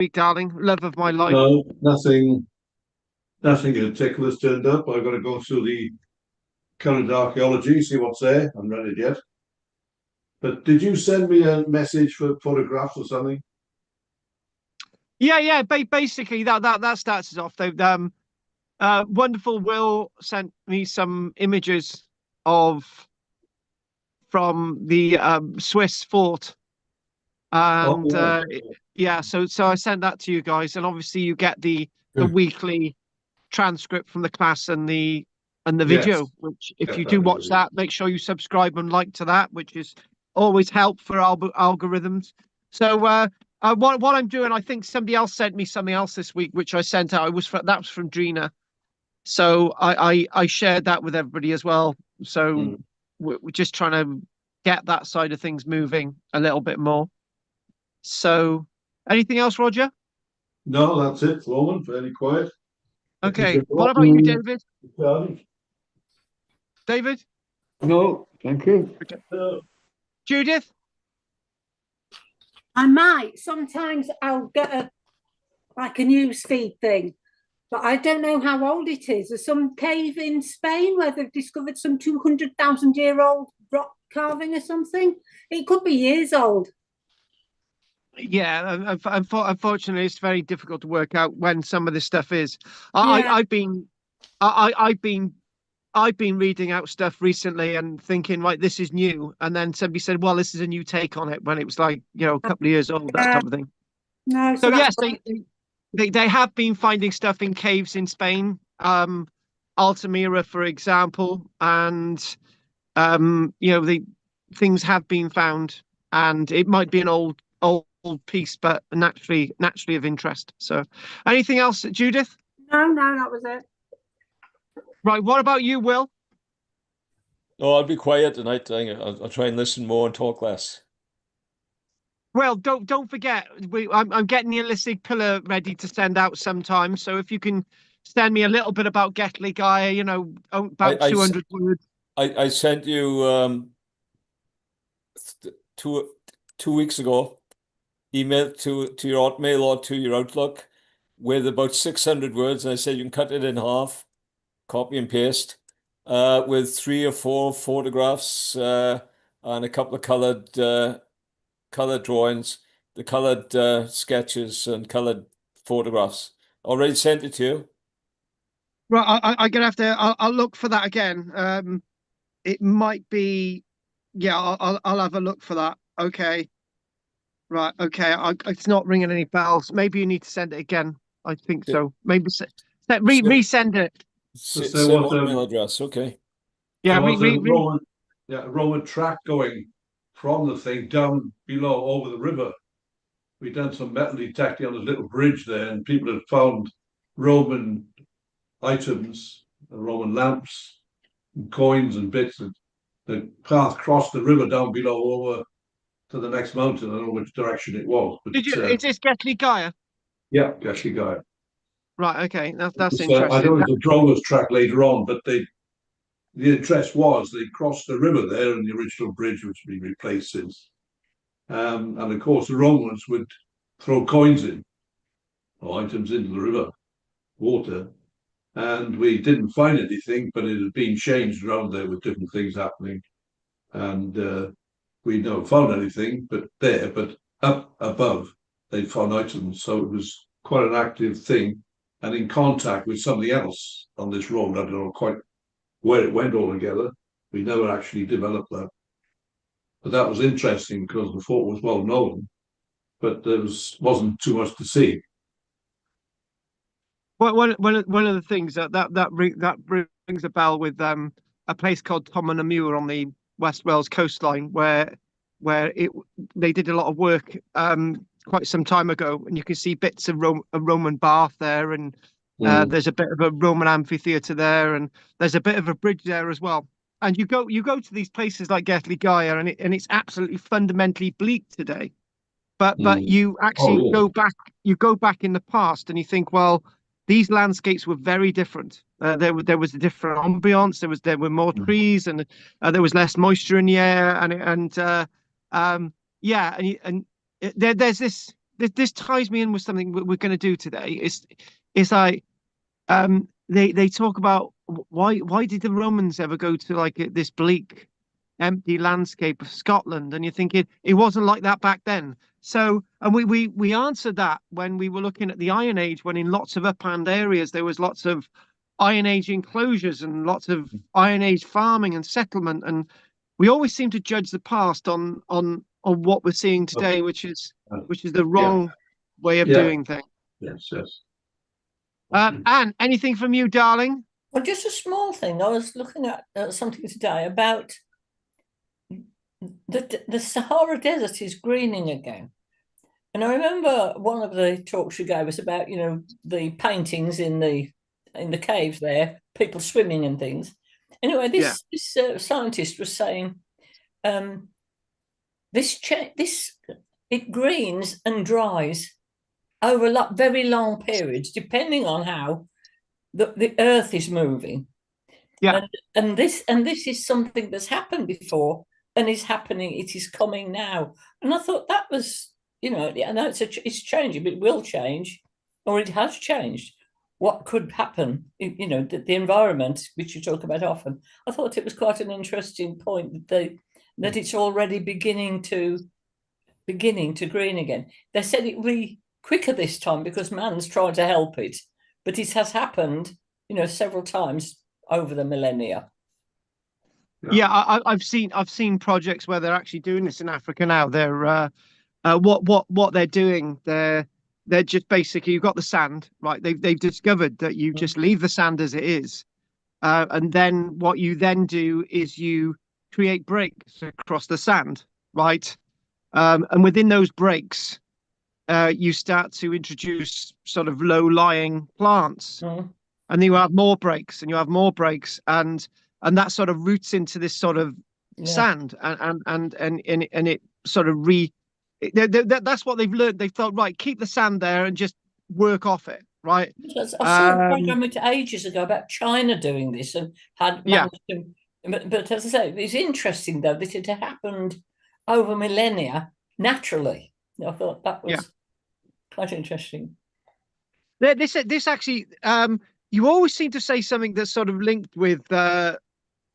week, darling? Love of my life. No, nothing in particular has turned up. I've got to go through the current archaeology, see what's there. I haven't read it yet. But did you send me a message for photographs or something? Yeah, yeah. Basically, that starts us off. Though, wonderful Will sent me some images of from the Swiss fort, Oh, and right. yeah, so I sent that to you guys, and obviously you get the Hmm. weekly transcript from the class and the Yes, video. Which, if get you that do watch video. that, make sure you subscribe and like to that, which is always help for algorithms. So what I'm doing, I think somebody else sent me something else this week, which I sent out. That was from Drina. So I shared that with everybody as well. So Hmm. we're just trying to get that side of things moving a little bit more. So anything else, Roger? No, that's it for the moment. Fairly quiet. I can Okay. drink a What lot. about you, David? Charlie. David? No, thank you. Okay. Uh, Judith? I might. Sometimes I'll get a news feed thing, but I don't know how old it is. There's some cave in Spain where they've discovered some 200,000-year-old rock carving or something. It could be years old. Yeah, unfortunately, it's very difficult to work out when some of this stuff is. I, Yeah. I- I've been, I've been reading out stuff recently and thinking, right, this is new, and then somebody said, well, this is a new take on it when it was like, a couple of years old, that Uh, type of thing. no, So so that's yes, they have been finding stuff in caves in Spain, Altamira, for example, and the things have been found, and it might be an old piece, but naturally of interest. So, anything else, Judith? no, that was it. Right. What about you, Will? No, I'll be quiet tonight. I'll try and listen more and talk less. Well, don't forget, I'm getting the Illicit pillar ready to send out sometime. So if you can send me a little bit about Getley Gaia, I, about I, s- 200 words. I sent you two 2 weeks ago email to your Hotmail or to your Outlook with about 600 words, and I said you can cut it in half, copy and paste, with 3 or 4 photographs and a couple of colored drawings, the colored sketches and colored photographs. Already sent it to you. Right, I'm gonna have to. I'll look for that again. It might be. Yeah, I'll have a look for that. Okay. Right. Okay. It's not ringing any bells. Maybe you need to send it again. I think Okay. so. Maybe Same, resend it. there same was Hotmail address. Okay. Yeah. there was a Roman, yeah, a Roman track going from the thing down below over the river. We'd done some metal detecting on a little bridge there, and people had found Roman items, Roman lamps, and coins and bits. And the path crossed the river down below over to the next mountain. I don't know which direction it was, Did you? but Is this Getley Gaia? yeah, actually got it. Right. Okay. That's I know interesting. it was a drover's track later on, but the interest was they crossed the river there in the original bridge, which has been replaced since. And of course, the Romans would throw coins in or items into the river water. And we didn't find anything, but it had been changed around there with different things happening. And we never found anything, but up above, they found items. So it was quite an active thing and in contact with something else on this road. I don't know quite where it went all together. We never actually developed that. But that was interesting because the fort was well known, but wasn't too much to see. One of the things that rings a bell with a place called Tomonamur on the West Wales coastline where it they did a lot of work quite some time ago, and you can see bits of a Roman bath there, and Mm. there's a bit of a Roman amphitheatre there, and there's a bit of a bridge there as well. And you go to these places like Getley Gaia, and it's absolutely fundamentally bleak today. But Mm. you Oh actually yeah. you go back in the past and you think, well, these landscapes were very different. There was a different ambiance. There were more trees, and there was less moisture in the air, and yeah, and there's this ties me in with something we're going to do today. It's like they talk about why did the Romans ever go to like this bleak, empty landscape of Scotland? And you're thinking it wasn't like that back then. So, and we answered that when we were looking at the Iron Age, when in lots of upland areas there was lots of Iron Age enclosures and lots of Iron Age farming and settlement, and we always seem to judge the past on what we're seeing today, which is the wrong way of doing things. Yes. Anne, anything from you, darling? Well, just a small thing. I was looking at something today about the Sahara Desert is greening again. And I remember one of the talks you gave us about, the paintings in the caves there, people swimming and things. Anyway, this scientist was saying it greens and dries over very long periods, depending on how the earth is moving. Yeah. And this is something that's happened before and is happening. It is coming now. And I thought that was, I know it's changing, but it will change, or it has changed. What could happen, the environment, which you talk about often. I thought it was quite an interesting point that it's already beginning to green again. They said it will be quicker this time because man's trying to help it, but it has happened, several times over the millennia. Yeah, I've seen projects where they're actually doing this in Africa now. They're what they're doing. They're just basically, you've got the sand, right? They've discovered that you just leave the sand as it is, and then what you then do is you create breaks across the sand, right? And within those breaks, you start to introduce sort of low-lying plants, and then you have more breaks, and you have more breaks, and that sort of roots into this sort of sand, and it sort of that's what they've learned. They thought, right, keep the sand there and just work off it, right? I saw a program ages ago about China doing this and had managed to, but as I say, it's interesting though that it happened over millennia naturally. I thought that was quite interesting. This actually, you always seem to say something that's sort of linked with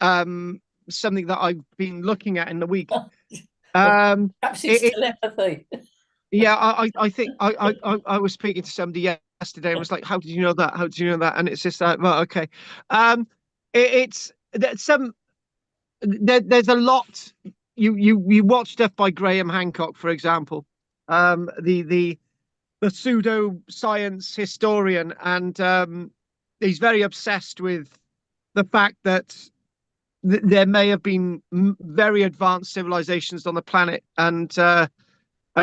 something that I've been looking at in the week. Perhaps it's telepathy. Yeah, I think I was speaking to somebody yesterday and was like, how did you know that? How did you know that? And it's just like, well, okay. It's there's a lot. You watch stuff by Graham Hancock, for example, the pseudo-science historian, and he's very obsessed with the fact that there may have been very advanced civilizations on the planet, and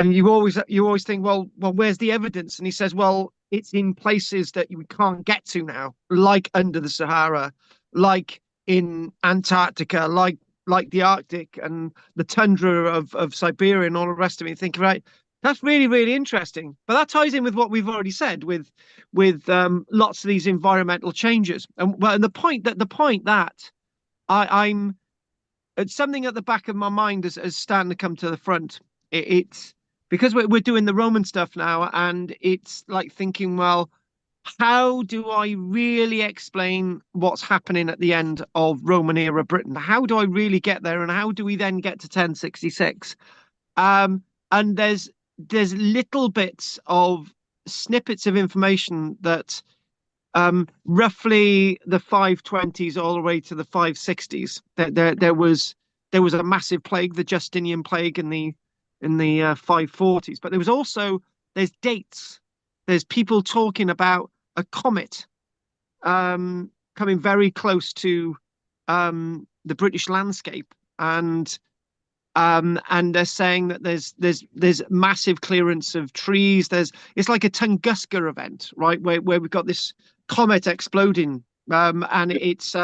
you always think, well, where's the evidence? And he says, well, it's in places that we can't get to now, like under the Sahara, like in Antarctica, like the Arctic and the tundra of Siberia and all the rest of it. You think, right, that's really, really interesting. But that ties in with what we've already said with lots of these environmental changes. And the point that I'm it's something at the back of my mind as starting to come to the front. It's because we're doing the Roman stuff now, and it's like thinking, well, how do I really explain what's happening at the end of Roman era Britain? How do I really get there, and how do we then get to 1066? And there's little bits of snippets of information that roughly the 520s all the way to the 560s. There was a massive plague, the Justinian plague in the 540s, but there's dates. There's people talking about a comet coming very close to the British landscape, and they're saying that there's massive clearance of trees. It's like a Tunguska event, right, where we've got this comet exploding, and it's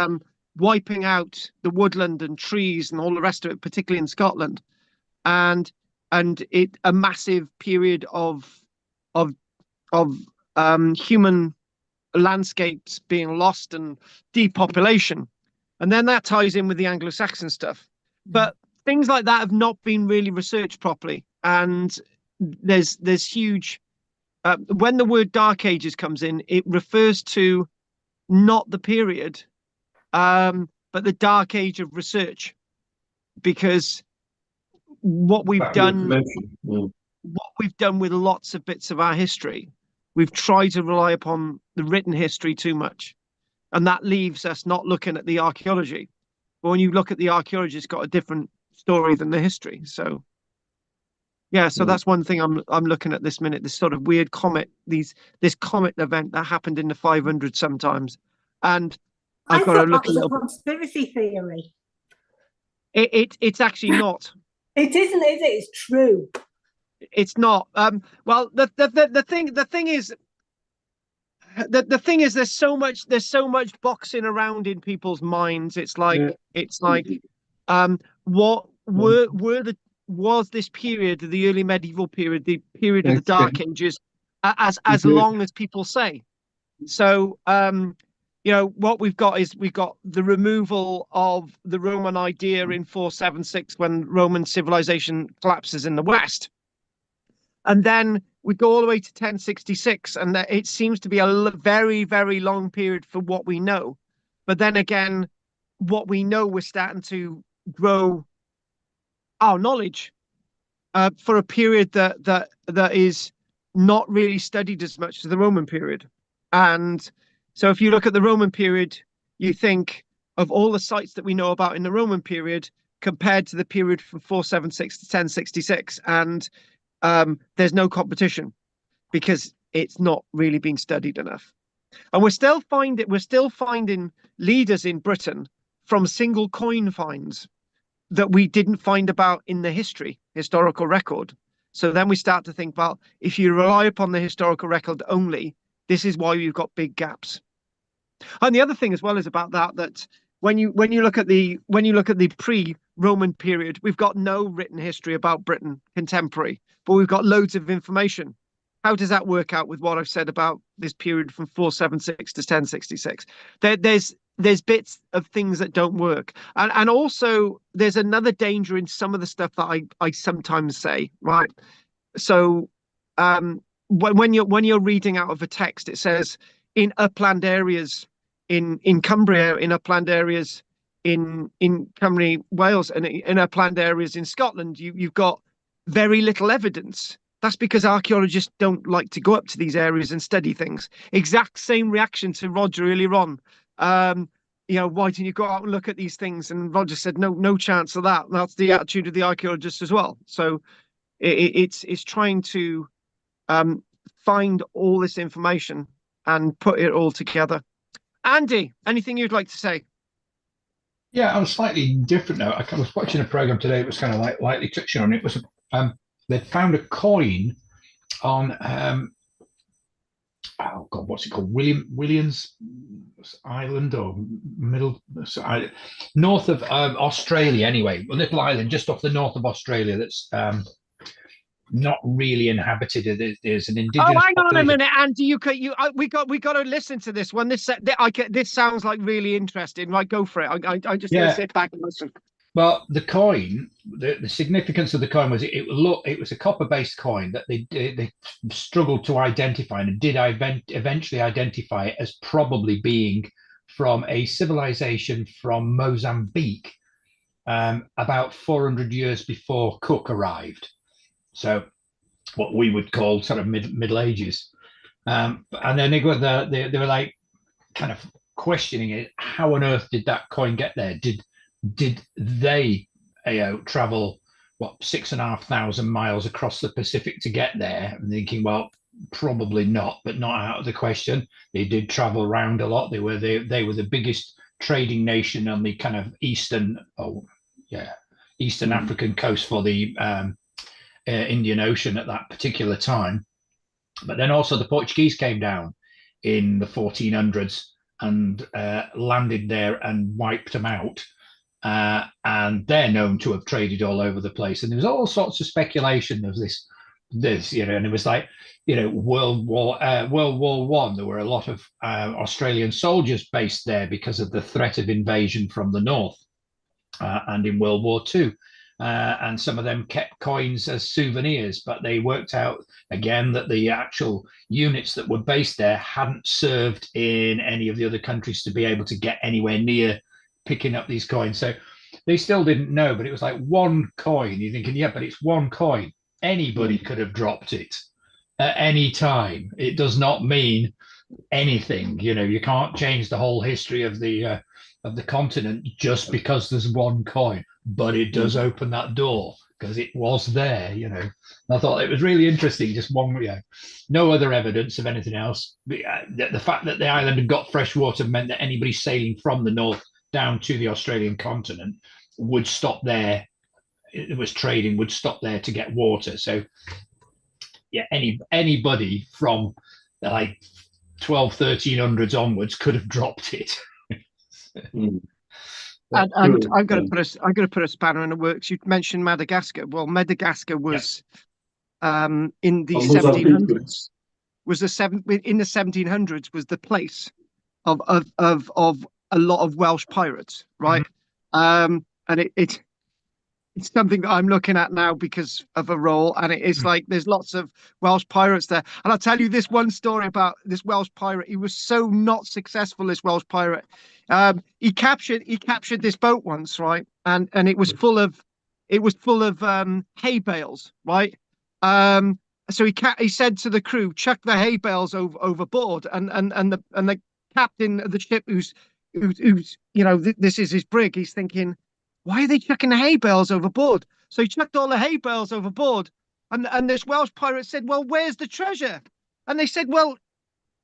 wiping out the woodland and trees and all the rest of it, particularly in Scotland, and a massive period of human landscapes being lost and depopulation. And then that ties in with the Anglo-Saxon stuff. But things like that have not been really researched properly. And there's huge. When the word Dark Ages comes in, it refers to not the period, but the Dark Age of research, because what we've done, what we've done with lots of bits of our history, we've tried to rely upon the written history too much, and that leaves us not looking at the archaeology. But when you look at the archaeology, it's got a different story than the history. So yeah, so that's one thing I'm looking at this minute. This sort of weird comet, this comet event that happened in the 500s sometimes, and I've got to thought look that a was a little. conspiracy theory. It's actually not. It isn't, is it? It's true. It's not. Well, the thing is, the thing is, there's so much boxing around in people's minds. It's like what was this period, the early medieval period, the period of the Dark Ages, as long as people say. So what we've got is we've got the removal of the Roman idea in 476 when Roman civilization collapses in the West. And then we go all the way to 1066, and it seems to be a very, very long period for what we know. But then again, what we know, we're starting to grow our knowledge for a period that is not really studied as much as the Roman period. And so if you look at the Roman period, you think of all the sites that we know about in the Roman period compared to the period from 476 to 1066. And there's no competition because it's not really been studied enough. And we're still finding leaders in Britain from single coin finds that we didn't find about in the historical record. So then we start to think, well, if you rely upon the historical record only, this is why you've got big gaps. And the other thing as well is about that when you look at the pre-Roman period, we've got no written history about Britain contemporary, but we've got loads of information. How does that work out with what I've said about this period from 476 to 1066? There's bits of things that don't work, and also there's another danger in some of the stuff that I sometimes say, right? So when you're reading out of a text, it says in upland areas in Cumbria, in upland areas in Cymru, Wales, and in upland areas in Scotland, you've got very little evidence. That's because archaeologists don't like to go up to these areas and study things. Exact same reaction to Roger earlier on. Why didn't you go out and look at these things? And Roger said, no chance of that. That's the attitude of the archaeologists as well. So it's trying to find all this information and put it all together. Andy, anything you'd like to say? Yeah, I was slightly different now. I was watching a program today. It was kind of like lightly touching on it. It was they'd found a coin on oh God, what's it called? Williams Island or north of Australia. Anyway, a little island just off the north of Australia that's not really inhabited. There's an indigenous. Oh, hang on a minute, Andy. We got to listen to this one. This sounds like really interesting. Right, go for it. I just gonna sit back and listen. Well, the coin, the significance of the coin was it was a copper-based coin that they struggled to identify and did eventually identify it as probably being from a civilization from Mozambique about 400 years before Cook arrived. So what we would call sort of Middle Ages. And then they were like kind of questioning it. How on earth did that coin get there? Did they travel 6,500 miles across the Pacific to get there? I'm thinking, well, probably not, but not out of the question. They did travel around a lot. They were the biggest trading nation on the kind of eastern African coast for the Indian Ocean at that particular time. But then also the Portuguese came down in the 1400s and landed there and wiped them out. And they're known to have traded all over the place. And there was all sorts of speculation of this, and it was like, World War I. There were a lot of Australian soldiers based there because of the threat of invasion from the north, and in World War II. and some of them kept coins as souvenirs. But they worked out again that the actual units that were based there hadn't served in any of the other countries to be able to get anywhere near picking up these coins. So they still didn't know, but it was like one coin. You're thinking, yeah, but it's one coin. Anybody could have dropped it at any time. It does not mean anything. You know, you can't change the whole history of the continent just because there's one coin, but it does open that door because it was there. You know, and I thought it was really interesting. Just one, no other evidence of anything else. The fact that the island had got fresh water meant that anybody sailing from the north down to the Australian continent would stop there. It was trading, would stop there to get water. So yeah, anybody from like 1300s onwards could have dropped it. And I'm going to put a spanner in the works. You mentioned Madagascar. Well, Madagascar was in the 1700s. In the 1700s was the place of a lot of Welsh pirates, right? And it's something that I'm looking at now because of a role, and it is like there's lots of Welsh pirates there. And I'll tell you this one story about this Welsh pirate. He was so not successful, this Welsh pirate. He captured this boat once, right? And it was full of hay bales, right? So he said to the crew, chuck the hay bales overboard, and the captain of the ship, who's this is his brig, he's thinking, why are they chucking the hay bales overboard? So he chucked all the hay bales overboard, and this Welsh pirate said, well, where's the treasure? And they said, well,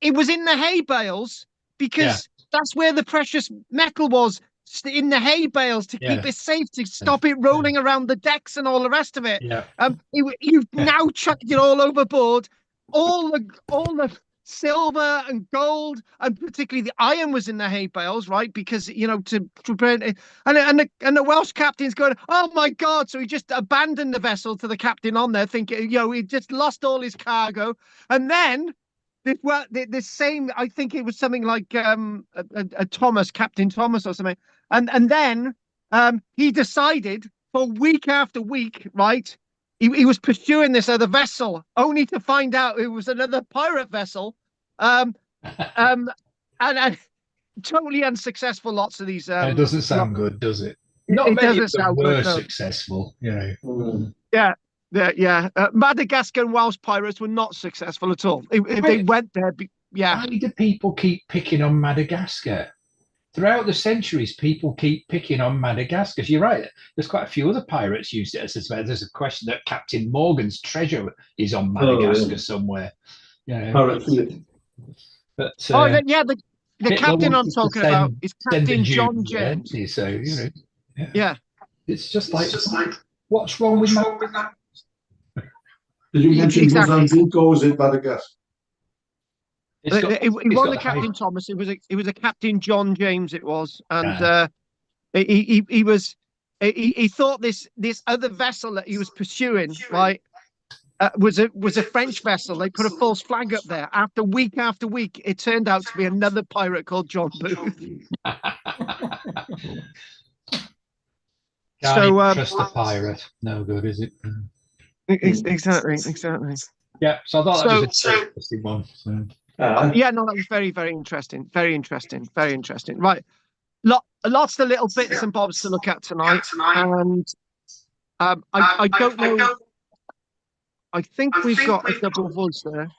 it was in the hay bales because that's where the precious metal was, in the hay bales, to keep it safe, to stop it rolling around the decks and all the rest of it. You've now chucked it all overboard. All the silver and gold, and particularly the iron, was in the hay bales, right? Because to prevent it. And the Welsh captain's going, oh my God! So he just abandoned the vessel to the captain on there, thinking he just lost all his cargo. And then this same, I think it was something like a Thomas, Captain Thomas or something. And then he decided, for week after week, right? He was pursuing this other vessel, only to find out it was another pirate vessel, and totally unsuccessful. Lots of these. It doesn't sound good, does it? Not it many doesn't of them sound were good, no. successful, Yeah. Madagascar and Welsh pirates were not successful at all. They went there. Why do people keep picking on Madagascar? Throughout the centuries, people keep picking on Madagascar. You're right. There's quite a few other pirates used it as well. There's a question that Captain Morgan's treasure is on Madagascar somewhere. But the captain I'm talking about is Captain John James. So it's just like what's wrong with that? Did you mention Mozambique or was it Madagascar? It wasn't Captain Thomas. It was a Captain John James. It was, and he thought this other vessel that he was pursuing, right, was a French vessel. They put a false flag up there. After week, it turned out to be another pirate called John Booth. Trust a pirate. No good, is it? Exactly. Yeah. So I thought that was an interesting one. So. That was very, very interesting. Very interesting. Right, lots of little bits and bobs to look at tonight, and I don't know. I think we've got a double voice there,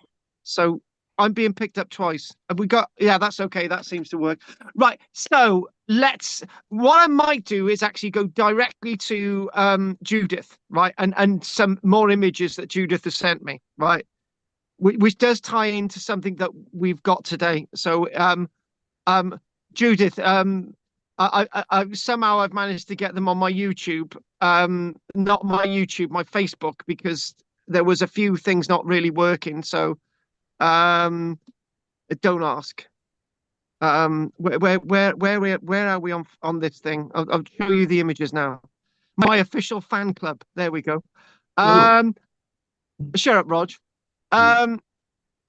so I'm being picked up twice. Have we got? Yeah, that's okay. That seems to work. Right. So what I might do is actually go directly to Judith, right, and some more images that Judith has sent me, right. Which does tie into something that we've got today. So, Judith, I somehow I've managed to get them on my YouTube, not my YouTube, my Facebook, because there was a few things not really working. So, don't ask. Where are we on this thing? I'll show you the images now. My official fan club. There we go. Shut up, Rog.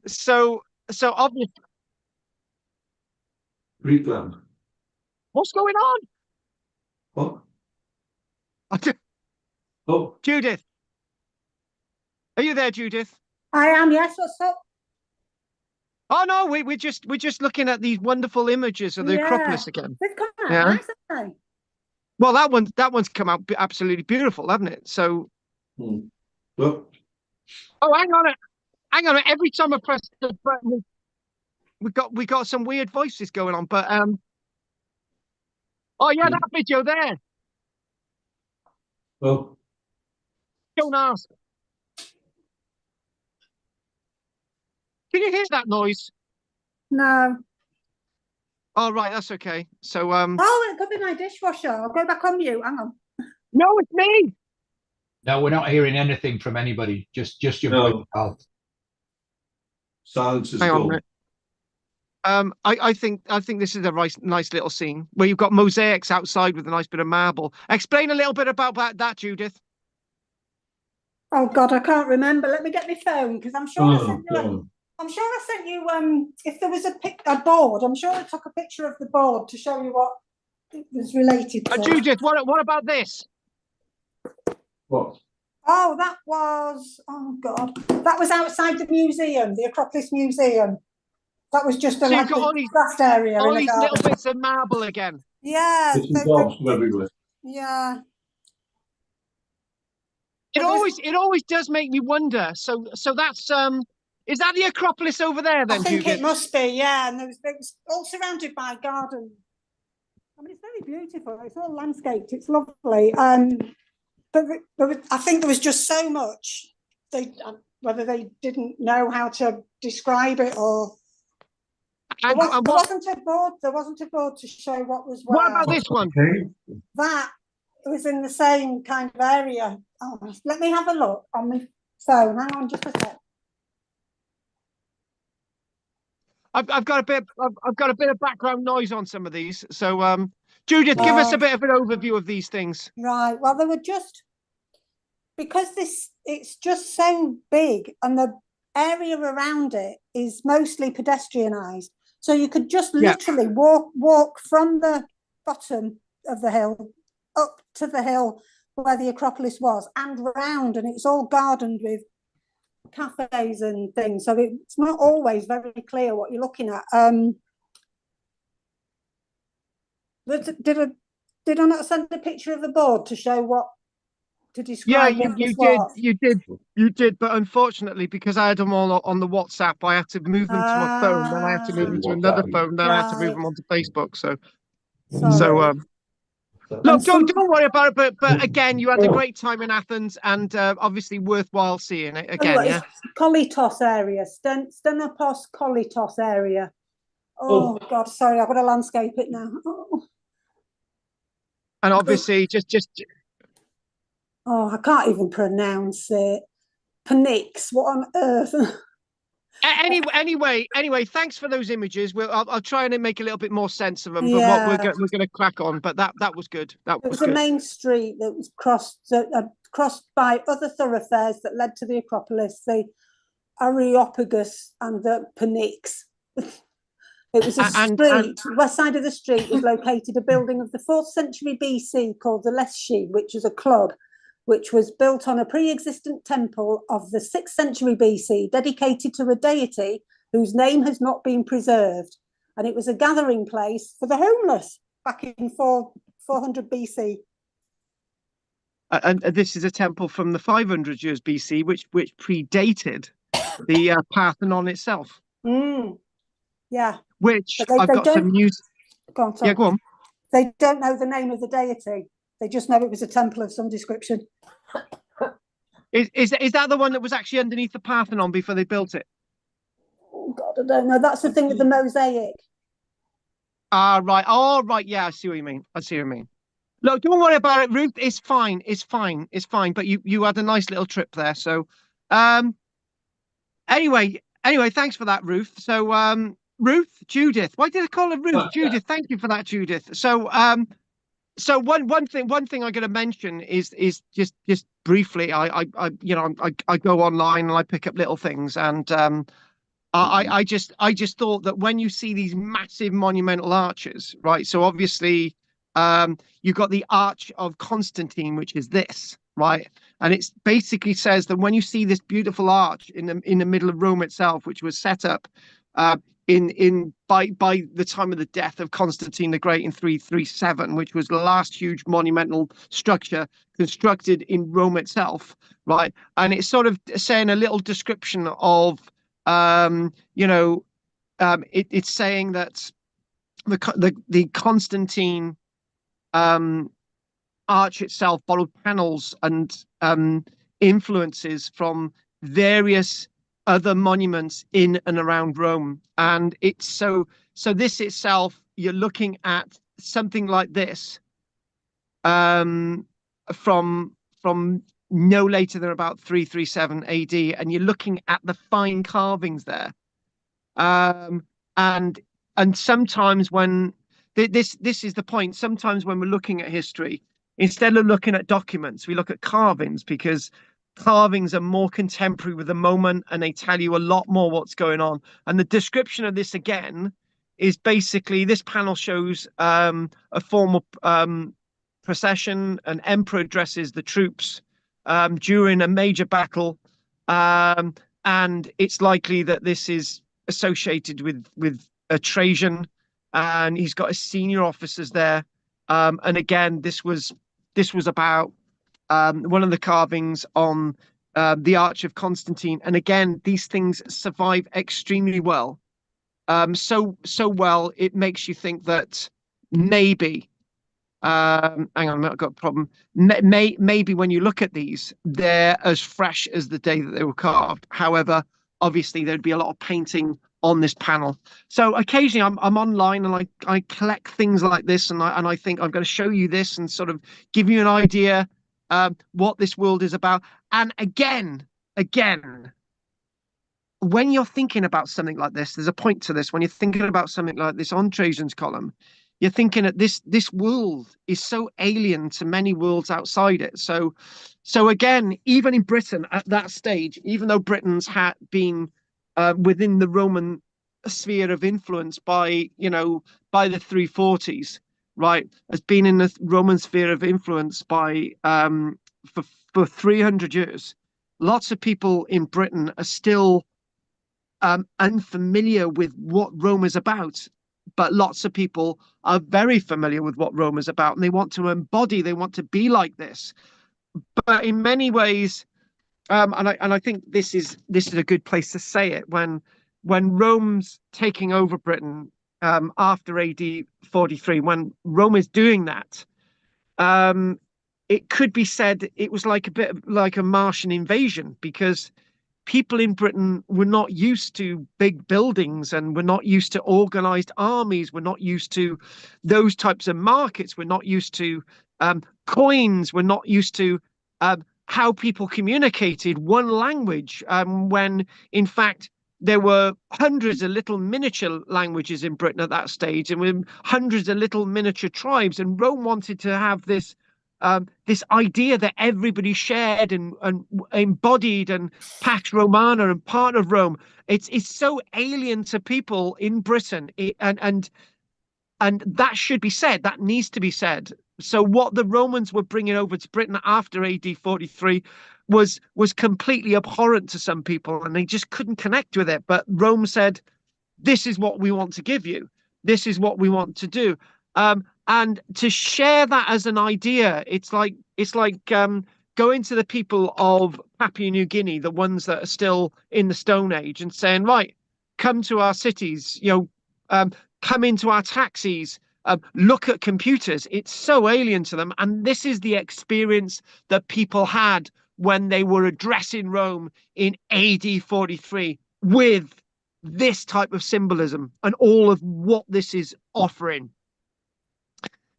So obviously, Greenland. What's going on? What? Oh, Judith. Are you there, Judith? I am, yes. What's up? Oh no, we're just looking at these wonderful images of the Yeah. Acropolis again. They've come out Yeah. nice, haven't they? Well, that one's come out absolutely beautiful, hasn't it? So, well, oh, hang on. Every time I press the button, we got some weird voices going on. But oh yeah, that video there. well, Don't ask. Can you hear that noise? No. Oh right, that's okay. So Oh, it could be my dishwasher. I'll go back on mute. Hang on. no, it's me. No, we're not hearing anything from anybody. Just your No. voice, Carl. silence is Hang on a gone. minute. I think this is a nice little scene where you've got mosaics outside with a nice bit of marble. Explain a little bit about that, Judith. Oh God, I can't remember. Let me get my phone because I'm sure I Oh, sent you. God. I'm sure I sent you. If there was a board, I'm sure I took a picture of the board to show you what it was related to. Judith, what about this? What? Oh, that was. Oh God, that was outside the museum, the Acropolis Museum. That was just So like you've got all a these grassed area in a little garden. bits of marble again. Yeah. Bits and bobs from everywhere. Yeah. It always does make me wonder. So that's is that the Acropolis over there then, I think Judith? it must be, yeah. And it was all surrounded by gardens. I mean, it's very beautiful. It's all landscaped. It's lovely. But I think there was just so much. Whether they didn't know how to describe it or there wasn't a board. There wasn't a board to show what was where. What about this one? Okay. That was in the same kind of area. Oh, let me have a look on my phone. Hang on, just a sec. I've got a bit of background noise on some of these. So Judith, give us a bit of an overview of these things. Right. Well, they were just because it's just so big and the area around it is mostly pedestrianised. So you could just literally walk from the bottom of the hill up to the hill where the Acropolis was and round, and it's all gardened with cafes and things. So it's not always very clear what you're looking at. Did I not send a picture of the board to show what to describe? Yeah, you did, but unfortunately, because I had them all on the WhatsApp, I had to move them to my phone, then I had to move them to another phone, then I had to move them onto Facebook. So look, don't worry about it. But again, you had a great time in Athens, and obviously worthwhile seeing it again. Yeah, Kolitos area, Stenopos Kolitos area. Oh God, sorry, I've got to landscape it now. Oh. And obviously, just oh, I can't even pronounce it. Panix, what on earth? Anyway, thanks for those images. I'll try and make a little bit more sense of them. But what we're going to crack on. But that was good. It was a main street that was crossed by other thoroughfares that led to the Acropolis, the Areopagus and the Panix. It was a street. West side of the street was located a building of the 4th century BC called the Leschi, which was a club, which was built on a pre-existent temple of the 6th century BC, dedicated to a deity whose name has not been preserved. And it was a gathering place for the homeless back in 400 BC. And this is a temple from the 500 years BC, which predated the Parthenon itself. Yeah. Which I've got some news. Go on. They don't know the name of the deity. They just know it was a temple of some description. Is that the one that was actually underneath the Parthenon before they built it? Oh God, I don't know. That's the thing with the mosaic. Right. Oh, right. Yeah, I see what you mean. Look, don't worry about it, Ruth. It's fine. But you had a nice little trip there. So, anyway, thanks for that, Ruth. So, Judith. Why did I call her Ruth? Judith. Thank you for that, Judith. So, so one thing I'm going to mention is just briefly. I go online and I pick up little things, and I just thought that when you see these massive monumental arches, right? So obviously, you've got the Arch of Constantine, which is this, right? And it basically says that when you see this beautiful arch in the middle of Rome itself, which was set up by the time of the death of Constantine the Great in 337, which was the last huge monumental structure constructed in Rome itself, right? And it's sort of saying a little description of, it's saying that the Constantine arch itself borrowed panels and influences from various other monuments in and around Rome. And it's so this itself, you're looking at something like this from no later than about 337 AD, and you're looking at the fine carvings there. And sometimes when this is the point, sometimes when we're looking at history, instead of looking at documents, we look at carvings, because carvings are more contemporary with the moment and they tell you a lot more what's going on. And the description of this again is basically, this panel shows a formal procession. An emperor addresses the troops during a major battle, and it's likely that this is associated with a Trajan, and he's got his senior officers there. And again, this was about one of the carvings on the Arch of Constantine. And again, these things survive extremely well. So well, it makes you think that maybe, hang on, I've got a problem. Maybe when you look at these, they're as fresh as the day that they were carved. However, obviously there'd be a lot of painting on this panel. So occasionally I'm online and I collect things like this, and I think I'm going to show you this and sort of give you an idea what this world is about. And again, when you're thinking about something like this, there's a point to this. When you're thinking about something like this on Trajan's column, you're thinking that this world is so alien to many worlds outside it. So again, even in Britain at that stage, even though Britain's had been within the Roman sphere of influence by the 340s, right, has been in the Roman sphere of influence by for 300 years. Lots of people in Britain are still unfamiliar with what Rome is about, but lots of people are very familiar with what Rome is about, and they want to embody, they want to be like this. But in many ways, and I think this is a good place to say it, when Rome's taking over Britain after AD 43, when Rome is doing that, it could be said it was like a bit like a Martian invasion, because people in Britain were not used to big buildings, and were not used to organized armies, were not used to those types of markets, were not used to coins, were not used to how people communicated one language, when in fact there were hundreds of little miniature languages in Britain at that stage, and with hundreds of little miniature tribes. And Rome wanted to have this idea that everybody shared and embodied, and Pax Romana, and part of Rome. It's so alien to people in Britain, and that should be said. That needs to be said. So what the Romans were bringing over to Britain after AD 43 was completely abhorrent to some people, and they just couldn't connect with it. But Rome said, "This is what we want to give you. This is what we want to do." And to share that as an idea, it's like going to the people of Papua New Guinea, the ones that are still in the Stone Age, and saying, "Right, come to our cities, come into our taxis, look at computers." It's so alien to them. And this is the experience that people had when they were addressing Rome in AD 43, with this type of symbolism and all of what this is offering.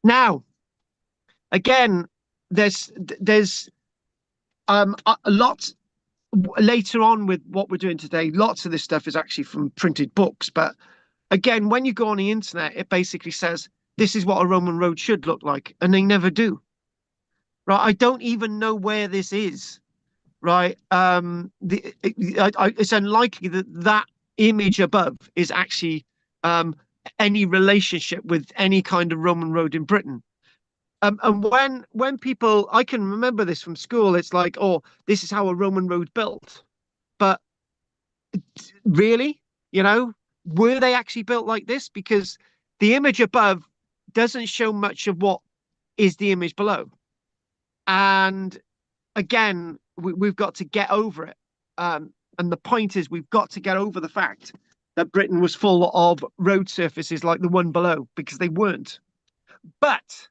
Now, again, there's a lot later on with what we're doing today. Lots of this stuff is actually from printed books, but again, when you go on the internet, it basically says this is what a Roman road should look like, and they never do. Right? I don't even know where this is. Right? It's unlikely that image above is actually any relationship with any kind of Roman road in Britain. And when people, I can remember this from school. It's like, oh, this is how a Roman road built. But really, you know, were they actually built like this? Because the image above doesn't show much of what is the image below. And again, we've got to get over it. And the point is, we've got to get over the fact that Britain was full of road surfaces like the one below, because they weren't. But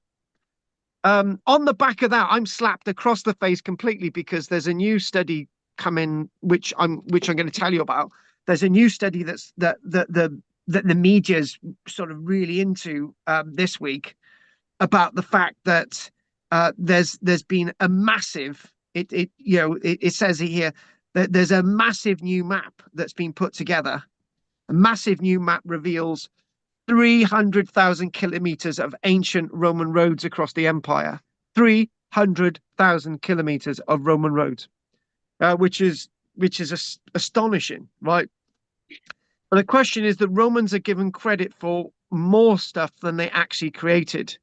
on the back of that, I'm slapped across the face completely, because there's a new study coming, which I'm going to tell you about. There's a new study that the media's sort of really into this week, about the fact that there's been a massive, it says here that there's a massive new map that's been put together. A massive new map reveals 300,000 kilometers of ancient Roman roads across the empire. 300,000 kilometers of Roman roads, which is astonishing, right? But the question is, the Romans are given credit for more stuff than they actually created.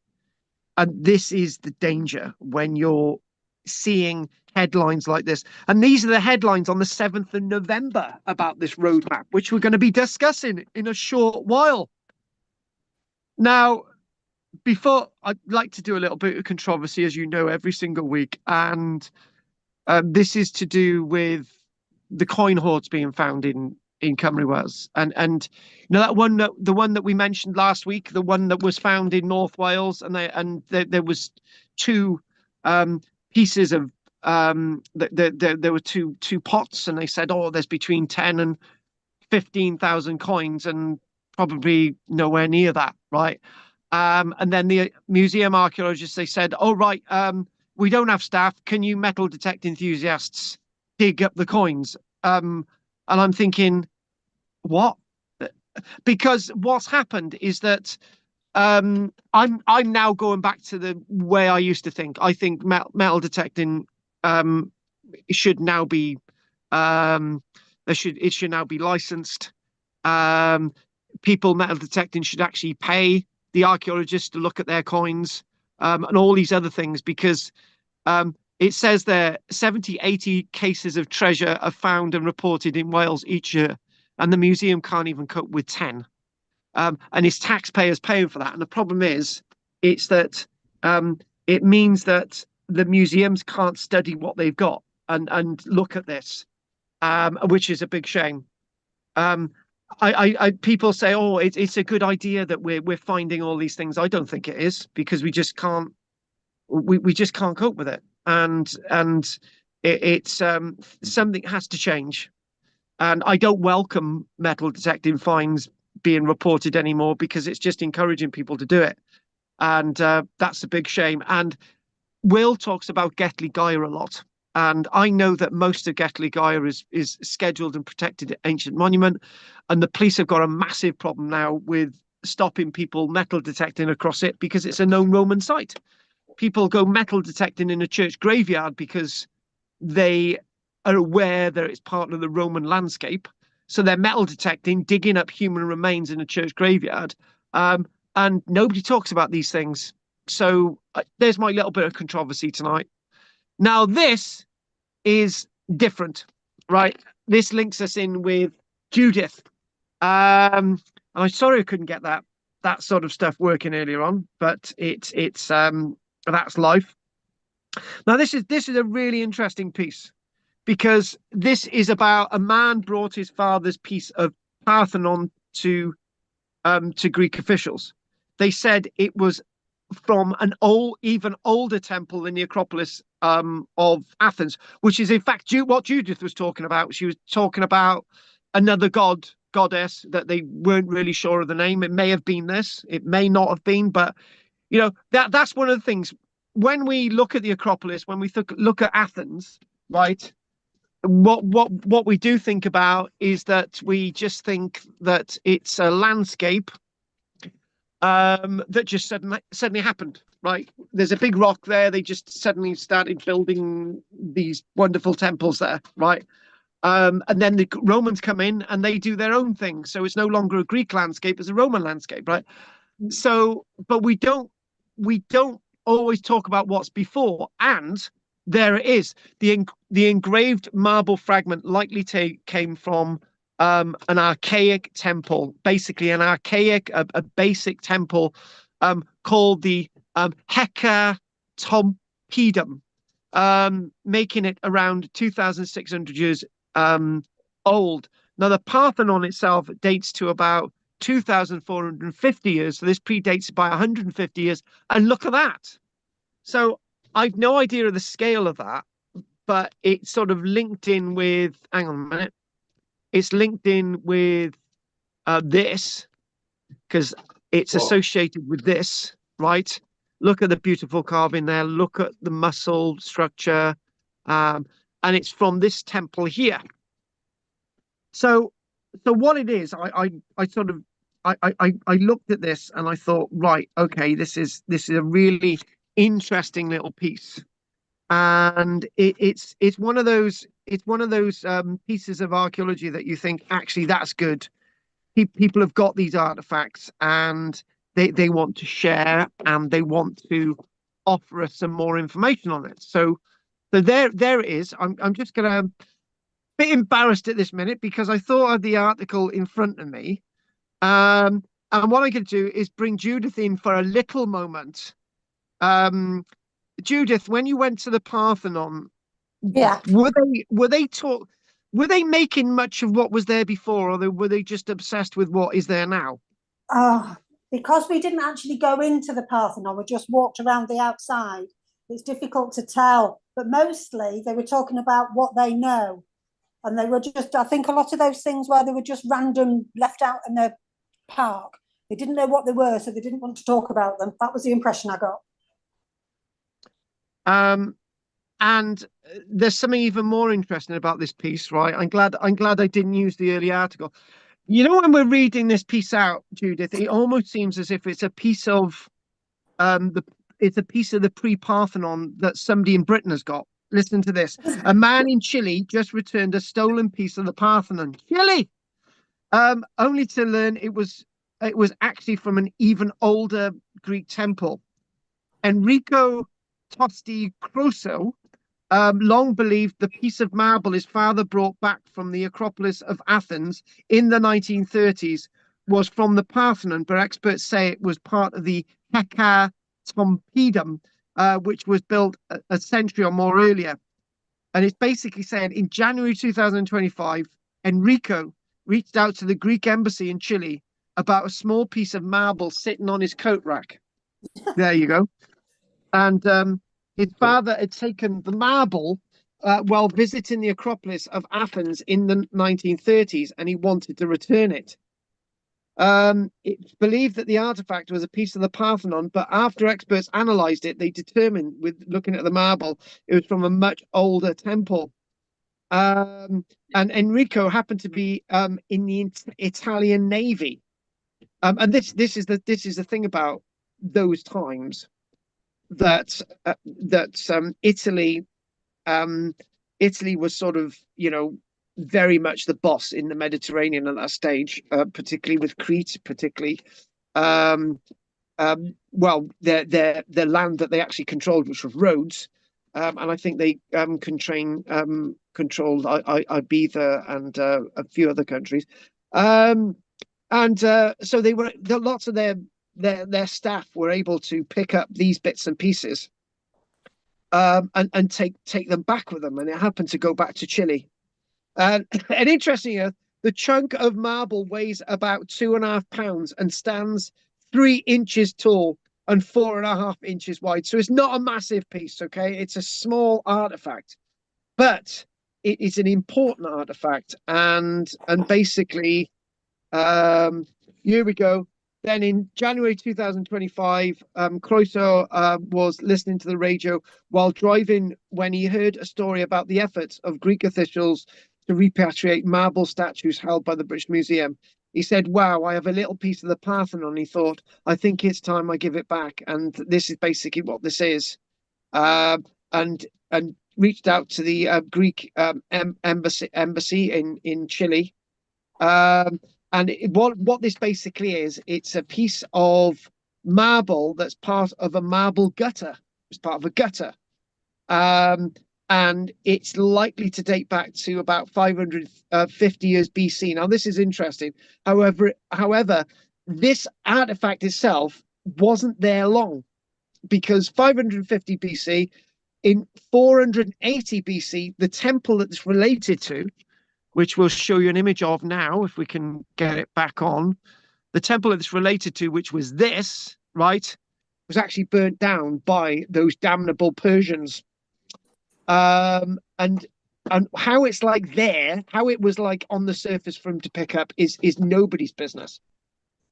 And this is the danger when you're seeing headlines like this. And these are the headlines on the 7th of November about this roadmap, which we're going to be discussing in a short while. Now, before, I'd like to do a little bit of controversy, as you know, every single week. And this is to do with the coin hoards being found in Cymru Wales. And you know, the one that we mentioned last week, the one that was found in North Wales, and there was two pieces of there were two pots, and they said, oh, there's between 10 and 15,000 coins, and probably nowhere near that, right? And then the museum archaeologists, they said, oh, right, we don't have staff. Can you metal detect enthusiasts dig up the coins? And I'm thinking, what? Because what's happened is that I'm now going back to the way I used to think. I think metal detecting should now be it should now be licensed. People metal detecting should actually pay the archaeologists to look at their coins, and all these other things, because it says there 70-80 cases of treasure are found and reported in Wales each year, and the museum can't even cope with 10. And it's taxpayers paying for that. And the problem is, it's that it means that the museums can't study what they've got and look at this, which is a big shame. People say, oh, it's a good idea that we're finding all these things. I don't think it is, because we just can't cope with it, and it's something has to change. And I don't welcome metal detecting finds being reported anymore, because it's just encouraging people to do it, and that's a big shame. And Will talks about Getley Gyre a lot, and I know that most of Getley Gyre is scheduled and protected ancient monument, and the police have got a massive problem now with stopping people metal detecting across it, because it's a known Roman site. People go metal detecting in a church graveyard because they are aware that it's part of the Roman landscape. So they're metal detecting, digging up human remains in a church graveyard. And nobody talks about these things. So there's my little bit of controversy tonight. Now, this is different, right? This links us in with Judith. I'm sorry I couldn't get that sort of stuff working earlier on, but it's that's life. Now, this is a really interesting piece, because this is about a man brought his father's piece of Parthenon to Greek officials. They said it was from an even older temple in the Acropolis of Athens, which is in fact what Judith was talking about. She was talking about another goddess that they weren't really sure of the name. It may have been this, it may not have been, but you know, that's one of the things. When we look at the Acropolis, when we look at Athens, right? What we do think about is that we just think that it's a landscape that just suddenly happened, right? There's a big rock there. They just suddenly started building these wonderful temples there, right? And then the Romans come in and they do their own thing. So it's no longer a Greek landscape, it's a Roman landscape, right? So, but we don't always talk about what's before, and there it is. The engraved marble fragment likely came from an archaic temple, basically an archaic, a basic temple called the Hecatompedum, making it around 2,600 years old. Now, the Parthenon itself dates to about 2,450 years, so this predates by 150 years. And look at that. So I've no idea of the scale of that, but it's sort of linked in with, hang on a minute, it's linked in with this, because it's associated with this, right? Look at the beautiful carving there. Look at the muscle structure. And it's from this temple here. So what it is, I sort of, I looked at this and I thought, right, okay, this is a really interesting little piece. And it's one of those pieces of archaeology that you think, actually, that's good. People have got these artifacts and they want to share and they want to offer us some more information on it. So there it is. I'm just gonna bit embarrassed at this minute because I thought I had the article in front of me. And what I could do is bring Judith in for a little moment. Judith, when you went to the Parthenon, Yeah. were they making much of what was there before, or were they just obsessed with what is there now? Because we didn't actually go into the Parthenon, we just walked around the outside. It's difficult to tell, but mostly they were talking about what they know. And they were just, I think a lot of those things where they were just random, left out in the park. They didn't know what they were, so they didn't want to talk about them. That was the impression I got. And there's something even more interesting about this piece, right? I'm glad I didn't use the early article. You know, when we're reading this piece out, Judith, it almost seems as if it's a piece of the pre-Parthenon that somebody in Britain has got. Listen to this. A man in Chile just returned a stolen piece of the Parthenon. Chile! Only to learn it was actually from an even older Greek temple. Enrico Tosti Croso long believed the piece of marble his father brought back from the Acropolis of Athens in the 1930s was from the Parthenon, but experts say it was part of the Hecatompedum, which was built a century or more earlier. And it's basically saying in January 2025, Enrico reached out to the Greek embassy in Chile about a small piece of marble sitting on his coat rack. There you go. And his father had taken the marble while visiting the Acropolis of Athens in the 1930s, and he wanted to return it. It's believed that the artifact was a piece of the Parthenon, but after experts analysed it, they determined, with looking at the marble, it was from a much older temple. And Enrico happened to be in the Italian Navy. And this is the thing about those times, that Italy was sort of, very much the boss in the Mediterranean at that stage, particularly with Crete, particularly the land that they actually controlled, which was Rhodes, and I think they controlled Ibiza and a few other countries, so they were, lots of their staff were able to pick up these bits and pieces and take them back with them, and it happened to go back to Chile. And interestingly, the chunk of marble weighs about 2.5 pounds and stands 3 inches tall and 4.5 inches wide. So it's not a massive piece, okay? It's a small artifact, but it is an important artifact. And basically, here we go. Then in January 2025, Croso was listening to the radio while driving when he heard a story about the efforts of Greek officials to repatriate marble statues held by the British Museum. He said, wow, I have a little piece of the Parthenon. He thought, I think it's time I give it back. And this is basically what this is. And reached out to the Greek embassy in Chile. And what this basically is, it's a piece of marble that's part of a marble gutter. It's part of a gutter. And it's likely to date back to about 550 years BC. Now, this is interesting. However, this artifact itself wasn't there long, because 550 BC, in 480 BC, the temple that it's related to, which we'll show you an image of now, if we can get it back on, the temple that it's related to, which was this, right, was actually burnt down by those damnable Persians. And how it's like there, how it was like on the surface for him to pick up is nobody's business.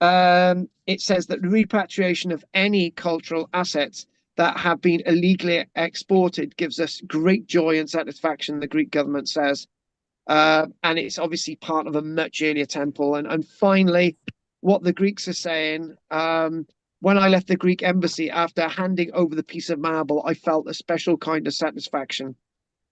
It says that the repatriation of any cultural assets that have been illegally exported gives us great joy and satisfaction, the Greek government says. And it's obviously part of a much earlier temple. And finally, what the Greeks are saying, when I left the Greek embassy after handing over the piece of marble, I felt a special kind of satisfaction.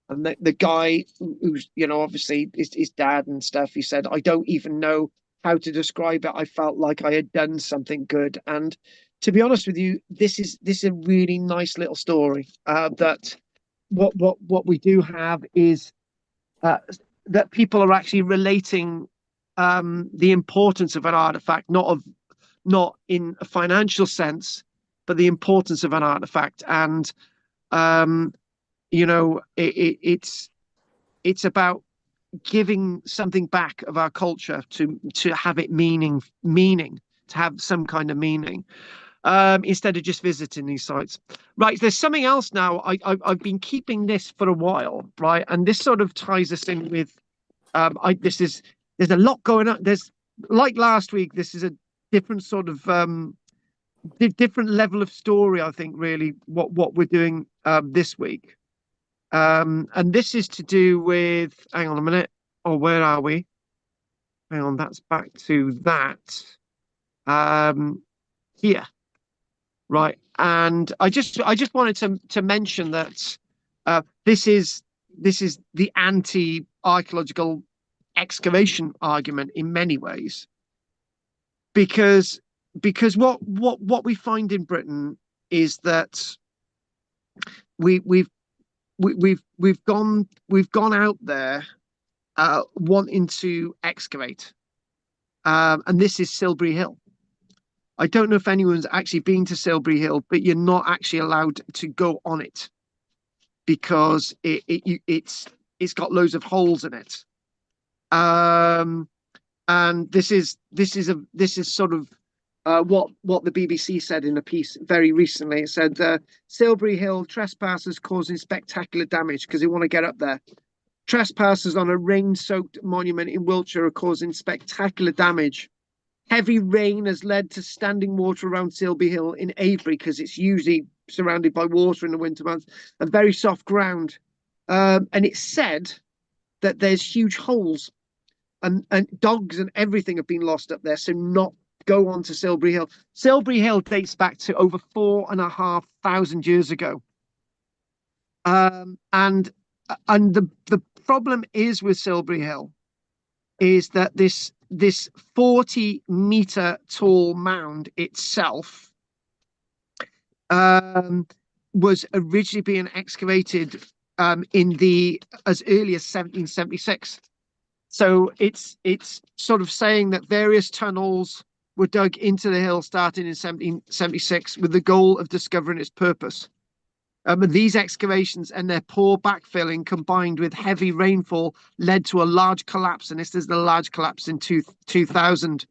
And the guy who's, you know, obviously his dad and stuff, he said, I don't even know how to describe it. I felt like I had done something good. And to be honest with you, this is a really nice little story. That what we do have is that people are actually relating the importance of an artifact, not in a financial sense, but the importance of an artifact. And you know, it's about giving something back of our culture to have it meaning, to have some kind of meaning, instead of just visiting these sites. Right, there's something else now. I've been keeping this for a while, right, and this sort of ties us in with there's a lot going on. There's, like last week, this is a different sort of different level of story, I think, really, what we're doing this week. And this is to do with, hang on a minute, or where are we? Hang on, that's back to that. Here. Right. And I just wanted to mention that this is the anti-archaeological excavation argument in many ways, because what we find in Britain is that we've gone out there wanting to excavate, and this is Silbury Hill. I don't know if anyone's actually been to Silbury Hill, but you're not actually allowed to go on it because it's got loads of holes in it. And this is sort of what the BBC said in a piece very recently. It said Silbury Hill trespassers causing spectacular damage because they want to get up there. Trespassers on a rain-soaked monument in Wiltshire are causing spectacular damage. Heavy rain has led to standing water around Silbury Hill in Avebury because it's usually surrounded by water in the winter months, and very soft ground. And it's said that there's huge holes, and dogs and everything have been lost up there. So not go on to Silbury Hill. Silbury Hill dates back to over 4,500 years ago. And the problem is with Silbury Hill is that this 40-meter tall mound itself was originally being excavated as early as 1776. So it's sort of saying that various tunnels were dug into the hill starting in 1776 with the goal of discovering its purpose. These excavations and their poor backfilling combined with heavy rainfall led to a large collapse, and this is the large collapse in 2000.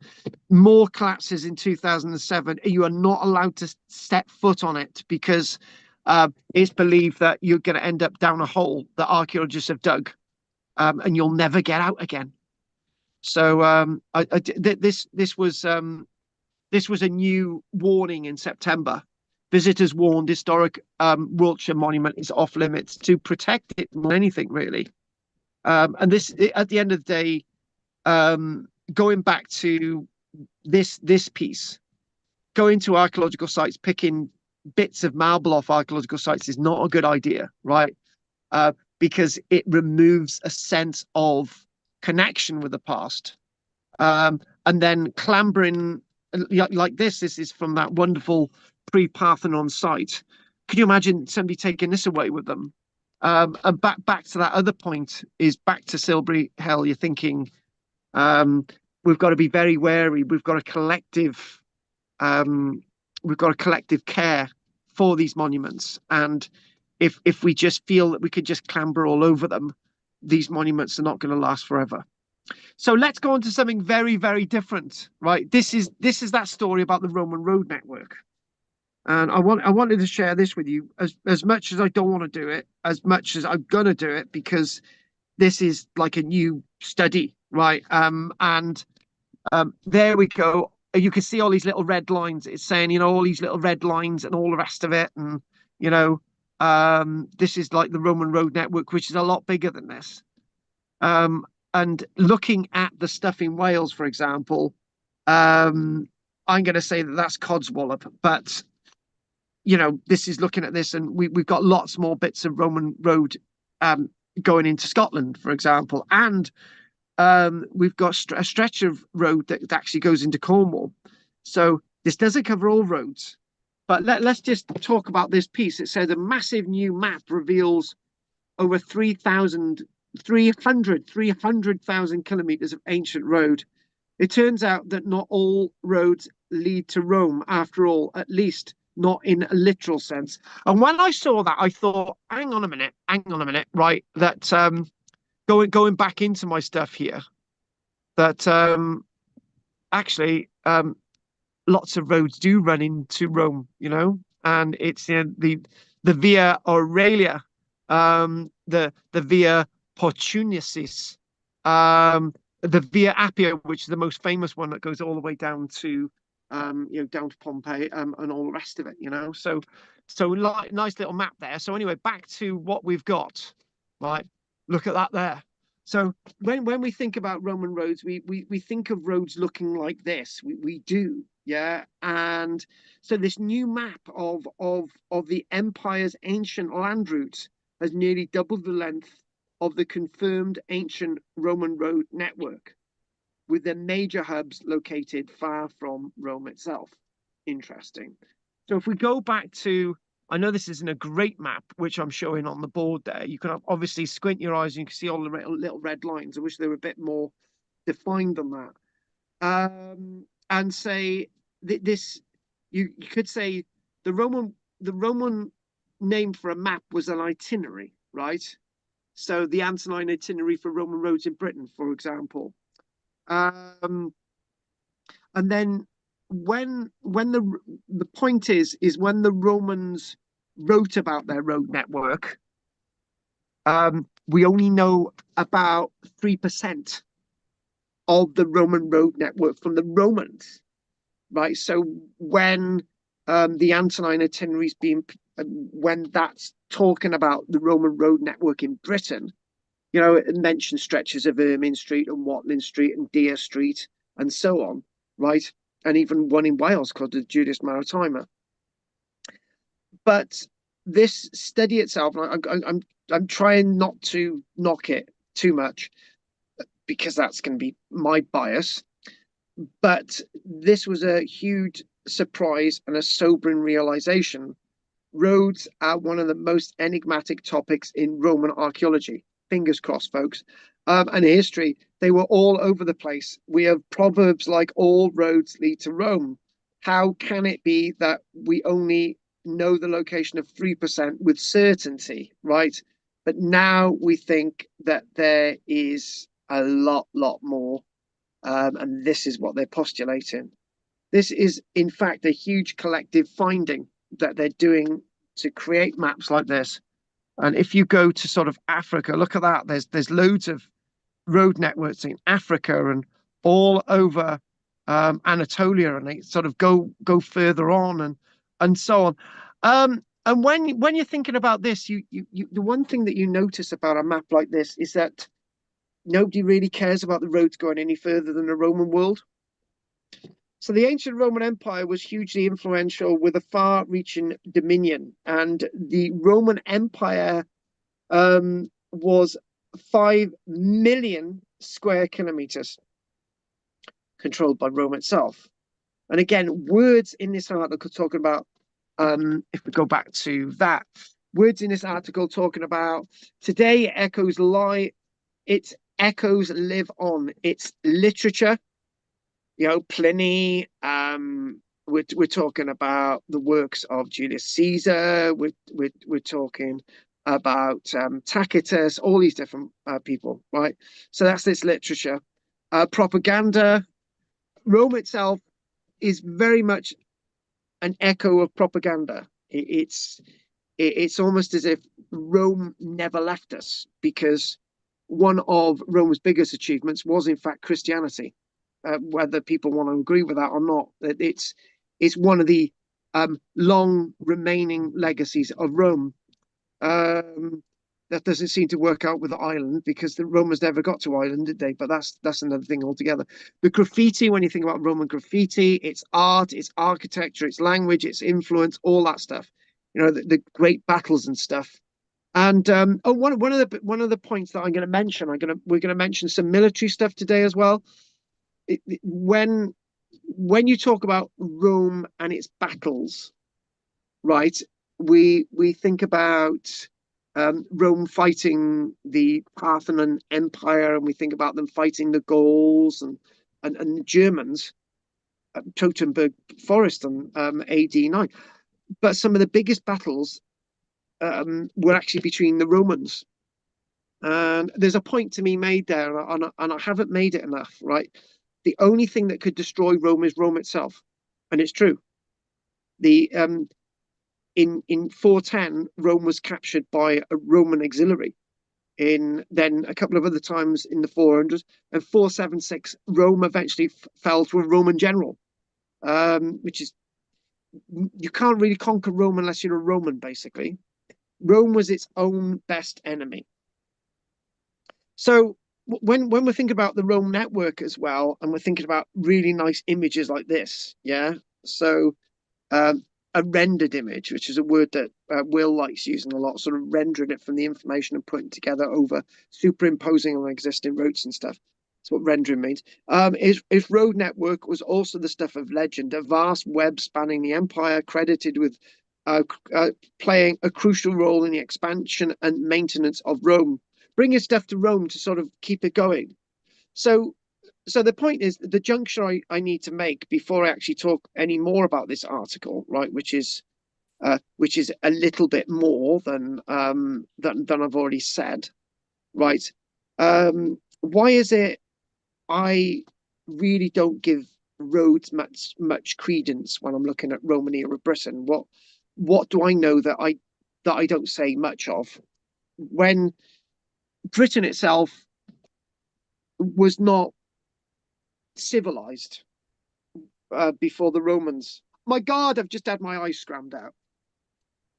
More collapses in 2007. You are not allowed to step foot on it because it's believed that you're going to end up down a hole that archaeologists have dug, and you'll never get out again. So this was a new warning in September. Visitors warned historic Wiltshire monument is off limits to protect it more than anything, really. And this, at the end of the day, going back to this piece, going to archaeological sites, picking bits of marble off archaeological sites is not a good idea, right? Because it removes a sense of connection with the past. And then clambering like this. This is from that wonderful pre-Parthenon site. Could you imagine somebody taking this away with them? And back to that other point is back to Silbury Hill. You're thinking we've got to be very wary. We've got a collective care for these monuments, and if we just feel that we could just clamber all over them, these monuments are not going to last forever. So let's go on to something very, very different, right? This is that story about the Roman road network. And I wanted to share this with you as much as I don't want to do it, as much as I'm gonna do it, because this is like a new study, right? There we go. You can see all these little red lines. It's saying, all these little red lines and all the rest of it. And, this is like the Roman road network, which is a lot bigger than this. And looking at the stuff in Wales, for example, I'm going to say that that's Codswallop, but this is looking at this, and we've got lots more bits of Roman road going into Scotland, for example, and we've got a stretch of road that actually goes into Cornwall. So this doesn't cover all roads, but let's just talk about this piece. It says a massive new map reveals over 300,000 kilometers of ancient road. It turns out that not all roads lead to Rome, after all, at least not in a literal sense. And when I saw that, I thought, hang on a minute, right? That going back into my stuff here, that actually lots of roads do run into Rome, and it's the Via Aurelia, the Via Portuensis, the Via Appia, which is the most famous one that goes all the way down to down to Pompeii, and all the rest of it, so nice little map there. So anyway, back to what we've got, right? Look at that there. So when we think about Roman roads, we think of roads looking like this. We do, yeah. And so this new map of the empire's ancient land routes has nearly doubled the length of the confirmed ancient Roman road network, with the major hubs located far from Rome itself. Interesting. So if we go back to, I know this isn't a great map, which I'm showing on the board there. You can obviously squint your eyes and you can see all the little red lines. I wish they were a bit more defined than that. And say this, you could say the Roman name for a map was an itinerary, right? So the Antonine itinerary for Roman roads in Britain, for example. And then when the point is when the Romans wrote about their road network, we only know about 3% of the Roman road network from the Romans, right? So when the Antonine itineraries when that's talking about the Roman road network in Britain, it mentions stretches of Ermine Street and Watling Street and Deer Street and so on, right? And even one in Wales called the Judice Maritima. But this study itself, and I'm trying not to knock it too much, because that's going to be my bias. But this was a huge surprise and a sobering realization. Roads are one of the most enigmatic topics in Roman archaeology. Fingers crossed, folks. And history, they were all over the place. We have proverbs like all roads lead to Rome. How can it be that we only know the location of 3% with certainty, right? But now we think that there is a lot more. And this is what they're postulating. This is, in fact, a huge collective finding that they're doing to create maps like this. And if you go to sort of Africa, look at that. There's loads of road networks in Africa and all over Anatolia, and they sort of go further on and so on. And when you're thinking about this, you the one thing that you notice about a map like this is that nobody really cares about the roads going any further than the Roman world. So the ancient Roman Empire was hugely influential with a far-reaching dominion, and the Roman Empire was 5 million square kilometers, controlled by Rome itself. And again, words in this article talking about, if we go back to that, words in this article talking about today echoes lie, its echoes live on. It's literature, Pliny. We're talking about the works of Julius Caesar. We're talking about Tacitus, all these different people, right? So that's this literature. Propaganda. Rome itself is very much an echo of propaganda. It's almost as if Rome never left us, because one of Rome's biggest achievements was in fact Christianity. Whether people want to agree with that or not, it's one of the long remaining legacies of Rome. That doesn't seem to work out with Ireland, because the Romans never got to Ireland, did they? But that's another thing altogether. The graffiti, when you think about Roman graffiti, it's art, it's architecture, it's language, it's influence, all that stuff. The great battles and stuff. And one of the points that I'm going to mention, we're going to mention some military stuff today as well. When you talk about Rome and its battles, right? We think about Rome fighting the Parthian Empire, and we think about them fighting the Gauls and the Germans at Teutoburg Forest on AD 9. But some of the biggest battles were actually between the Romans. And there's a point to be made there, and I haven't made it enough, right? The only thing that could destroy Rome is Rome itself, and it's true. In 410, Rome was captured by a Roman auxiliary. Then a couple of other times in the 400s, and 476, Rome eventually fell to a Roman general, which is, you can't really conquer Rome unless you're a Roman, basically. Rome was its own best enemy. So when we're thinking about the Rome network as well, and we're thinking about really nice images like this, yeah. So a rendered image, which is a word that Will likes using a lot, sort of rendering it from the information and putting together over superimposing on existing routes and stuff. That's what rendering means. If road network was also the stuff of legend, a vast web spanning the empire, credited with playing a crucial role in the expansion and maintenance of Rome, bringing stuff to Rome to sort of keep it going. So the point is, the juncture I need to make before I actually talk any more about this article, right, which is a little bit more than I've already said, right? Why is it I really don't give roads much credence when I'm looking at Roman era Britain? What do I know that I don't say much of, when Britain itself was not civilized before the Romans? My God, I've just had my eyes scrammed out.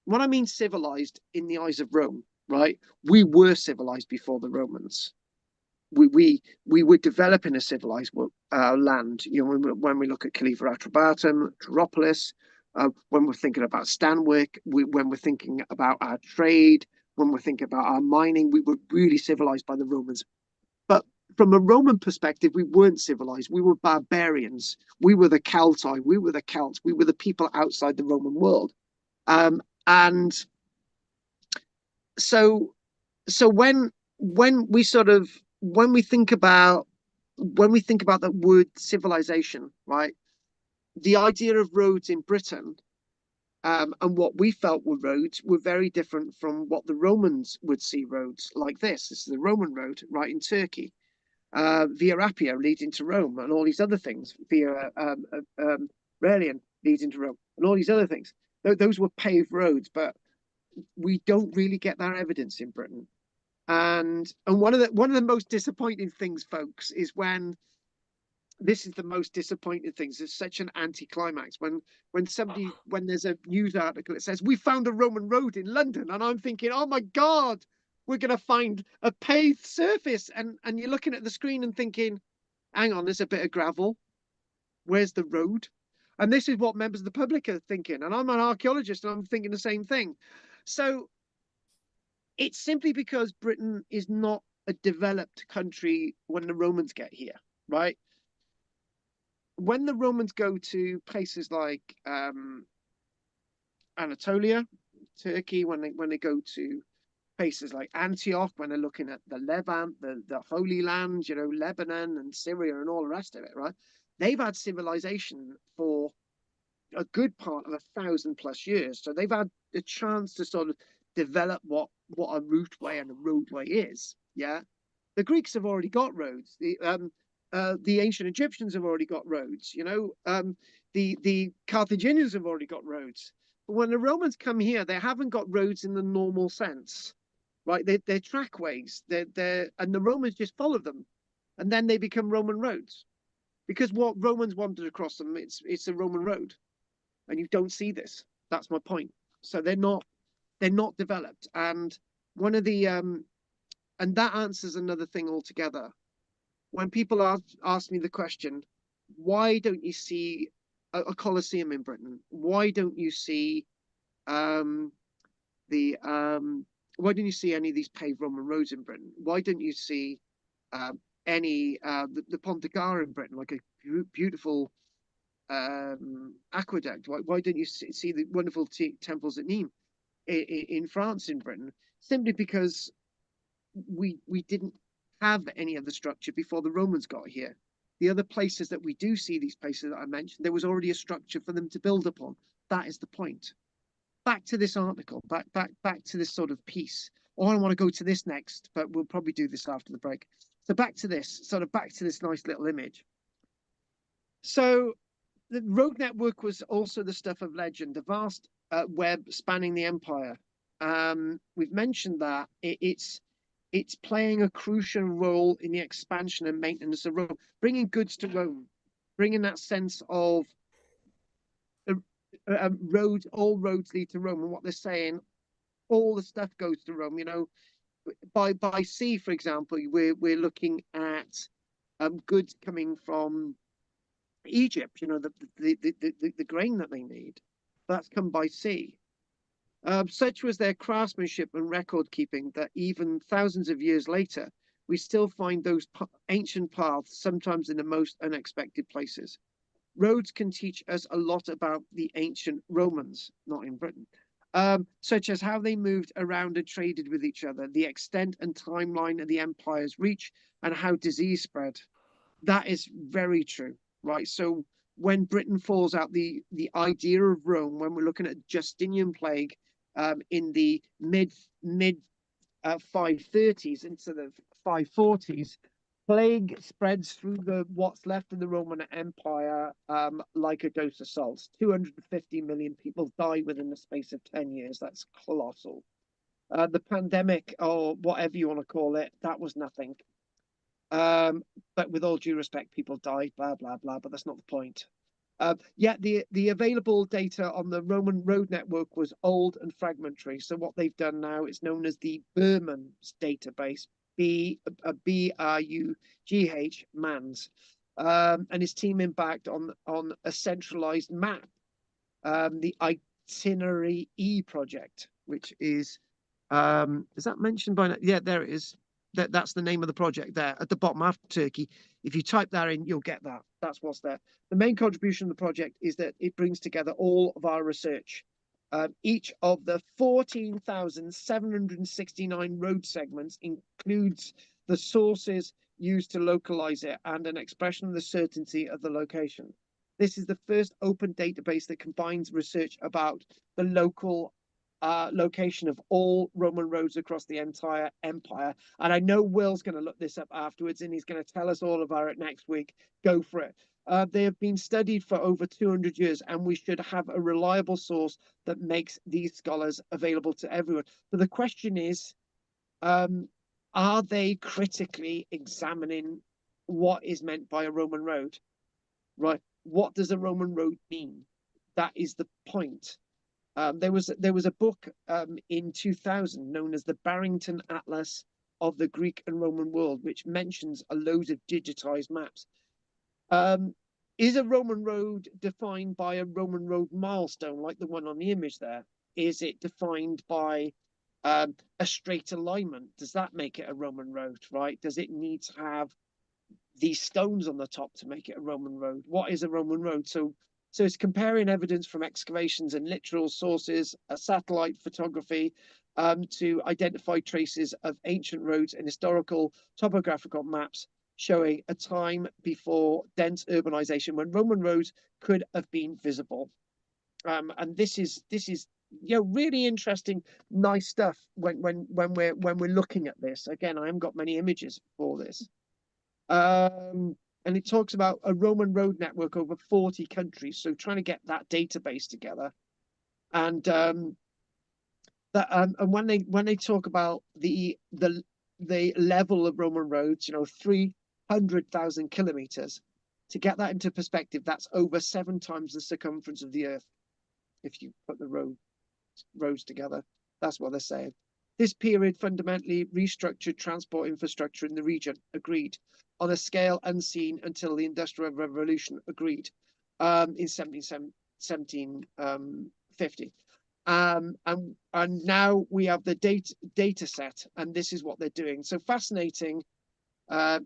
When I mean civilized in the eyes of Rome, right? We were civilized before the Romans. We were developing a civilized land. When we look at Caliva Atrabatum, Tauropolis, when we're thinking about Stanwyck, when we're thinking about our trade, when we're thinking about our mining, we were really civilized by the Romans. But from a Roman perspective, we weren't civilized. We were barbarians. We were the Celti. We were the Celts. We were the people outside the Roman world. And so when we think about that word civilization, right? The idea of roads in Britain and what we felt were roads were very different from what the Romans would see roads like this. This is the Roman road, right, in Turkey. Via Appia leading to Rome, and all these other things. Via Aurelian leading to Rome, and all these other things. Those were paved roads, but we don't really get that evidence in Britain. And one of the most disappointing things, folks, is when this is the most disappointing things. It's such an anticlimax when there's a news article that says we found a Roman road in London, and I'm thinking, oh my God, we're going to find a paved surface, and you're looking at the screen and thinking, hang on, there's a bit of gravel. Where's the road? And this is what members of the public are thinking. And I'm an archaeologist, and I'm thinking the same thing. So it's simply because Britain is not a developed country when the Romans get here, right? when the Romans go to places like Anatolia, Turkey, when they go to places like Antioch, when they're looking at the Levant, the Holy Land, you know, Lebanon and Syria and all the rest of it, right? They've had civilization for a good part of 1,000+ years. So they've had the chance to sort of develop what a routeway and a roadway is. Yeah. The Greeks have already got roads. The ancient Egyptians have already got roads, you know. The Carthaginians have already got roads. But when the Romans come here, they haven't got roads in the normal sense, right? They're trackways. And the Romans just follow them, and then they become Roman roads, because what Romans wanted across them, it's a Roman road, and you don't see this. That's my point. So they're not developed, and one of the and that answers another thing altogether. When people ask me the question, why don't you see a Colosseum in Britain? Why don't you see the why don't you see any of these paved Roman roads in Britain? Why don't you see any the Pont de Gare in Britain, like a beautiful aqueduct? Why don't you see the wonderful temples at Nîmes in France, in Britain? Simply because we didn't have any of the structure before the Romans got here. The other places that we do see, these places that I mentioned, there was already a structure for them to build upon. That is the point. Back to this article, back to this sort of piece. Or I want to go to this next, but we'll probably do this after the break. So back to this nice little image. So the road network was also the stuff of legend, a vast web spanning the empire. We've mentioned that it's playing a crucial role in the expansion and maintenance of Rome, bringing goods to Rome, bringing that sense of roads. All roads lead to Rome, and what they're saying, all the stuff goes to Rome. You know, by sea, for example, we're looking at goods coming from Egypt. You know, the grain that they need, that's come by sea. Such was their craftsmanship and record keeping that even thousands of years later, we still find those ancient paths sometimes in the most unexpected places. Roads can teach us a lot about the ancient Romans, not in Britain, such as how they moved around and traded with each other, the extent and timeline of the empire's reach, and how disease spread. That is very true, right? So when Britain falls out, the idea of Rome, when we're looking at Justinian plague in the mid 530s into the 540s, plague spreads through what's left of the Roman Empire like a dose of salt. 250 million people die within the space of 10 years. That's colossal. The pandemic, or whatever you want to call it, that was nothing. But with all due respect, people died, blah, blah, blah, but that's not the point. Yet the available data on the Roman road network was old and fragmentary. So what they've done now is known as the Berman's database, BRUGH, MANS, and his team embarked on a centralized map, the Itinerary E project, which is that mentioned by now? Yeah, there it is. That's the name of the project there at the bottom after Turkey. If you type that in, you'll get that. That's what's there. The main contribution of the project is that it brings together all of our research. Each of the 14,769 road segments includes the sources used to localize it and an expression of the certainty of the location. This is the first open database that combines research about the local location of all Roman roads across the entire empire. And I know Will's going to look this up afterwards, and he's going to tell us all about it next week. Go for it. They have been studied for over 200 years, and we should have a reliable source that makes these scholars available to everyone. So the question is, are they critically examining what is meant by a Roman road? Right? What does a Roman road mean? That is the point. There was a book in 2000 known as the Barrington Atlas of the Greek and Roman World, which mentions a load of digitized maps. Is a Roman road defined by a Roman road milestone like the one on the image there? Is it defined by a straight alignment? Does that make it a Roman road, right? Does it need to have these stones on the top to make it a Roman road. What is a Roman road? So it's comparing evidence from excavations and literal sources, satellite photography, to identify traces of ancient roads and historical topographical maps showing a time before dense urbanization when Roman roads could have been visible. And this is really interesting, nice stuff when we're looking at this. Again, I haven't got many images for this. And it talks about a Roman road network over 40 countries. So trying to get that database together. And when they talk about the level of Roman roads, 300,000 kilometers, to get that into perspective, that's over 7 times the circumference of the Earth. If you put the roads together, that's what they're saying. This period fundamentally restructured transport infrastructure in the region, agreed, on a scale unseen until the Industrial Revolution, agreed, in 1750. And now we have the data set, and this is what they're doing. So fascinating.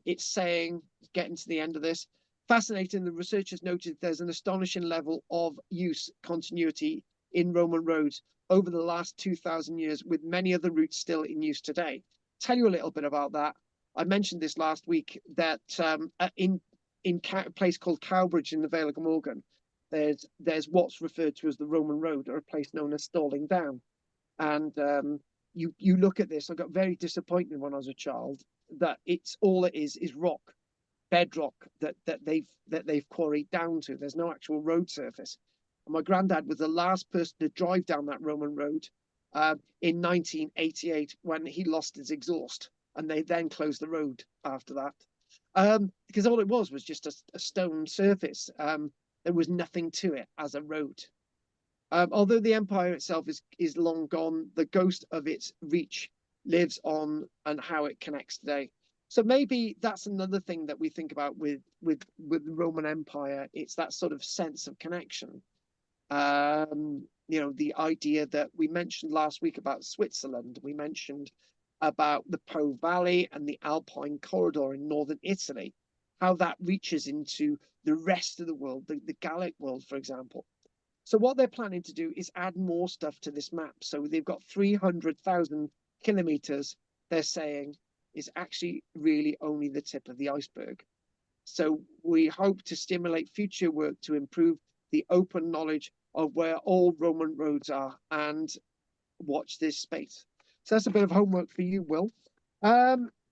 It's saying, getting to the end of this, fascinating, the researchers noted there's an astonishing level of use continuity in Roman roads over the last 2,000 years, with many other routes still in use today. Tell you a little bit about that. I mentioned this last week, that in a place called Cowbridge in the Vale of Glamorgan, there's what's referred to as the Roman Road, or a place known as Stalling Down. And you look at this, I got very disappointed when I was a child that it's all it is rock, bedrock that they've quarried down to. There's no actual road surface. And my granddad was the last person to drive down that Roman road in 1988 when he lost his exhaust, and they then closed the road after that, because all it was just a stone surface. There was nothing to it as a road. Although the empire itself is long gone, the ghost of its reach lives on, and how it connects today. So maybe that's another thing that we think about with the Roman Empire. It's that sort of sense of connection. The idea that we mentioned last week about Switzerland, we mentioned about the Po Valley and the Alpine corridor in northern Italy, how that reaches into the rest of the world, the Gallic world, for example. So what they're planning to do is add more stuff to this map. So they've got 300,000 kilometers, they're saying, is actually really only the tip of the iceberg. So we hope to stimulate future work to improve the open knowledge of where all Roman roads are, and watch this space. So that's a bit of homework for you, Will.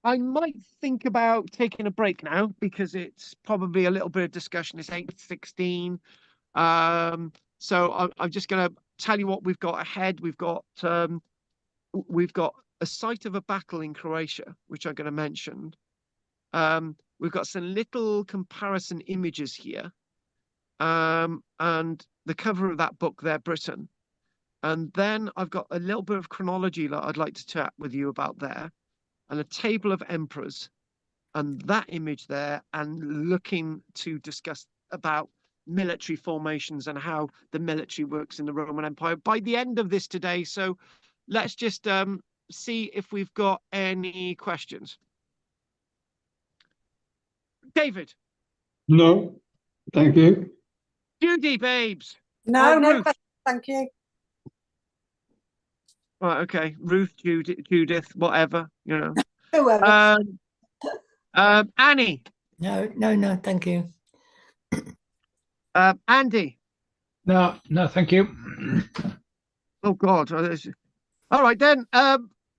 I might think about taking a break now, because it's probably a little bit of discussion. It's 8:16. So I'm just going to tell you what we've got ahead. We've got a site of a battle in Croatia, which I'm going to mention. We've got some little comparison images here, and the cover of that book there, Britain. And then I've got a little bit of chronology that I'd like to chat with you about there, and a table of emperors, and that image there, and looking to discuss about military formations and how the military works in the Roman Empire by the end of this today. So let's just see if we've got any questions. David? No, thank you. Judy, babes? No, no, Ruth? thank you. Right, okay. Ruth, Judith, whatever, Whoever. Annie? No, thank you. Andy? No, thank you. Oh God. All right then.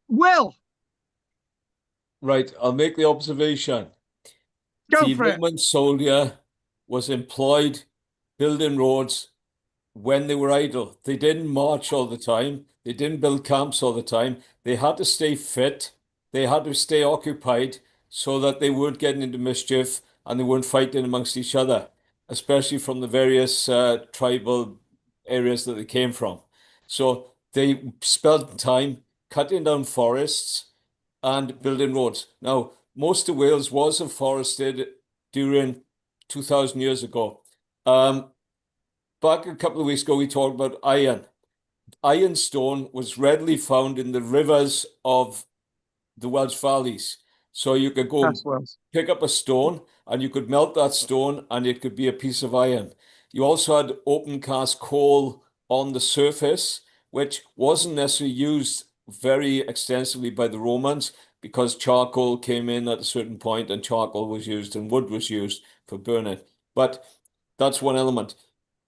Will? Right, I'll make the observation. Go The for it. Roman soldier was employed building roads when they were idle. They didn't march all the time. They didn't build camps all the time. They had to stay fit. They had to stay occupied so that they weren't getting into mischief and they weren't fighting amongst each other, especially from the various tribal areas that they came from. So they spent time cutting down forests and building roads. Now, most of Wales was afforested during 2,000 years ago. Back a couple of weeks ago, we talked about iron. Ironstone was readily found in the rivers of the Welsh valleys. So you could go That's well. pick up a stone and you could melt that stone and it could be a piece of iron. You also had open cast coal on the surface, which wasn't necessarily used very extensively by the Romans because charcoal came in at a certain point and charcoal was used and wood was used for burning. But that's one element.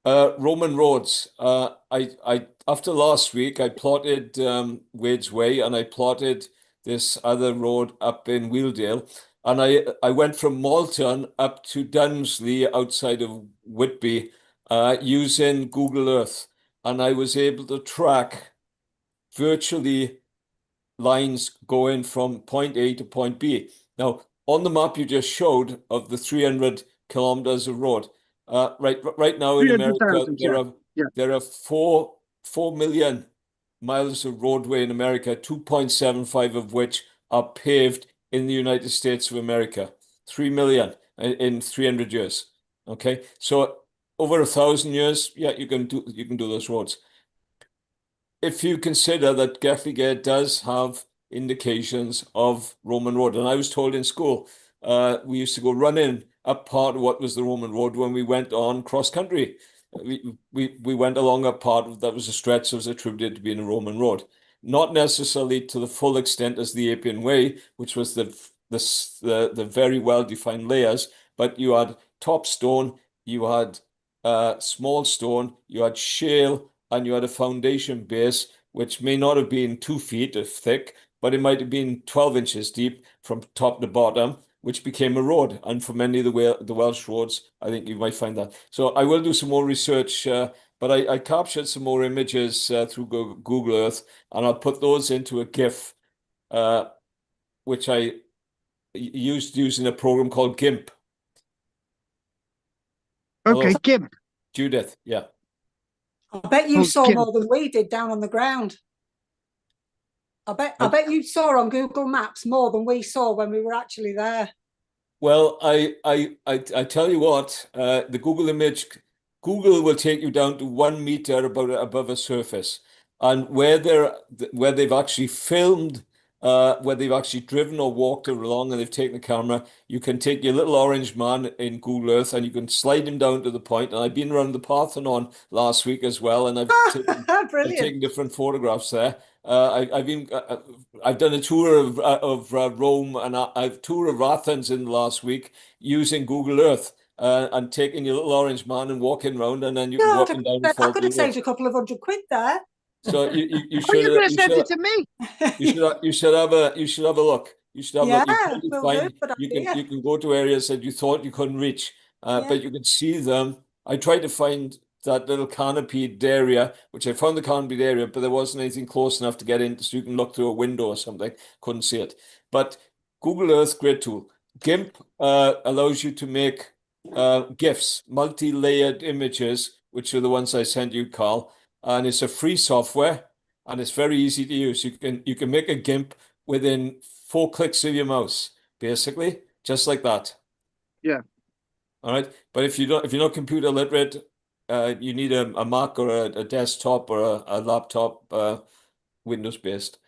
Roman roads. I after last week, I plotted Wade's Way and I plotted this other road up in Wheeldale, and I went from Malton up to Dunsley outside of Whitby using Google Earth, and I was able to track virtually lines going from point A to point B. Now, on the map you just showed of the 300 kilometers of road, right now in America 300,000, yeah. Yeah. there are 4 million miles of roadway in America, 2.75 of which are paved in the United States of America. 3 million in 300 years. Okay, so over 1,000 years, yeah, you can do those roads. If you consider that Gaffigan does have indications of Roman road, and I was told in school, we used to go running up part of what was the Roman road when we went on cross country. We went along a part of, that was a stretch that was attributed to being a Roman road, not necessarily to the full extent as the Appian Way, which was the very well defined layers, but you had top stone, you had small stone, you had shale, and you had a foundation base, which may not have been 2 feet thick, but it might have been 12 inches deep from top to bottom, which became a road. And for many of the Welsh roads, I think you might find that. So I will do some more research, but I captured some more images through Google Earth, and I'll put those into a GIF, which I used using a program called GIMP. Okay, Hello, GIMP. Judith, yeah. I bet you Oh, saw Kim. more than we did down on the ground. I bet you saw on Google Maps more than we saw when we were actually there. Well, I tell you what, the Google will take you down to 1 meter above a surface, and where they've actually filmed, where they've actually driven or walked along, and they've taken the camera, you can take your little orange man in Google Earth and you can slide him down to the point. And I've been around the Parthenon last week as well, and I've Brilliant. taken different photographs there. I've done a tour of Rome, and I've tour of Athens in the last week using Google Earth and taking your little orange man and walking around, and then you can God, walk him down and I fall could to have the road. saved a couple of £100 there. So you Oh, you're going to should send it to me? you should have a look. You should have a look. You Yeah, probably will do. find Good idea. you can go to areas that you thought you couldn't reach, Yeah. but you can see them. I tried to find that little canopied area, which I found the canopied area, but there wasn't anything close enough to get in, so you can look through a window or something. Couldn't see it. But Google Earth, great tool. GIMP allows you to make GIFs, multi-layered images, which are the ones I sent you, Carl, and it's a free software. And it's very easy to use. You can make a GIMP within 4 clicks of your mouse, basically, just like that. Yeah. All right. But if you're not computer literate, you need a Mac or a desktop or a laptop, Windows based.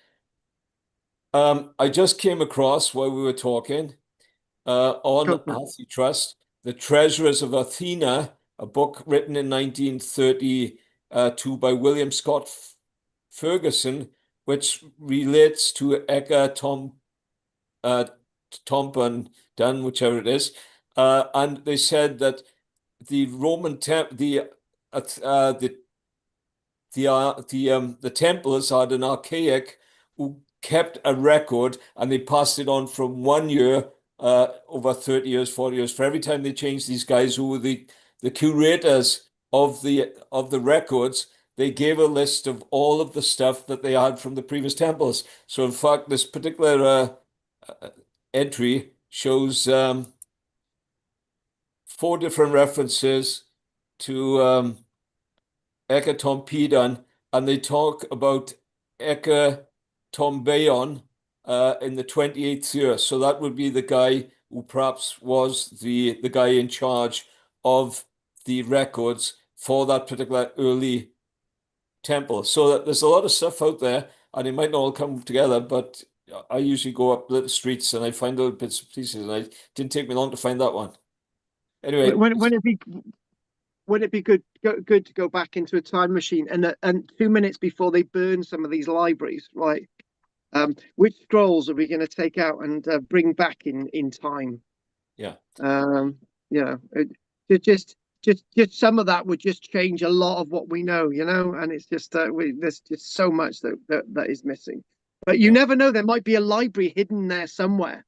I just came across while we were talking on Go for it. Antitrust, The Treasurers of Athena, a book written in 1932 by William Scott Ferguson, which relates to Ecke Tompen Dunn, whichever it is, and they said that the Roman the Templars had an archaic who kept a record, and they passed it on from 1 year over 30 years, 40 years. For every time they changed, these guys who were the curators of the records, they gave a list of all of the stuff that they had from the previous temples. So in fact, this particular entry shows 4 different references to Ecce Tompidan, and they talk about Ecce Tombeon in the 28th year. So that would be the guy who perhaps was the guy in charge of the records for that particular early temple. So there's a lot of stuff out there, and it might not all come together, but I usually go up little streets and I find little bits and pieces, and it didn't take me long to find that one. Anyway, Would it be good to go back into a time machine and 2 minutes before they burn some of these libraries, right? Which scrolls are we going to take out and bring back in time? yeah. You know, just some of that would just change a lot of what we know, you know, and it's just there's just so much that is missing. But you Yeah. never know, there might be a library hidden there somewhere.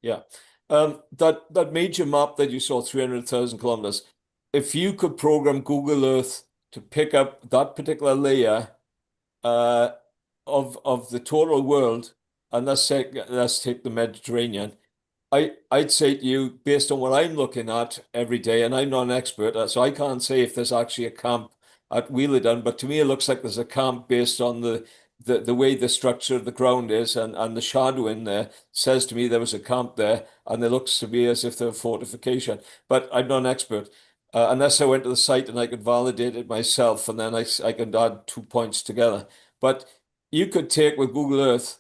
Yeah. That major map that you saw, 300,000 kilometers, if you could program Google Earth to pick up that particular layer of the total world, and let's take the Mediterranean, I'd say to you, based on what I'm looking at every day, and I'm not an expert, so I can't say if there's actually a camp at Wheelerden, but to me it looks like there's a camp based on the way the structure of the ground is, and the shadow in there says to me there was a camp there, and it looks to be as if they're a fortification. But I'm not an expert. Unless I went to the site and I could validate it myself, and then I could add 2 points together. But you could take with Google Earth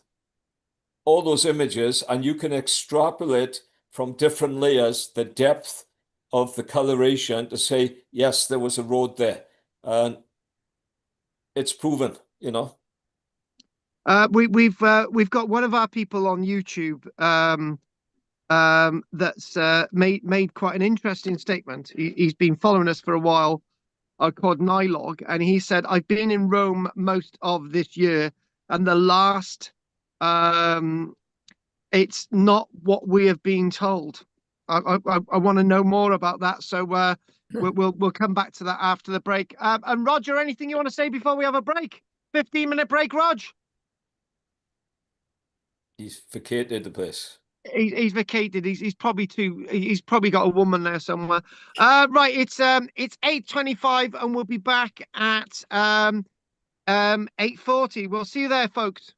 all those images and you can extrapolate from different layers the depth of the coloration to say, yes, there was a road there. And it's proven, you know. We've got one of our people on YouTube that's made quite an interesting statement. He's been following us for a while, called Nylog, and he said, "I've been in Rome most of this year, and the last it's not what we have been told." I want to know more about that, so we'll come back to that after the break. And Roger, anything you want to say before we have a break? 15-minute break, Rog. He's vacated the place. He's vacated. He's probably he's probably got a woman there somewhere. Right, it's 8:25, and we'll be back at 8:40. We'll see you there, folks.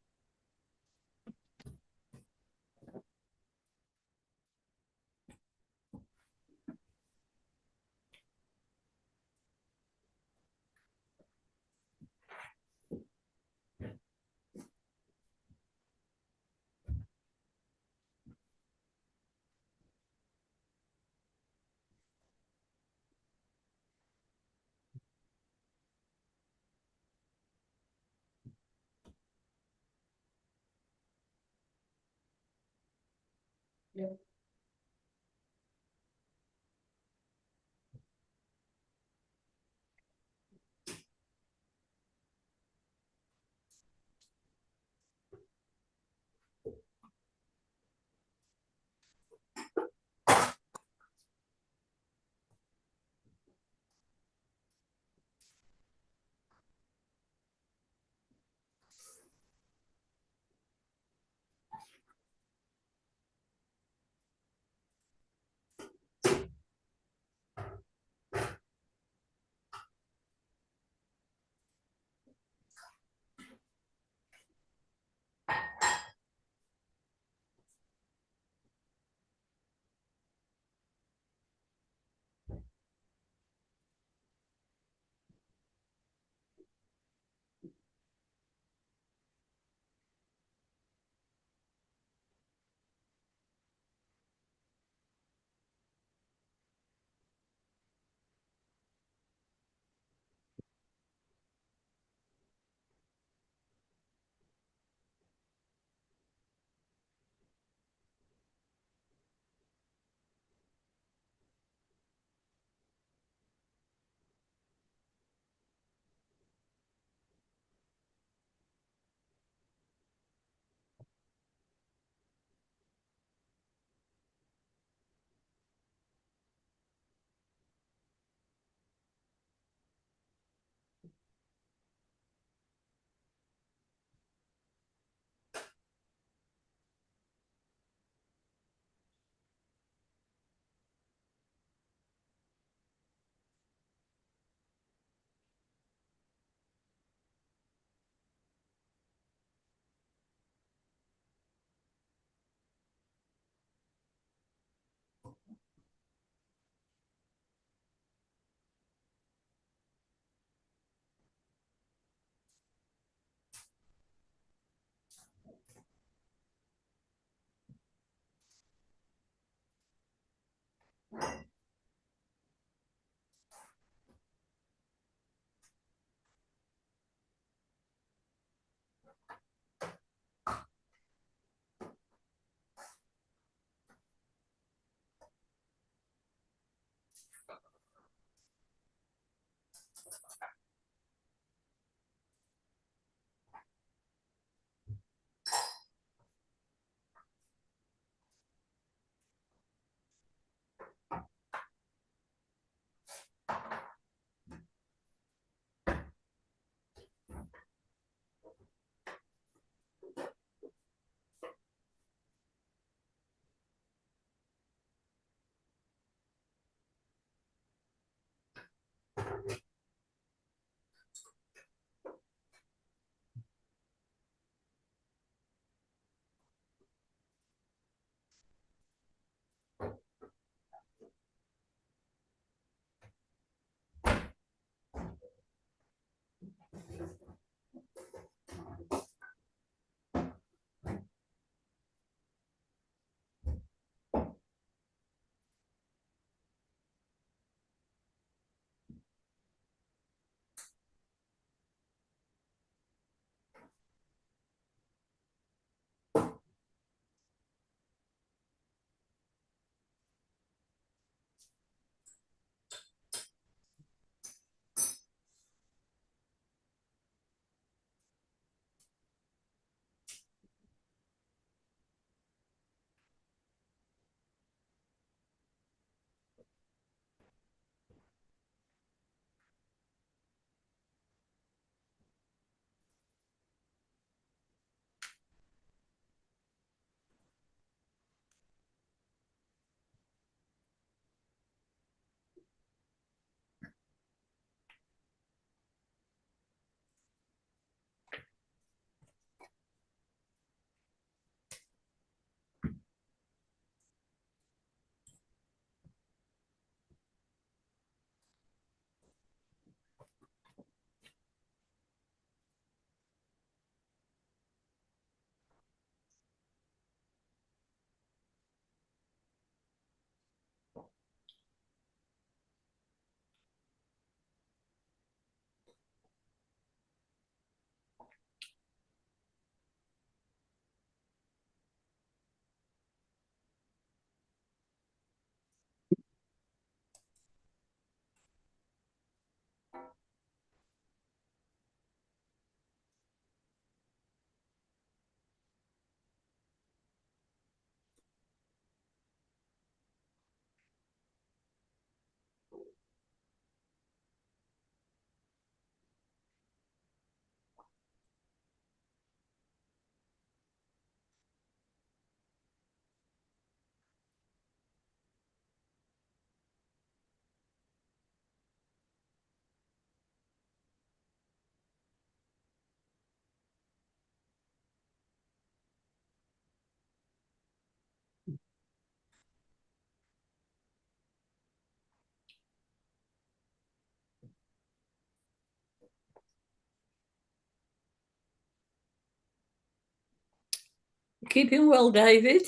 keeping well, David?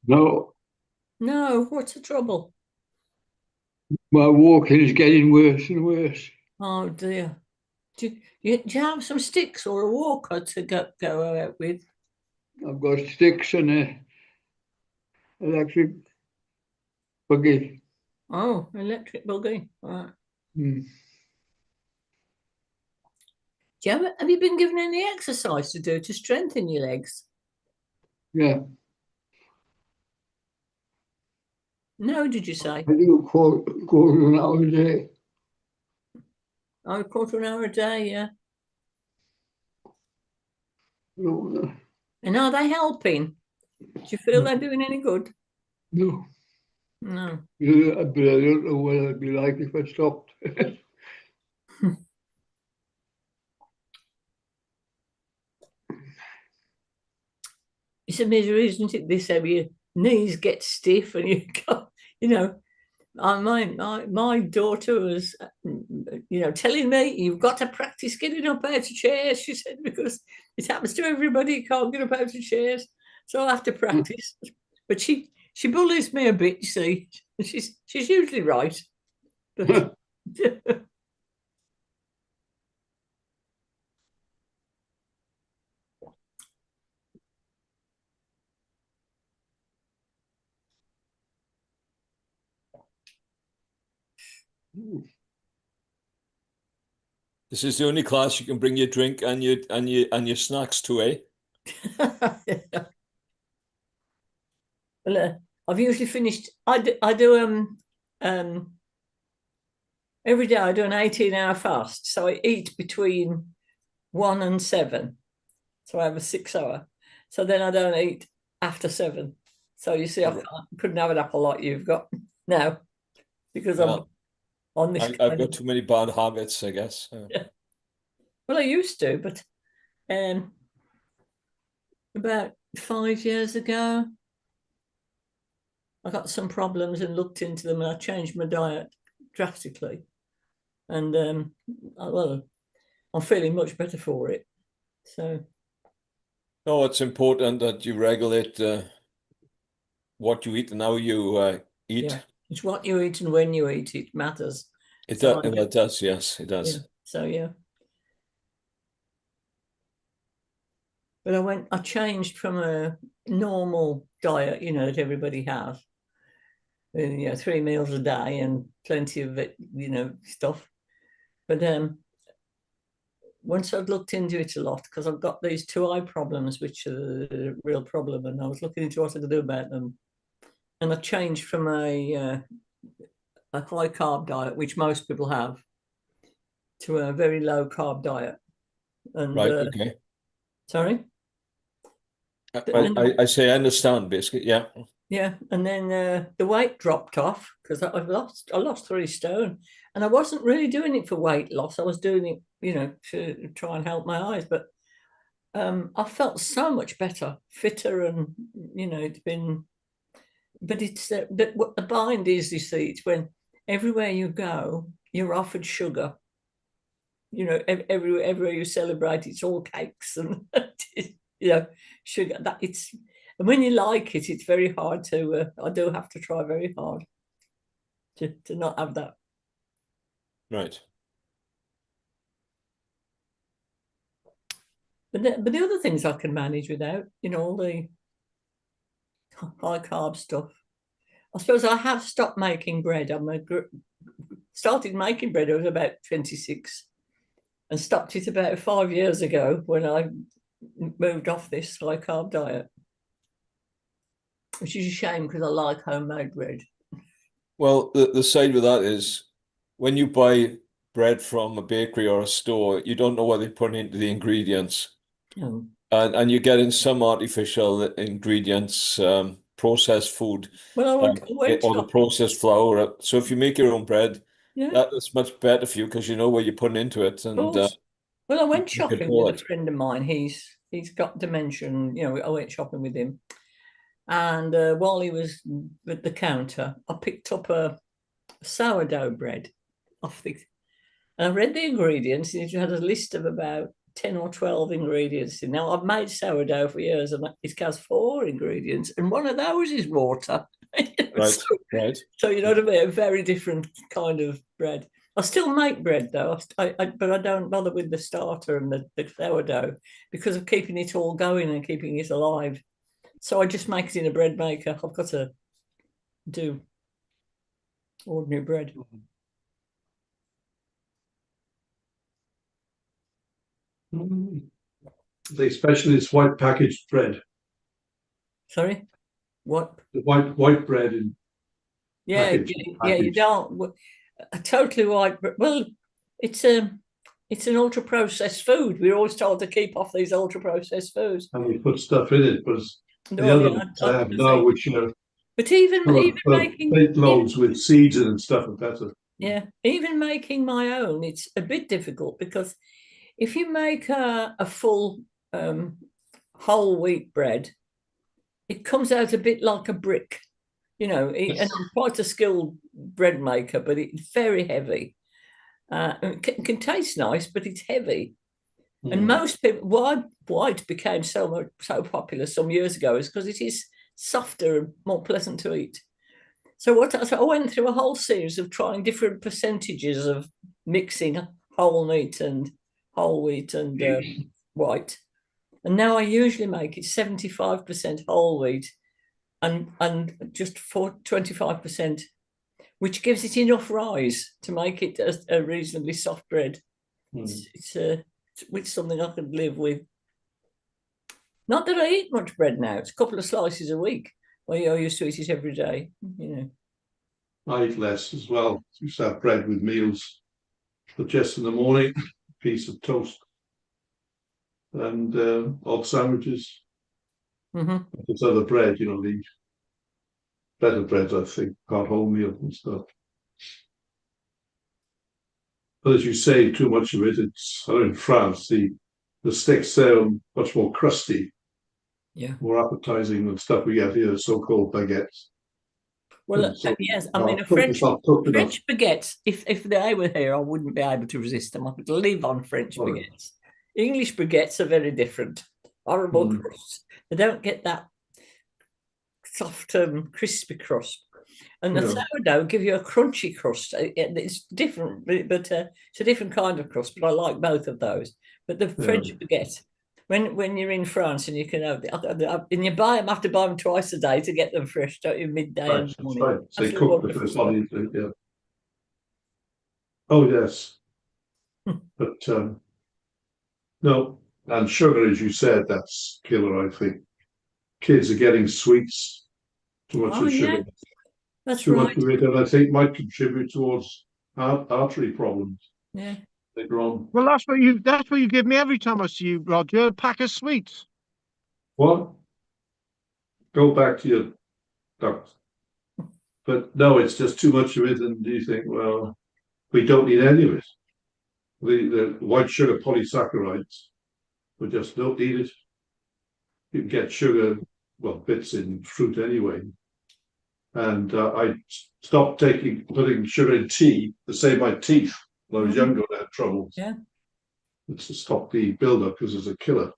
No, No, what's the trouble? my walking is getting worse and worse. Oh dear. Do you have some sticks or a walker to go out with? I've got sticks and a electric buggy. Oh, electric buggy. Right. Mm. Have you been given any exercise to do to strengthen your legs? Yeah, No, did you say? I do quarter of an hour a day. Oh, a quarter of an hour a day, yeah. No, And are they helping? Do you feel they're doing any good? no. No. But I don't know what I'd be like if I stopped. It's a misery, isn't it? This how your knees get stiff and you go, you know. My daughter was, telling me you've got to practice getting up out of chairs. She said because it happens to everybody. You can't get up out of chairs, so I have to practice. But she bullies me a bit. You see, she's usually right. But This is the only class you can bring your drink and your snacks to, eh? Well, I've usually finished. I do every day. I do an 18-hour fast, so I eat between 1 and 7. So I have a 6-hour. So then I don't eat after 7. So you see, couldn't have an apple like you've got now because I'm on this. I've got too many bad habits, I guess. Yeah. Well, I used to, but about 5 years ago, I got some problems and looked into them, and I changed my diet drastically. And I'm feeling much better for it. So. No, it's important that you regulate what you eat and how you eat. Yeah, it's what you eat and when you eat. It matters. It does, yes, it does. Yeah. So yeah. But I changed from a normal diet, that everybody has. 3 meals a day and plenty of it, stuff. But once I'd looked into it a lot, because I've got these 2 eye problems, which are a real problem, and I was looking into what I could do about them. And I changed from a high carb diet, which most people have, to a very low carb diet. And right, okay. Sorry? I say I understand, basically, yeah. Yeah, and then the weight dropped off because I lost 3 stone, and I wasn't really doing it for weight loss. I was doing it, to try and help my eyes. But I felt so much better, fitter, and it's been. But it's what the bind is. You see, it's when everywhere you go, you're offered sugar. Everywhere you celebrate, it's all cakes and sugar. And when you like it, it's very hard to. I do have to try very hard to not have that. Right. But the other things I can manage without, all the high carb stuff. I suppose I have stopped making bread. Started making bread. I was about 26, and stopped it about 5 years ago when I moved off this high carb diet. Which is a shame because I like homemade bread. Well, the side with that is when you buy bread from a bakery or a store, you don't know what they put into the ingredients. Oh. And you're getting some artificial ingredients, processed food, Well, I went or the processed flour. So if you make your own bread, yeah, that's much better for you because you know what you're putting into it. And well, I went you shopping control with a it. friend of mine. He's got dementia, and I went shopping with him. And while he was at the counter, I picked up a sourdough bread off the. And I read the ingredients, and it had a list of about 10 or 12 ingredients in. Now, I've made sourdough for years, and it has 4 ingredients, and one of those is water. Right, right. So you know what I mean? A very different kind of bread. I still make bread though, but I don't bother with the starter and the sourdough because of keeping it all going and keeping it alive. So I just make it in a bread maker. I've got to do ordinary bread. They specialist white packaged bread. Sorry, what? The white bread in Yeah, package. yeah. You don't a totally white. Well, it's an ultra processed food. We're always told to keep off these ultra processed foods. And we put stuff in it, but the No, other yeah, ones I have now, which are but even making plate loads with seeds in and stuff, are better. Yeah, even making my own, it's a bit difficult because if you make a full whole wheat bread, it comes out a bit like a brick, you know. And I'm quite a skilled bread maker, but it's very heavy. It can taste nice, but it's heavy. And most people, why white became so popular some years ago is because it is softer and more pleasant to eat. So I went through a whole series of trying different percentages of mixing whole wheat and white. And now I usually make it 75% whole wheat and just 25%, which gives it enough rise to make it a reasonably soft bread. It's something I can live with. Not that I eat much bread now. It's a couple of slices a week. Well, I used to eat it every day, you know. I eat less as well. Used to have bread with meals, but just in the morning, a piece of toast and odd sandwiches. There's other bread, you know, the better breads, I think, part wholemeal and stuff. But as you say, too much of it, it's, I know in France, the sticks there are much more crusty, more appetizing than stuff we get here, so-called baguettes. Well, yes, I mean, French baguettes, if they were here, I wouldn't be able to resist them. I could live on French baguettes. English baguettes are very different. Horrible crusts. They don't get that soft, crispy crust. And the sourdough give you a crunchy crust. It's different, but it's a different kind of crust. But I like both of those. But the French baguette, when you're in France and you can have and you buy them, have to buy them twice a day to get them fresh, don't you? Midday and morning. Right. So they cook the first one. Yeah. Oh yes, but no, and sugar, as you said, that's killer. I think kids are getting sweets, too much of sugar. That's too right. much of it, and I think might contribute towards artery problems. Yeah. Later on. Well, that's what you give me every time I see you, Roger. A pack of sweets. What? Go back to your ducks. But no, it's just too much of it, and you think, well, we don't need any of it. The white sugar polysaccharides, we just don't need it. You can get sugar, well, bits in fruit anyway. And I stopped putting sugar in tea to save my teeth. When I was younger, I had trouble. Yeah. It's to stop the build-up because it's a killer.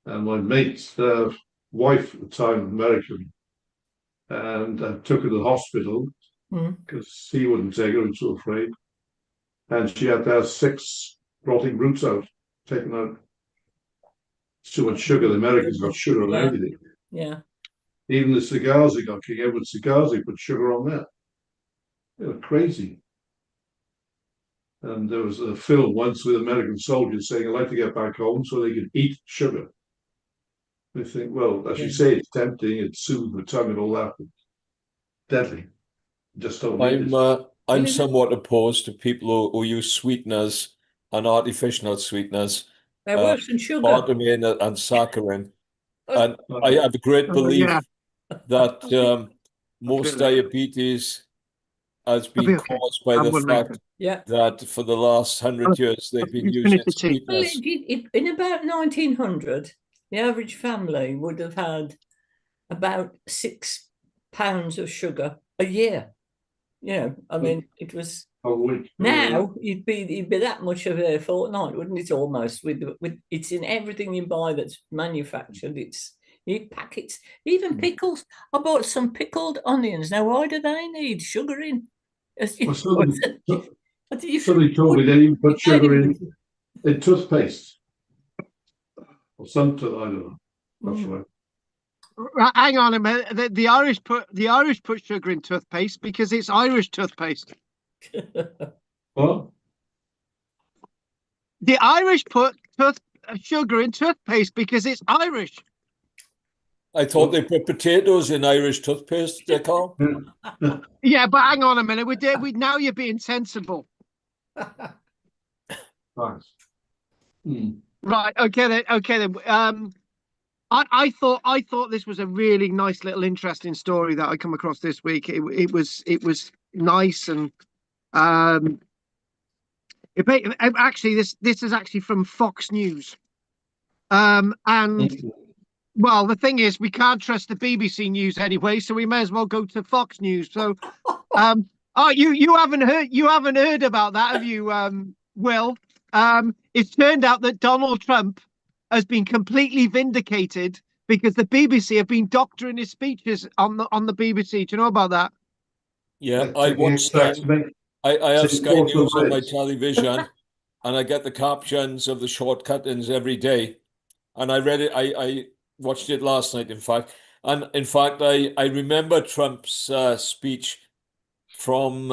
And my mate's wife at the time, American, and I took her to the hospital because he wouldn't take her, he was so afraid. And she had to have 6 rotting roots taken out. It's too much sugar. The Americans got sugar on everything. Yeah. Even the cigars they got, King Edward cigars, they put sugar on that. They were crazy. And there was a film once with American soldiers saying, I'd like to get back home so they could eat sugar. They think, well, as you say, it's tempting, it soothes the tongue and all that, but deadly. Just don't need it. I'm somewhat opposed to people who use sweeteners and artificial sweeteners. They're worse than sugar. Artemis and saccharin. And I have a great belief that most diabetes has been caused by the fact that for the last 100 years they've been using sweeteners. Well, in about 1900, the average family would have had about 6 pounds of sugar a year. You know, I mean, it was A week. Now you'd be that much of a fortnight, wouldn't it? Almost with it's in everything you buy that's manufactured. It's you packets, even pickles. I bought some pickled onions. Now, why do they need sugar in? Well, somebody Somebody told me they even put sugar in toothpaste or something. I don't know. That's right. Right, hang on a minute. The Irish put sugar in toothpaste because it's Irish toothpaste. What? The Irish put sugar in toothpaste because it's Irish. I thought they put potatoes in Irish toothpaste, Carl. Yeah, but hang on a minute. We now you're being sensible. Thanks. Right. Okay then. Okay then. I thought this was a really nice little interesting story that I come across this week. It was nice and actually this is actually from Fox News. And well, the thing is we can't trust the BBC News anyway, so we may as well go to Fox News. So oh, you haven't heard about that, have you, Will? It's turned out that Donald Trump has been completely vindicated because the BBC have been doctoring his speeches on the BBC. Do you know about that? Yeah, I watch Sky. I have Sky News on my television, and I get the captions of the short cut-ins every day. And I read it. I watched it last night, in fact. And in fact, I remember Trump's speech from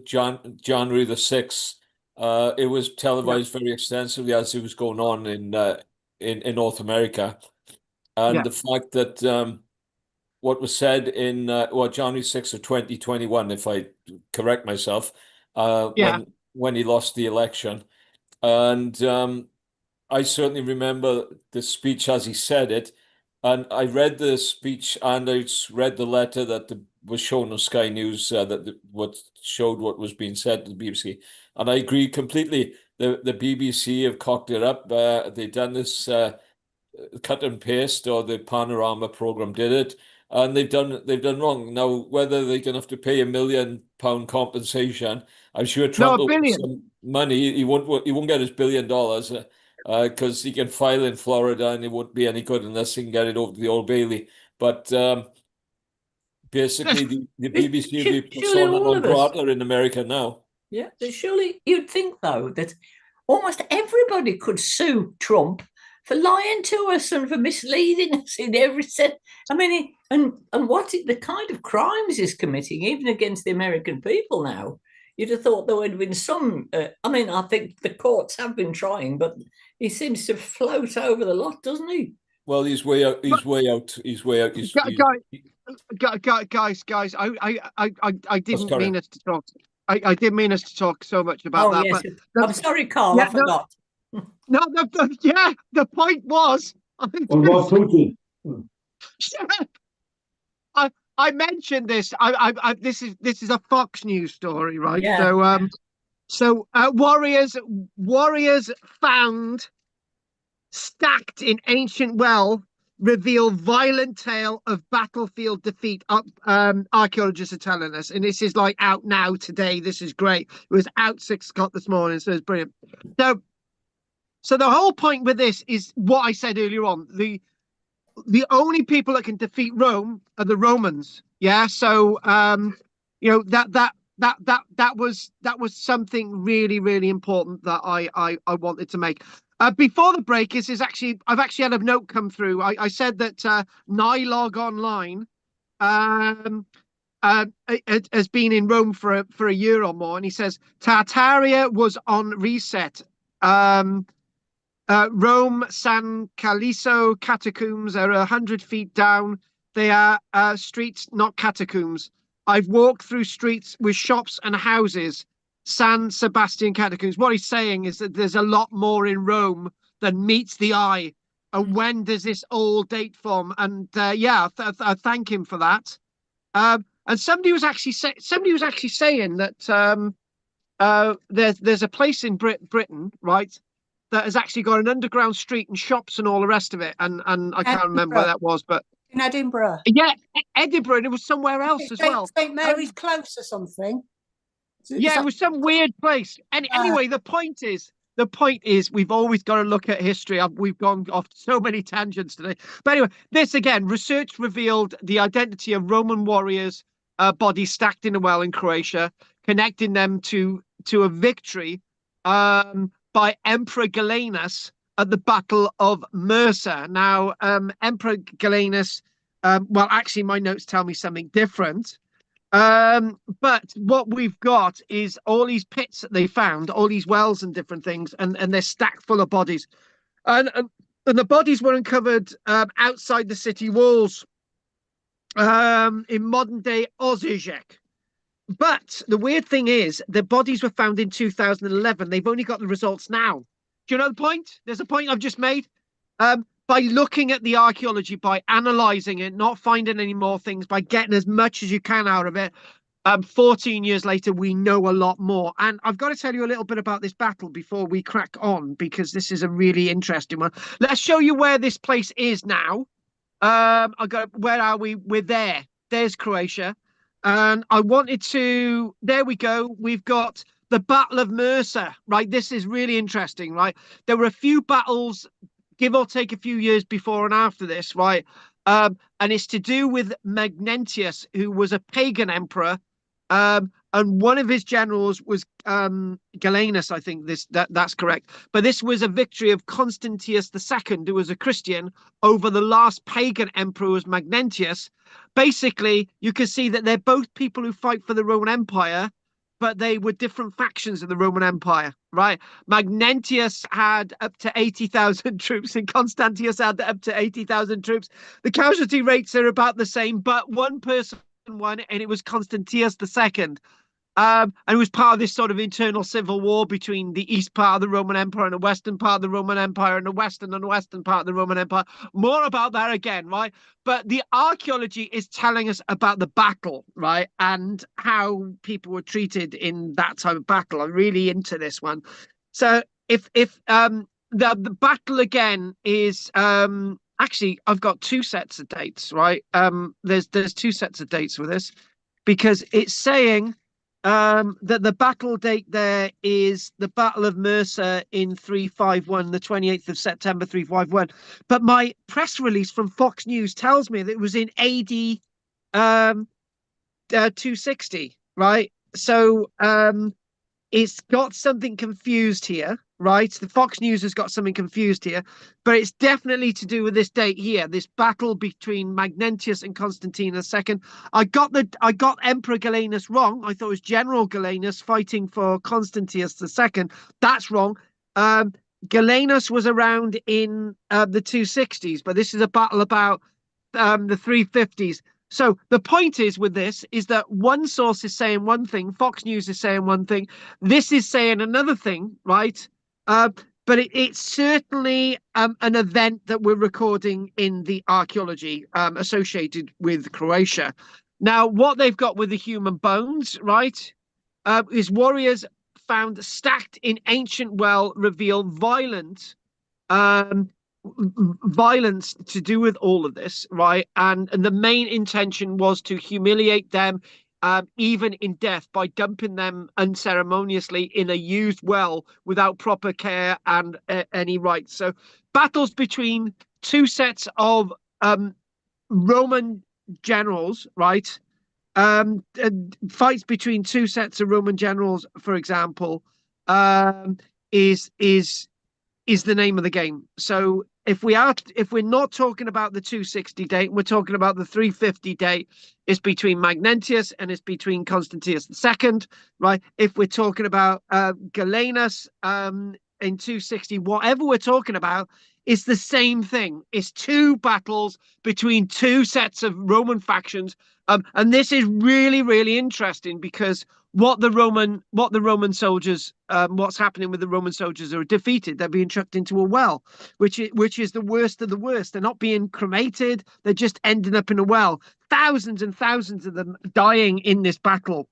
January the 6th. It was televised very extensively as it was going on in North America, and the fact that what was said in January 6th of 2021, if I correct myself, when he lost the election, and I certainly remember the speech as he said it, and I read the speech and I read the letter that was shown on Sky News what showed what was being said to the BBC. And I agree completely. The BBC have cocked it up. They've done this cut and paste, or the Panorama program did it, and they've done wrong. Now, whether they're going to have to pay £1 million compensation, I'm sure Trump will get some money. He won't get his $1 billion because he can file in Florida, and it won't be any good unless he can get it over to the Old Bailey. But basically, the BBC will be persona non grata in America now. Yeah, surely you'd think, though, that almost everybody could sue Trump for lying to us and for misleading us in every sense. I mean, and the kind of crimes he's committing, even against the American people now, you'd have thought there would have been some. I mean, I think the courts have been trying, but he seems to float over the lot, doesn't he? Well, he's way out. He's way out. Guys, I didn't mean us to talk. I didn't mean us to talk so much about that. Yes. But I'm sorry, Carl. I forgot. No, the point was. I mentioned this. This is a Fox News story, right? Yeah. So warriors found stacked in ancient well reveal violent tale of battlefield defeat. Archaeologists are telling us, and this is like out now today. This is great. It was out 6 o'clock this morning, so it's brilliant. So the whole point with this is what I said earlier on. The only people that can defeat Rome are the Romans. Yeah. So that was something really, really important that I wanted to make. Before the break, I've actually had a note come through. I said that Nylog Online has been in Rome for a year or more, and he says Tartaria was on reset. Rome San Caliso catacombs are 100 feet down. They are streets, not catacombs. I've walked through streets with shops and houses. San Sebastian catacombs. What he's saying is that there's a lot more in Rome than meets the eye. And when does this all date from? And I thank him for that. And somebody was actually saying that there's a place in Britain, right, that has actually got an underground street and shops and all the rest of it. And I can't remember where that was, but in Edinburgh. Yeah, Edinburgh, and it was somewhere else as well. St Mary's Close or something. Yeah, it was some weird place. And anyway, the point is, we've always got to look at history. We've gone off so many tangents today. But anyway, this again, research revealed the identity of Roman warriors' bodies stacked in a well in Croatia, connecting them to a victory by Emperor Galenus at the Battle of Mursa. Now, Emperor Galenus, well, actually, my notes tell me something different. But what we've got is all these pits that they found, all these wells and different things, and they're stacked full of bodies. And the bodies were uncovered outside the city walls in modern day Osijek. But the weird thing is, the bodies were found in 2011. They've only got the results now. Do you know the point? There's a point I've just made. By looking at the archaeology, by analysing it, not finding any more things, by getting as much as you can out of it, 14 years later, we know a lot more. And I've got to tell you a little bit about this battle before we crack on, because this is a really interesting one. Let's show you where this place is now. Where are we? We're there. There's Croatia. And I wanted to, there we go. We've got the Battle of Mursa, right? This is really interesting, right? There were a few battles, give or take a few years before and after this, right? And it's to do with Magnentius, who was a pagan emperor. And one of his generals was Galenus, I think that's correct. But this was a victory of Constantius II, who was a Christian, over the last pagan emperor, who was Magnentius. Basically, you can see that they're both people who fight for the Roman Empire, but they were different factions of the Roman Empire, right? Magnentius had up to 80,000 troops and Constantius had up to 80,000 troops. The casualty rates are about the same, but one person won, and it was Constantius II. And it was part of this sort of internal civil war between the east part of the Roman Empire and the western part of the Roman Empire and the western part of the Roman Empire. More about that again, right? But the archaeology is telling us about the battle, right? And how people were treated in that type of battle. I'm really into this one. So if the battle again is actually, I've got two sets of dates, right? There's two sets of dates with this, because it's saying that the battle date there is the Battle of Mursa in 351, the 28th of September 351. But my press release from Fox News tells me that it was in AD 260, right? So it's got something confused here, right? The Fox News has got something confused here, but it's definitely to do with this date here, this battle between Magnentius and Constantine II. I got Emperor Galenus wrong. I thought it was General Galenus fighting for Constantius II. That's wrong. Galenus was around in the 260s, but this is a battle about the 350s. So the point is with this is that one source is saying one thing, Fox News is saying one thing, this is saying another thing, right? But it's certainly an event that we're recording in the archaeology associated with Croatia. Now, what they've got with the human bones, right, is warriors found stacked in ancient well reveal violence to do with all of this, right? And the main intention was to humiliate them, even in death, by dumping them unceremoniously in a used well without proper care and any rights. So battles between two sets of Roman generals, right? Fights between two sets of Roman generals, for example, is the name of the game. So if we're not talking about the 260 date, we're talking about the 350 date. It's between Magnentius and it's between Constantius II, right? If we're talking about Galenus in 260, whatever we're talking about, it's the same thing. It's two battles between two sets of Roman factions. And this is really, really interesting, because what's happening with the Roman soldiers who are defeated, they're being chucked into a well, which is the worst of the worst. They're not being cremated, they're just ending up in a well. Thousands and thousands of them dying in this battle.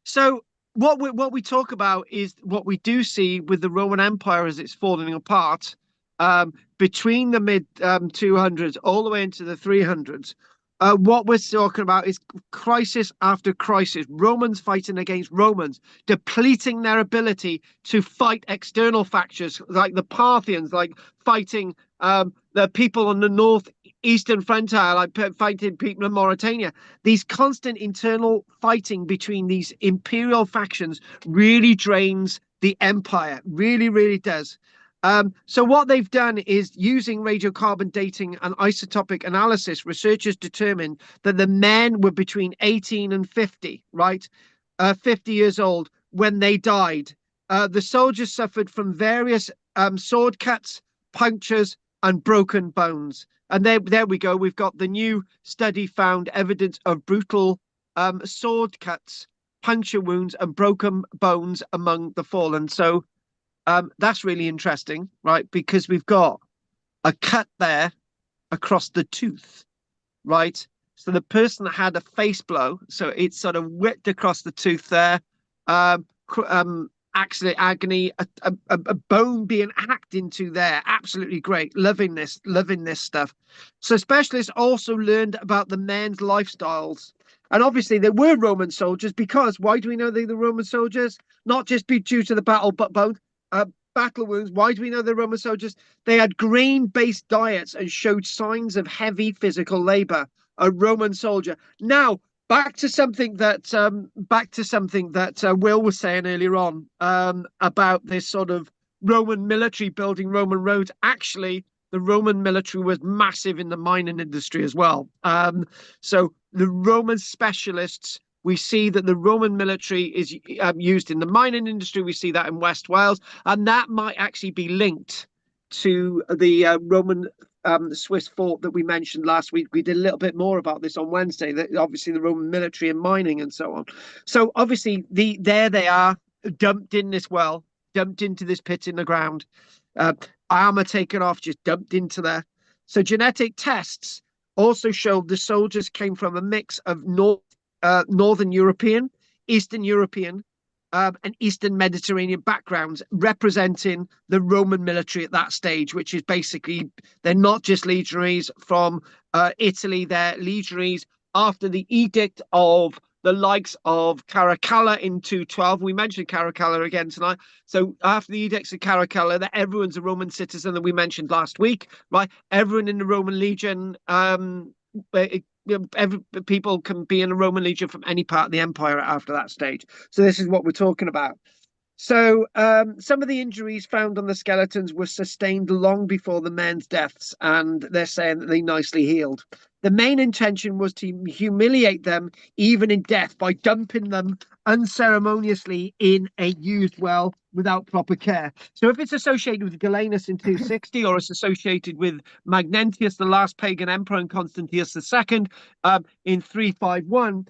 So what we talk about is what we do see with the Roman Empire as it's falling apart between the mid 200s all the way into the 300s. what we're talking about is crisis after crisis. Romans fighting against Romans, depleting their ability to fight external factions like the Parthians, like fighting the people on the northeastern frontier, like fighting people in Mauritania. These constant internal fighting between these imperial factions really drains the empire, really, really does. So what they've done is using radiocarbon dating and isotopic analysis, researchers determined that the men were between 18 and 50, right? 50 years old when they died. The soldiers suffered from various sword cuts, punctures, and broken bones. And there we go. We've got the new study found evidence of brutal sword cuts, puncture wounds, and broken bones among the fallen. So that's really interesting, right? Because we've got a cut there across the tooth, right? So the person that had a face blow, so it's sort of whipped across the tooth there. Accident, agony, a bone being hacked into there. Absolutely great. Loving this stuff. So specialists also learned about the men's lifestyles. And obviously they were Roman soldiers because why do we know they're the Roman soldiers? Not just due to the battle, but both battle wounds. Why do we know they're Roman soldiers? They had grain-based diets and showed signs of heavy physical labor. A Roman soldier. Now, back to something that Will was saying earlier on about this sort of Roman military building Roman roads. Actually, the Roman military was massive in the mining industry as well. So the Roman specialists, we see that the Roman military is used in the mining industry. We see that in West Wales, and that might actually be linked to the Roman Swiss fort that we mentioned last week. We did a little bit more about this on Wednesday, that obviously the Roman military and mining and so on. So obviously there they are, dumped in this well, dumped into this pit in the ground, armor taken off, just dumped into there. So genetic tests also showed the soldiers came from a mix of Northern European, Eastern European, and Eastern Mediterranean backgrounds, representing the Roman military at that stage, which is basically, they're not just legionaries from Italy, they're legionaries after the edict of the likes of Caracalla in 212. We mentioned Caracalla again tonight. So after the edicts of Caracalla, that everyone's a Roman citizen that we mentioned last week, right? Everyone in the Roman legion, people can be in a Roman legion from any part of the empire after that stage. So this is what we're talking about. So some of the injuries found on the skeletons were sustained long before the men's deaths, and they're saying that they nicely healed. The main intention was to humiliate them even in death by dumping them unceremoniously in a used well without proper care. So if it's associated with Galenus in 260 or it's associated with Magnentius, the last pagan emperor, and Constantius II in 351,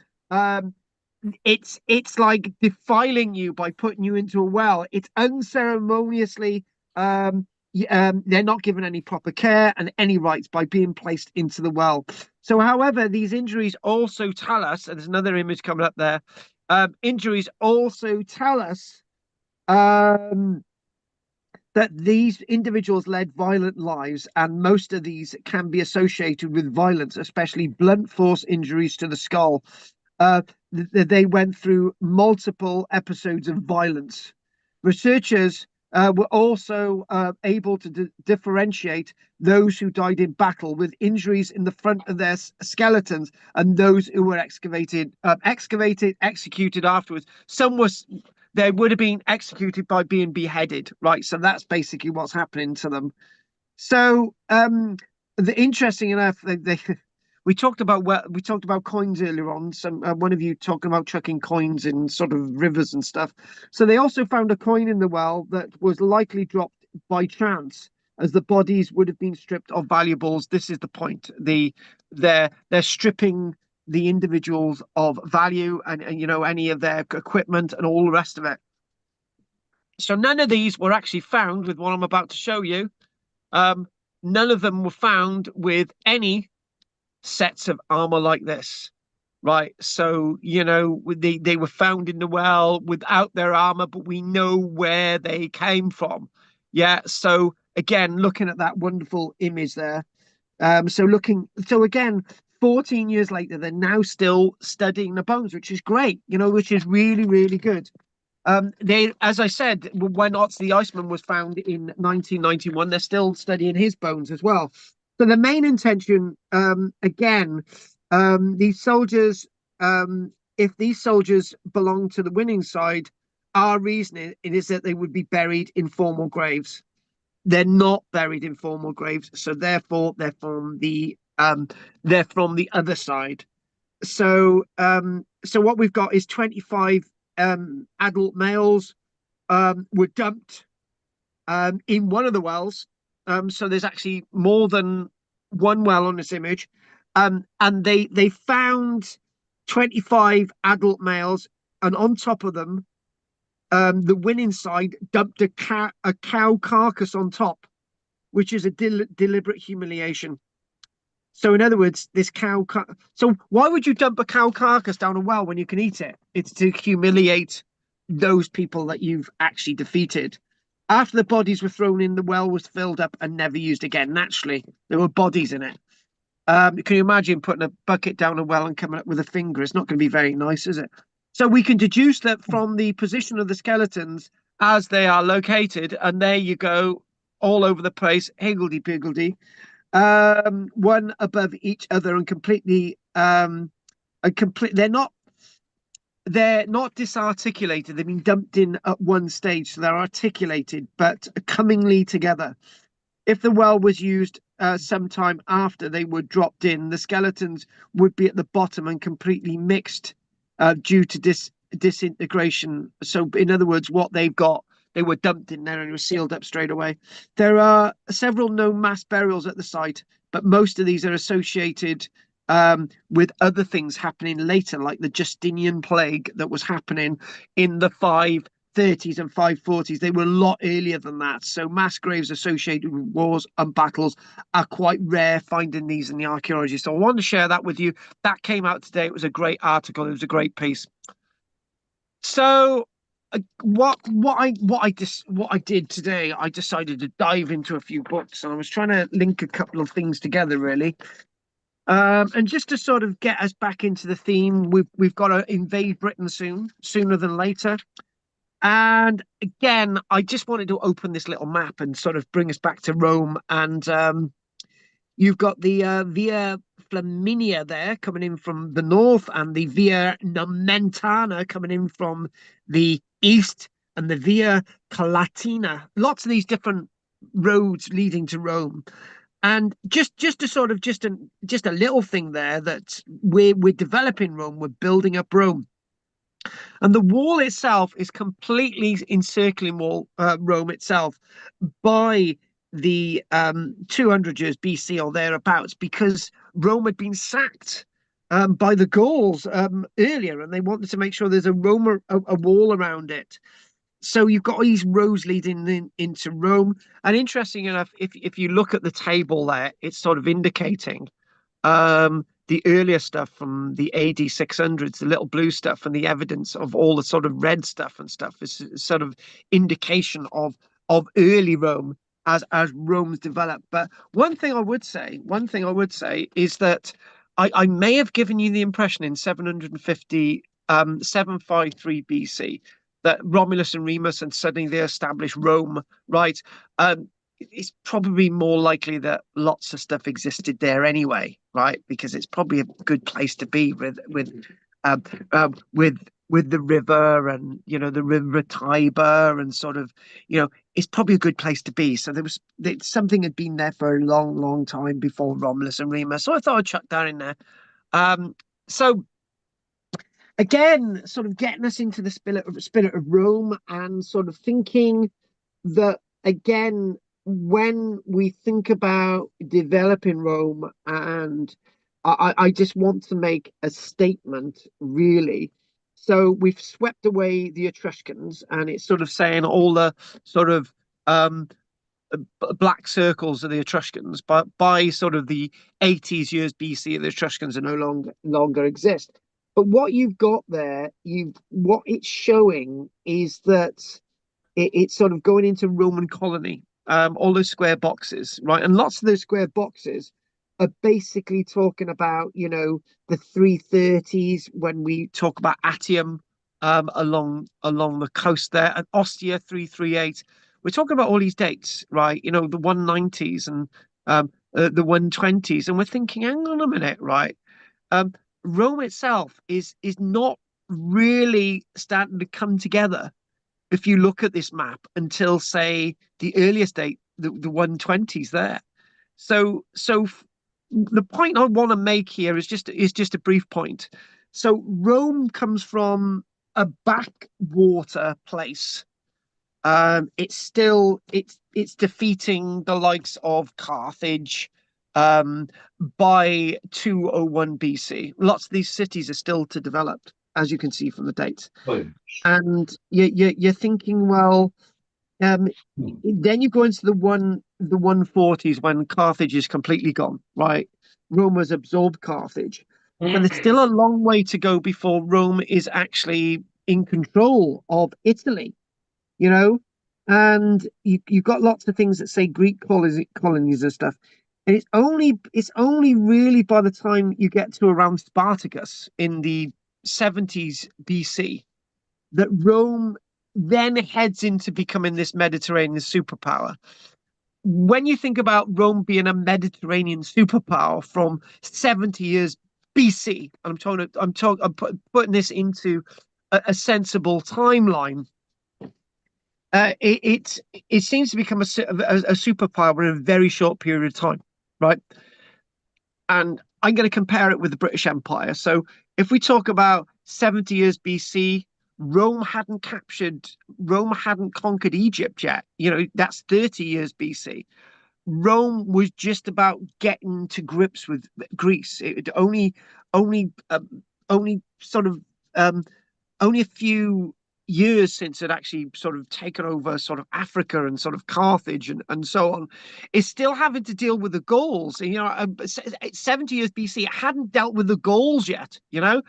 it's like defiling you by putting you into a well. It's unceremoniously they're not given any proper care and any rights by being placed into the well. So however, these injuries also tell us, and there's another image coming up there, injuries also tell us that these individuals led violent lives, and most of these can be associated with violence, especially blunt force injuries to the skull. They went through multiple episodes of violence. Researchers were also able to differentiate those who died in battle with injuries in the front of their skeletons and those who were executed afterwards. They would have been executed by being beheaded, right? So that's basically what's happening to them. So interesting enough, we talked about coins earlier on. One of you talking about chucking coins in sort of rivers and stuff. So they also found a coin in the well that was likely dropped by chance, as the bodies would have been stripped of valuables. This is the point. They're stripping the individuals of value and any of their equipment and all the rest of it. So none of these were actually found with what I'm about to show you. None of them were found with any sets of armor like this, right? So they were found in the well without their armor, but we know where they came from. Yeah, so again, looking at that wonderful image there, so again, 14 years later, they're now still studying the bones, which is great, which is really, really good. As I said, when Otz the Iceman was found in 1991, they're still studying his bones as well. So the main intention, again, these soldiers, if these soldiers belong to the winning side, our reasoning it is that they would be buried in formal graves. They're not buried in formal graves, so therefore they're from the other side. So so what we've got is 25 adult males were dumped in one of the wells. So there's actually more than one well on this image. And they found 25 adult males, and on top of them, the winning side dumped a cow carcass on top, which is a deliberate humiliation. So in other words, this cow. So why would you dump a cow carcass down a well when you can eat it? It's to humiliate those people that you've actually defeated. After the bodies were thrown in, the well was filled up and never used again. Naturally, there were bodies in it. Can you imagine putting a bucket down a well and coming up with a finger? It's not going to be very nice, is it? So we can deduce that from the position of the skeletons as they are located, and there you go, all over the place, higgledy-piggledy, one above each other and completely they're not disarticulated. They've been dumped in at one stage, so they're articulated but cunningly together. If the well was used sometime after they were dropped in, the skeletons would be at the bottom and completely mixed due to disintegration. So in other words, what they've got, they were dumped in there and were sealed up straight away. There are several known mass burials at the site, but most of these are associated with other things happening later, like the Justinian plague that was happening in the 530s and 540s. They were a lot earlier than that. So mass graves associated with wars and battles are quite rare, finding these in the archaeology. So I wanted to share that with you. That came out today. It was a great article. It was a great piece. So what I did today, I decided to dive into a few books, and I was trying to link a couple of things together, really. And just to sort of get us back into the theme, we've got to invade Britain sooner than later. And again, I just wanted to open this little map and sort of bring us back to Rome. And you've got the Via Flaminia there coming in from the north, and the Via Nomentana coming in from the east, and the Via Calatina. Lots of these different roads leading to Rome. And just to sort of just a little thing there, that we're developing Rome, we're building up Rome. And the wall itself is completely encircling Rome itself by the 200 years BC or thereabouts, because Rome had been sacked by the Gauls earlier, and they wanted to make sure there's a wall around it. So you've got these roads leading into Rome. And interesting enough, if you look at the table there, it's sort of indicating the earlier stuff from the AD 600s, the little blue stuff, and the evidence of all the sort of red stuff and stuff is sort of indication of early Rome as Rome's developed. But one thing I would say is that I may have given you the impression in 753 BC that Romulus and Remus, and suddenly they established Rome, right? It's probably more likely that lots of stuff existed there anyway, right? Because it's probably a good place to be with the river, and the river Tiber, and sort of it's probably a good place to be. So something had been there for a long time before Romulus and Remus. So I thought I'd chuck that in there. So again, sort of getting us into the spirit of Rome, and sort of thinking that, again, when we think about developing Rome, and I just want to make a statement, really. So we've swept away the Etruscans, and it's sort of saying all the sort of black circles of the Etruscans, but by sort of the 80s years BC, the Etruscans are no longer exist. But what you've got there, what it's showing is that it's sort of going into Roman colony. All those square boxes, right? And lots of those square boxes are basically talking about, you know, the 330s when we talk about Atium along the coast there, and Ostia 338. We're talking about all these dates, right? You know, the 190s and the 120s, and we're thinking, hang on a minute, right? Um, Rome itself is not really starting to come together if you look at this map until, say, the earliest date, the 120s there. The point I want to make here is just a brief point. So Rome comes from a backwater place. It's defeating the likes of Carthage by 201 BC. Lots of these cities are still to develop, as you can see from the dates. Right. And you're thinking, well, then you go into the 140s when Carthage is completely gone, right? Rome has absorbed Carthage, but there's still a long way to go before Rome is actually in control of Italy, you know. And you've got lots of things that say Greek colonies and stuff, and it's only really by the time you get to around Spartacus in the 70s BC that Rome then heads into becoming this Mediterranean superpower. When you think about Rome being a Mediterranean superpower from 70 years BC, and I'm putting this into a sensible timeline. It seems to become a superpower in a very short period of time, right? And I'm going to compare it with the British Empire. So if we talk about 70 years BC, Rome hadn't conquered Egypt yet. You know, that's 30 years BC. Rome was just about getting to grips with Greece. It only sort of only a few years since it actually sort of taken over sort of Africa and sort of Carthage and so on. It's still having to deal with the Gauls. You know, 70 years BC, it hadn't dealt with the Gauls yet, you know.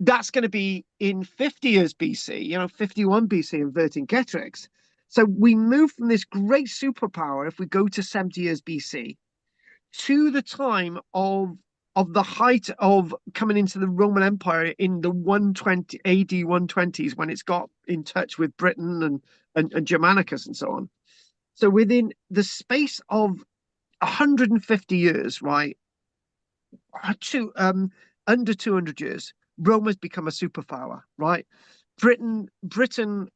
That's going to be in 50 years BC, you know, 51 BC in Vercingetorix. So we move from this great superpower, if we go to 70 years BC, to the time of the height of coming into the Roman Empire in the 120 AD 120s, when it's got in touch with Britain and Germanicus and so on. So within the space of 150 years, right, under 200 years, Rome has become a superpower, right? Britain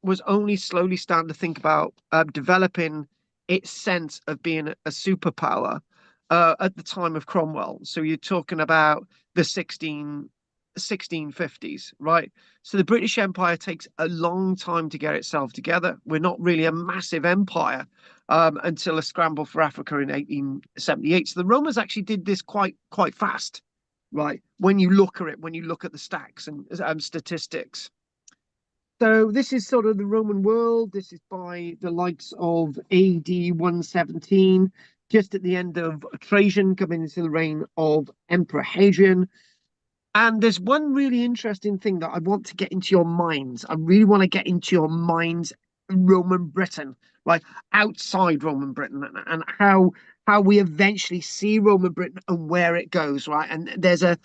was only slowly starting to think about developing its sense of being a superpower at the time of Cromwell. So you're talking about the 1650s, right? So the British Empire takes a long time to get itself together. We're not really a massive empire until a scramble for Africa in 1878. So the Romans actually did this quite fast, right? When you look at the stacks and statistics. So this is sort of the Roman world. This is by the likes of AD 117, just at the end of Trajan, coming into the reign of Emperor Hadrian. And there's one really interesting thing that I want to get into your minds. I really want to get into your minds, Roman Britain, right? Outside Roman Britain, and how we eventually see Roman Britain and where it goes, right? And there's a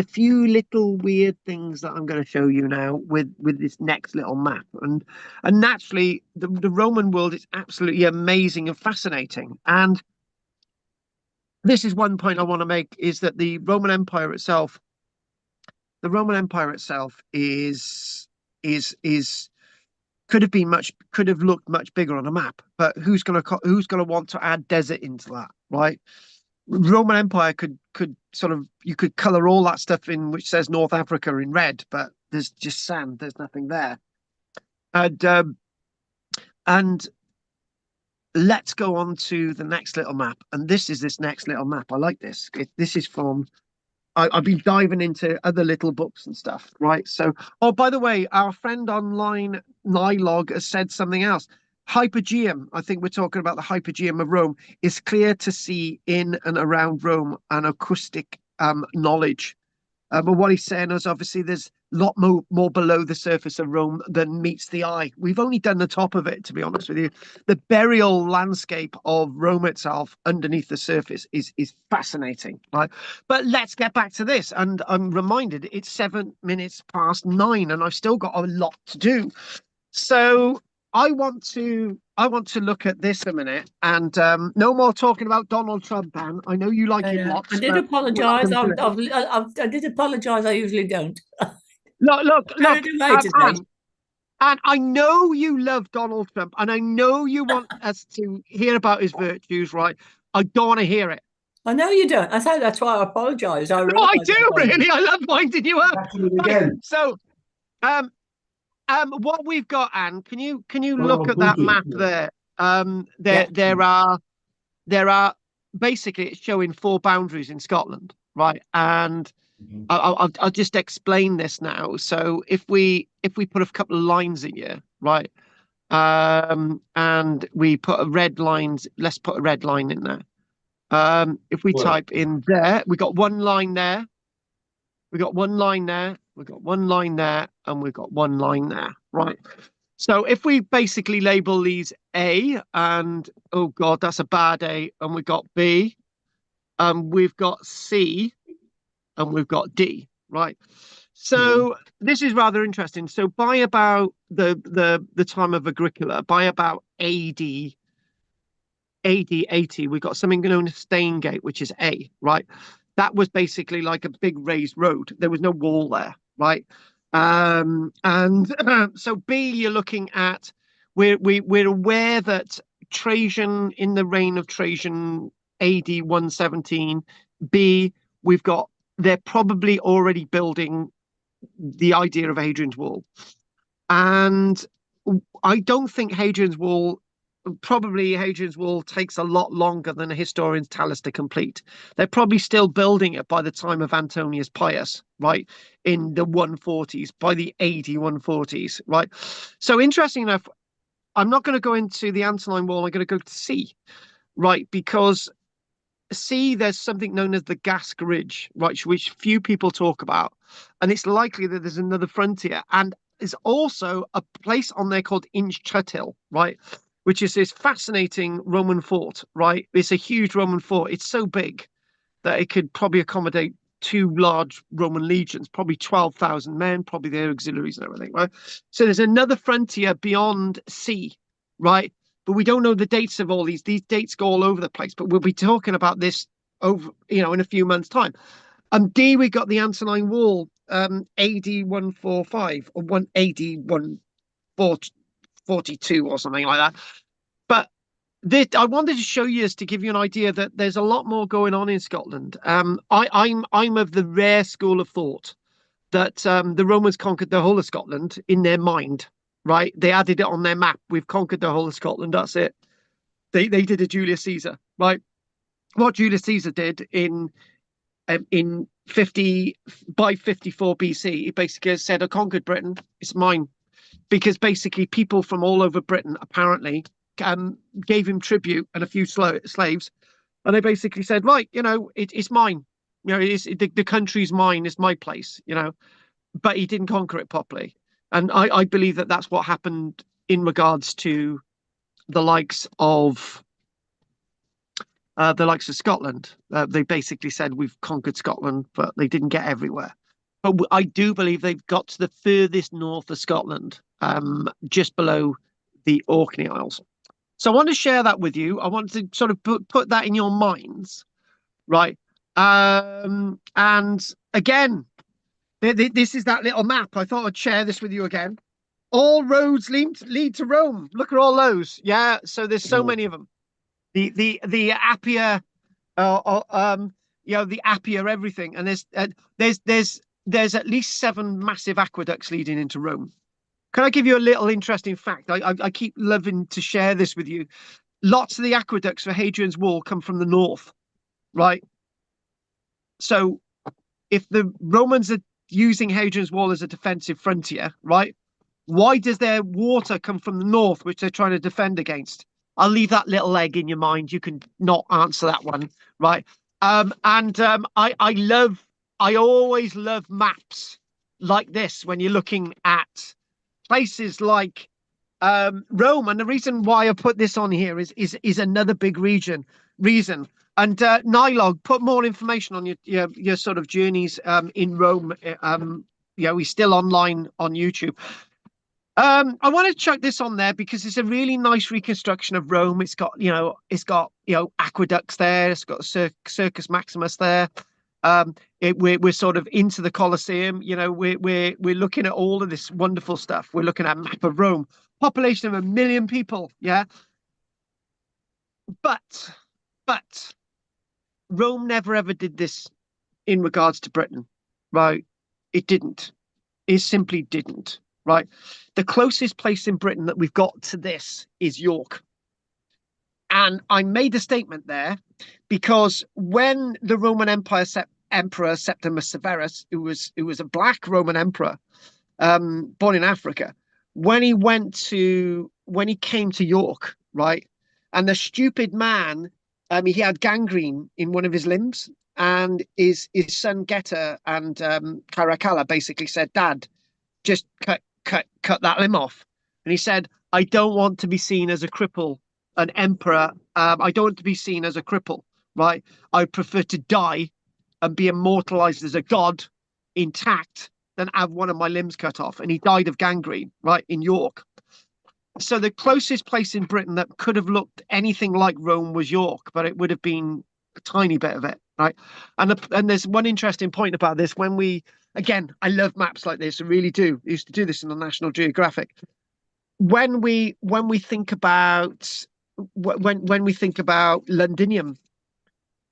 few little weird things that I'm going to show you now with this next little map. And naturally, the Roman world is absolutely amazing and fascinating. And this is one point I want to make, is that the Roman Empire itself is could have looked much bigger on a map, but who's gonna want to add desert into that, right? Roman Empire could sort of, you could color all that stuff in which says North Africa in red, but there's just sand, there's nothing there. And let's go on to the next little map, and this next little map. I like this. This is from, I've been diving into other little books and stuff, right? So, oh, by the way, our friend online, Nylog, has said something else. Hypogeum, I think we're talking about the Hypogeum of Rome, is clear to see in and around Rome, an acoustic knowledge. But what he's saying is obviously there's a lot more below the surface of Rome than meets the eye. We've only done the top of it, to be honest with you. The burial landscape of Rome itself underneath the surface is fascinating, right? But let's get back to this. And I'm reminded it's 9:07, and I've still got a lot to do. So I want to look at this a minute, and no more talking about Donald Trump, Anne. I know you like him lots. I did but apologise. we're not gonna do it. I did apologise. I usually don't. Look, Trying to do right today. and I know you love Donald Trump, and I know you want us to hear about his virtues, right? I don't want to hear it. I know you don't. I say that's why I apologise. I No, I realise do really. I love winding you up. Back to it again. So, what we've got, Anne, can you Oh, look at that Booty, map yeah. there? There are basically it's showing 4 boundaries in Scotland, right? And I'll just explain this now. So if we put a couple of lines in here, right? And we put a red lines, let's put a red line in there. If we Well. type in there, we got 1 line there. We got 1 line there. We got 1 line there, and we've got 1 line there, right? So if we basically label these A, and oh God, that's a bad A, and we've got B, we've got C, and we've got D, right? So this is rather interesting. So by about the time of Agricola, by about AD 80, we've got something known as Staingate, which is A, right? That was basically like a big raised road. There was no wall there, right? So B, you're looking at, we're aware that Trajan, in the reign of Trajan, AD 117, B, they're probably already building the idea of Hadrian's Wall. And I don't think Hadrian's Wall takes a lot longer than historians tell us to complete. They're probably still building it by the time of Antonius Pius, right? In the 140s, by the AD 140s, right? So interesting enough, I'm not going to go into the Antonine Wall. I'm going to go to C, right? Because C, there's something known as the Gask Ridge, right? Which few people talk about. And it's likely that there's another frontier. And there's also a place on there called Inch Tuthill, right? Which is this fascinating Roman fort, right? It's a huge Roman fort. It's so big that it could probably accommodate 2 large Roman legions, probably 12,000 men, probably their auxiliaries and everything, right? So there's another frontier beyond C, right? But we don't know the dates of all these. These dates go all over the place, but we'll be talking about this over, in a few months' time. D, we got the Antonine Wall, AD 145 or AD 142 or something like that. But I wanted to show you this to give you an idea that there's a lot more going on in Scotland. I'm of the rare school of thought that the Romans conquered the whole of Scotland in their mind, right? They added it on their map. We've conquered the whole of Scotland. That's it. They did a Julius Caesar, right? What Julius Caesar did in 54 BC, he basically said, I conquered Britain, it's mine. Because basically people from all over Britain apparently gave him tribute and a few slaves, and they basically said, right, it's mine, the country's mine, it's my place, but he didn't conquer it properly. And I believe that that's what happened in regards to the likes of Scotland. They basically said we've conquered Scotland, but they didn't get everywhere. But I do believe they've got to the furthest north of Scotland, just below the Orkney Isles. So I want to share that with you. I want to sort of put that in your minds, right? And again, this is that little map. I thought I'd share this with you again. All roads lead to Rome. Look at all those. Yeah. So there's so many of them. The Appia, the Appia, everything. And there's at least 7 massive aqueducts leading into Rome. Can I give you a little interesting fact? I keep loving to share this with you. Lots of the aqueducts for Hadrian's Wall come from the north, right? So if the Romans are using Hadrian's Wall as a defensive frontier, right? Why does their water come from the north, which they're trying to defend against? I'll leave that little egg in your mind. You can not answer that one, right? I love I always love maps like this when you're looking at places like Rome. And the reason why I put this on here is another big reason. And Nylog, put more information on your sort of journeys in Rome. Yeah, we're still online on YouTube. I want to chuck this on there because it's a really nice reconstruction of Rome. It's got aqueducts there. It's got Circus Maximus there. We're sort of into the Colosseum. We're looking at all of this wonderful stuff. We're looking at a map of Rome, population of 1 million people. Yeah, but Rome never ever did this in regards to Britain, right? It didn't. It simply didn't. Right. The closest place in Britain that we've got to this is York. And I made a statement there because when the Roman Empire Emperor Septimus Severus, who was a black Roman emperor, born in Africa, when he came to York, right, and the stupid man, he had gangrene in one of his limbs, and his son Geta and Caracalla basically said, "Dad, just cut that limb off." And he said, "I don't want to be seen as a cripple, an emperor. I don't want to be seen as a cripple, right? I prefer to die and be immortalized as a god intact than have one of my limbs cut off." And he died of gangrene, right, in York. So the closest place in Britain that could have looked anything like Rome was York, but it would have been a tiny bit of it, right? And there's one interesting point about this. Again, I love maps like this. I really do. I used to do this in the National Geographic. When we think about Londinium,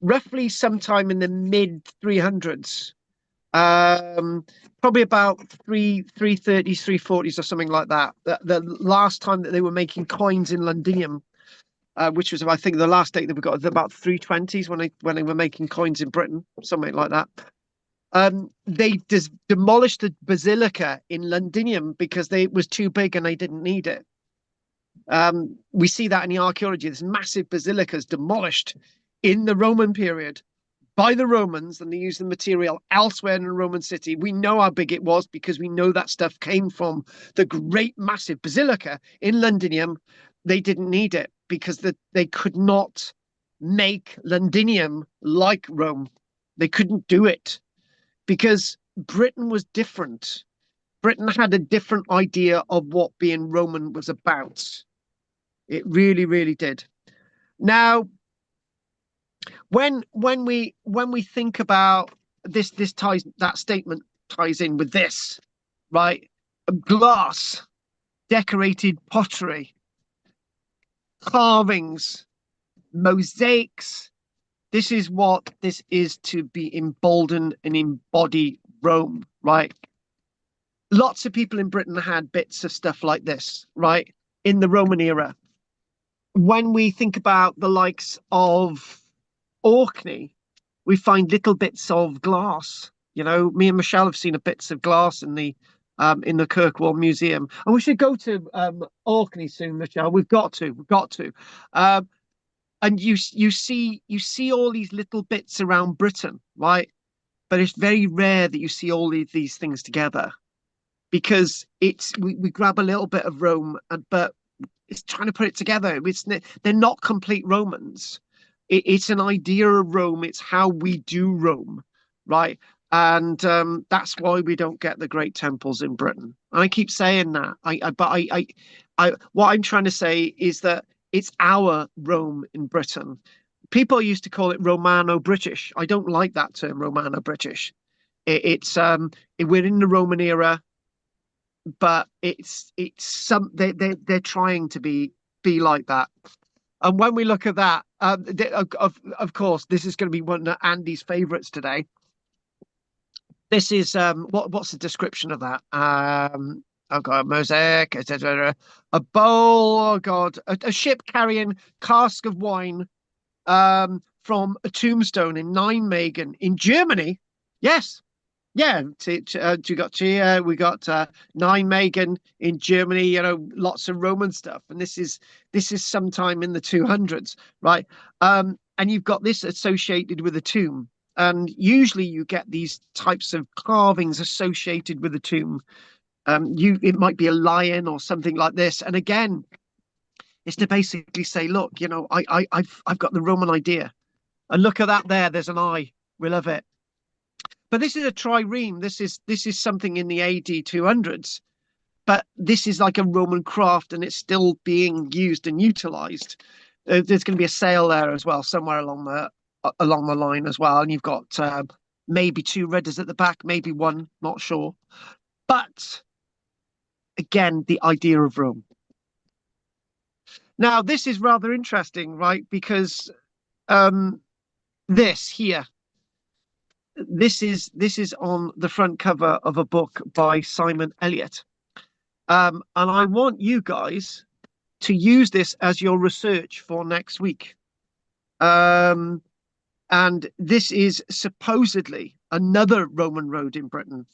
roughly sometime in the mid 300s, probably about 330s, 340s, or something like that. The last time that they were making coins in Londinium, which was, I think, the last date that we got, about 320s when they were making coins in Britain, something like that. They demolished the basilica in Londinium because it was too big and they didn't need it. We see that in the archaeology. This massive basilicas demolished in the Roman period by the Romans, and they used the material elsewhere in the Roman city. We know how big it was because we know that stuff came from the great massive basilica in Londinium. They didn't need it because they could not make Londinium like Rome. They couldn't do it because Britain was different. Britain had a different idea of what being Roman was about. It really, really did. Now, when we think about this ties, that statement ties in with this, right? Glass, decorated pottery, carvings, mosaics. This is what this is to be emboldened and embody Rome, right? Lots of people in Britain had bits of stuff like this, right? In the Roman era. When we think about the likes of Orkney, we find little bits of glass. Me and Michelle have seen bits of glass in the Kirkwall Museum, and we should go to Orkney soon, Michelle. We've got to. And you see all these little bits around Britain, right? But it's very rare that you see all these things together, because we grab a little bit of Rome, but it's trying to put it together. They're not complete Romans. It's an idea of Rome. It's how we do Rome, right? And that's why we don't get the great temples in Britain. And I keep saying that. What I'm trying to say is that it's our Rome in Britain. People used to call it Romano-British. I don't like that term, Romano-British. We're in the Roman era, but they're trying to be like that. And when we look at that, of course, this is going to be one of Andy's favorites today. This is what's the description of that? I've got a mosaic, etc. A bowl, oh God, a ship carrying cask of wine from a tombstone in Nijmegen in Germany. Yes. Yeah, we got Nijmegen in Germany. Lots of Roman stuff, and this is sometime in the 200s, right? And you've got this associated with a tomb. and usually you get these types of carvings associated with the tomb. It might be a lion or something like this, and again, it's to basically say, look, I've got the Roman idea, and look at that there. There's an eye. We love it. But this is a trireme. This is something in the AD 200s. But this is like a Roman craft, and it's still being used and utilized. There's going to be a sale there as well, somewhere along the line as well. And you've got maybe 2 redders at the back, maybe 1, not sure. But again, the idea of Rome. Now, this is rather interesting, right? Because this here, this is on the front cover of a book by Simon Elliott. And I want you guys to use this as your research for next week. And this is supposedly another Roman road in Britain,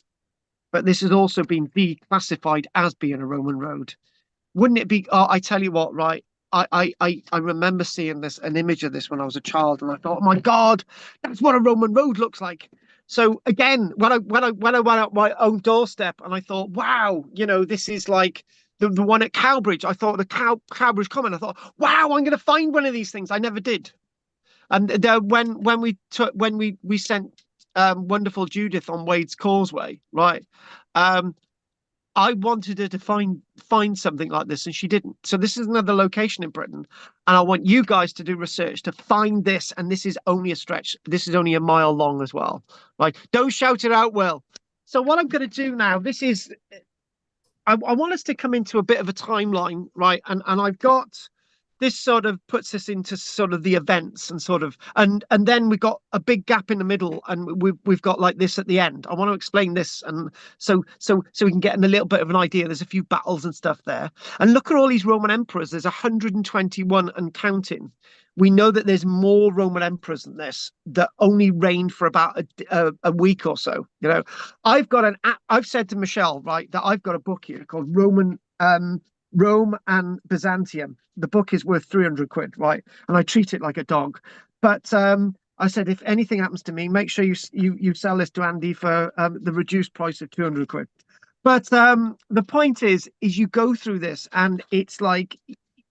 but this has also been declassified as being a Roman road. Wouldn't it be? Oh, I tell you what, right? I remember seeing an image of this when I was a child, and I thought, oh my God, that's what a Roman road looks like. So again, when I went out my own doorstep, and I thought, wow, this is like the one at Cowbridge. I thought the Cowbridge Common. I thought, wow, I'm going to find one of these things. I never did. And when we sent wonderful Judith on Wade's Causeway, right? I wanted her to find something like this, and she didn't. So this is another location in Britain, and I want you guys to do research to find this. And this is only a stretch. This is only a mile long as well. Right? Don't shout it out, Will. So what I'm going to do now, this is, I want us to come into a bit of a timeline, right? And I've got, this sort of puts us into sort of the events and sort of, and then we've got a big gap in the middle, and we've got like this at the end. I want to explain this, and so we can get a little bit of an idea. There's a few battles and stuff there, and look at all these Roman emperors. There's 121 and counting. We know that there's more Roman emperors than this that only reigned for about a week or so. I've said to Michelle, right, that I've got a book here called Rome and Byzantium. The book is worth 300 quid, right? And I treat it like a dog. But I said, if anything happens to me, make sure you sell this to Andy for the reduced price of 200 quid. But the point is you go through this, and it's like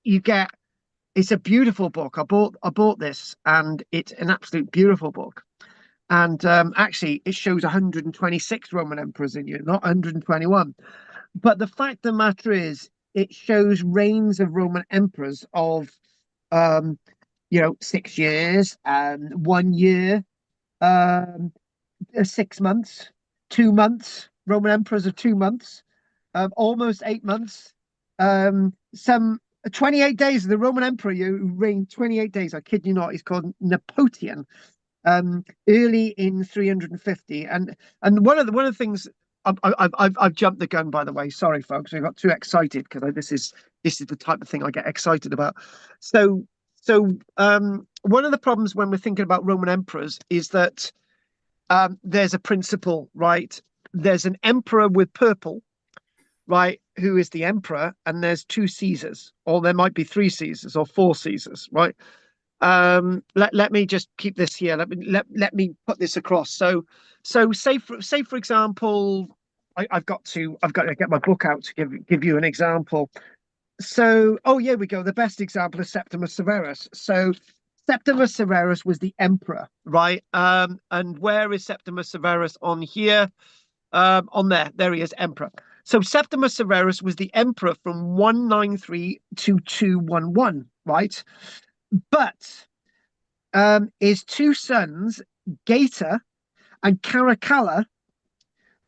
it's a beautiful book. I bought this, and it's an absolute beautiful book. And actually, it shows 126 Roman emperors in you, not 121. But the fact of the matter is, it shows reigns of Roman emperors of, 6 years, 1 year, 6 months, 2 months, Roman emperors of 2 months, almost 8 months, some 28 days. The Roman emperor who reigned 28 days, I kid you not, he's called Napoleon, early in 350. And one of the things, I've jumped the gun, by the way. Sorry, folks. I got too excited because this is the type of thing I get excited about. So one of the problems when we're thinking about Roman emperors is that there's a principle, right? There's an emperor with purple, right, who is the emperor, and there's 2 Caesars, or there might be 3 Caesars or 4 Caesars, right? Let me just keep this here. Let me put this across. So say for example, I've got to get my book out to give you an example. So here we go. The best example is Septimus Severus. So Septimus Severus was the emperor, right? And where is Septimus Severus on here? On there he is, emperor. So Septimus Severus was the emperor from 193 to 211, right? But his 2 sons, Geta and Caracalla,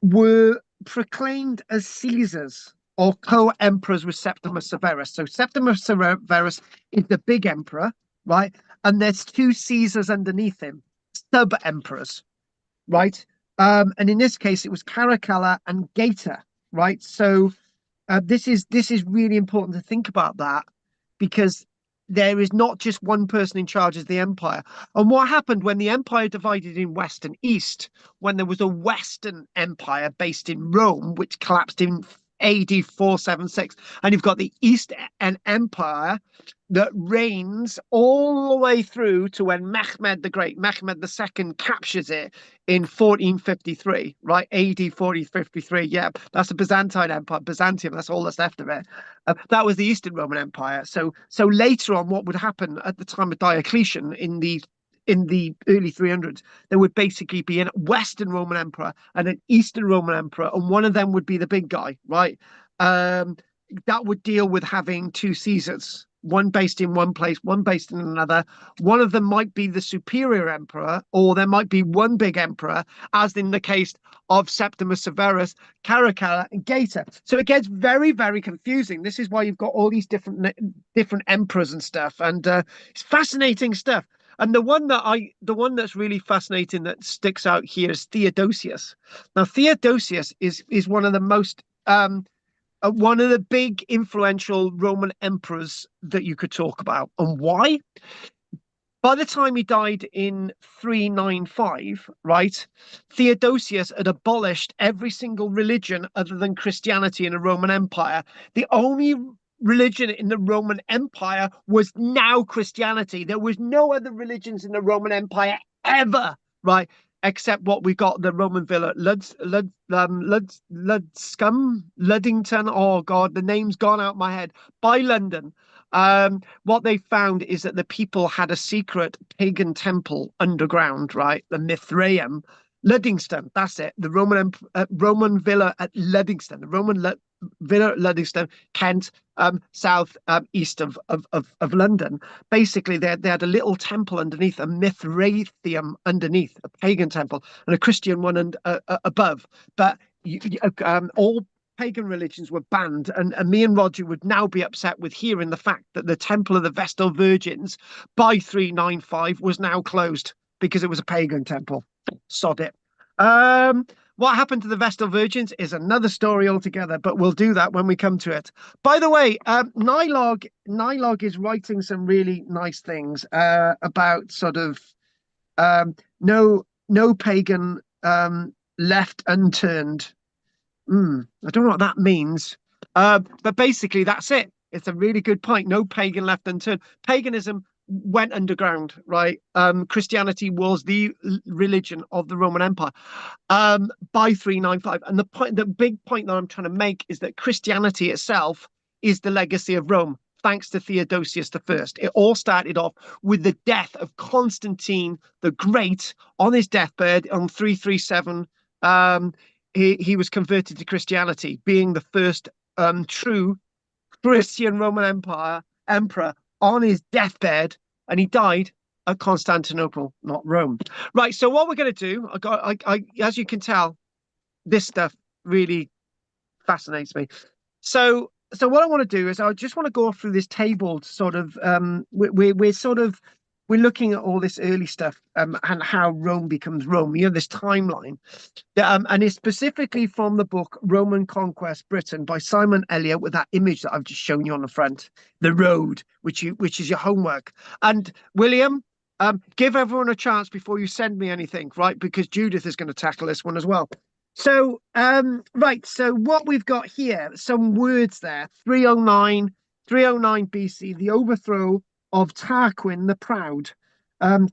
were proclaimed as Caesars or co-emperors with Septimus Severus. So Septimus Severus is the big emperor, right? And there's 2 Caesars underneath him, sub-emperors, right? And in this case, it was Caracalla and Geta, right? So this is really important to think about that, because there is not just one person in charge of the empire. And what happened when the empire divided in West and East, when there was a Western empire based in Rome, which collapsed in AD 476, and you've got the East Empire that reigns all the way through to when Mehmed the Great, Mehmed II, captures it in 1453, right? AD 1453. Yeah, that's the Byzantine Empire, Byzantium. That's all that's left of it. That was the Eastern Roman Empire. So later on, what would happen at the time of Diocletian in the early 300s, there would basically be a Western Roman Emperor and an Eastern Roman Emperor, and one of them would be the big guy, right? That would deal with having two Caesars, one based in one place, one based in another. One of them might be the superior emperor, or there might be one big emperor, as in the case of Septimus Severus, Caracalla, and Gaeta. So it gets very, very confusing. This is why you've got all these different emperors and stuff, and it's fascinating stuff. And the one that's really fascinating that sticks out here is Theodosius. Now, Theodosius is one of the most one of the big influential Roman emperors that you could talk about. And why? By the time he died in 395, right, Theodosius had abolished every single religion other than Christianity in the Roman Empire. The only religion in the Roman Empire was now Christianity. There was no other religions in the Roman Empire ever, right? Except what we got, the Roman villa, Luddington. Oh God, the name's gone out my head. By London. What they found is that the people had a secret pagan temple underground, right? The Mithraeum. Luddingston, that's it. The Roman villa at Luddingston, the villa at Luddingston, Kent, south east of London. Basically, they had a little temple underneath, a Mithraeum underneath, a pagan temple, and a Christian one above. But all pagan religions were banned, and me and Roger would now be upset with hearing the fact that the Temple of the Vestal Virgins by 395 was now closed because it was a pagan temple. Sod it. What happened to the Vestal Virgins is another story altogether, but we'll do that when we come to it. By the way, Nylog is writing some really nice things about sort of no pagan left unturned. I don't know what that means, but basically that's it. It's a really good point. No pagan left unturned. Paganism went underground, right? Christianity was the religion of the Roman Empire by 395. And the big point that I'm trying to make is that Christianity itself is the legacy of Rome, thanks to Theodosius I. It all started off with the death of Constantine the Great on his deathbed on 337. He was converted to Christianity, being the first true Christian Roman emperor on his deathbed, and he died at Constantinople, not Rome. Right. So what we're going to do, as you can tell, this stuff really fascinates me. So what I want to do is I just want to go through this table to sort of we're looking at all this early stuff and how Rome becomes Rome. You know, this timeline. And it's specifically from the book Roman Conquest Britain by Simon Elliott, with that image that I've just shown you on the front, the road, which is your homework. And William, give everyone a chance before you send me anything, right? Because Judith is going to tackle this one as well. So, right. So what we've got here, some words there, 309 BC, the overthrow of Tarquin the Proud.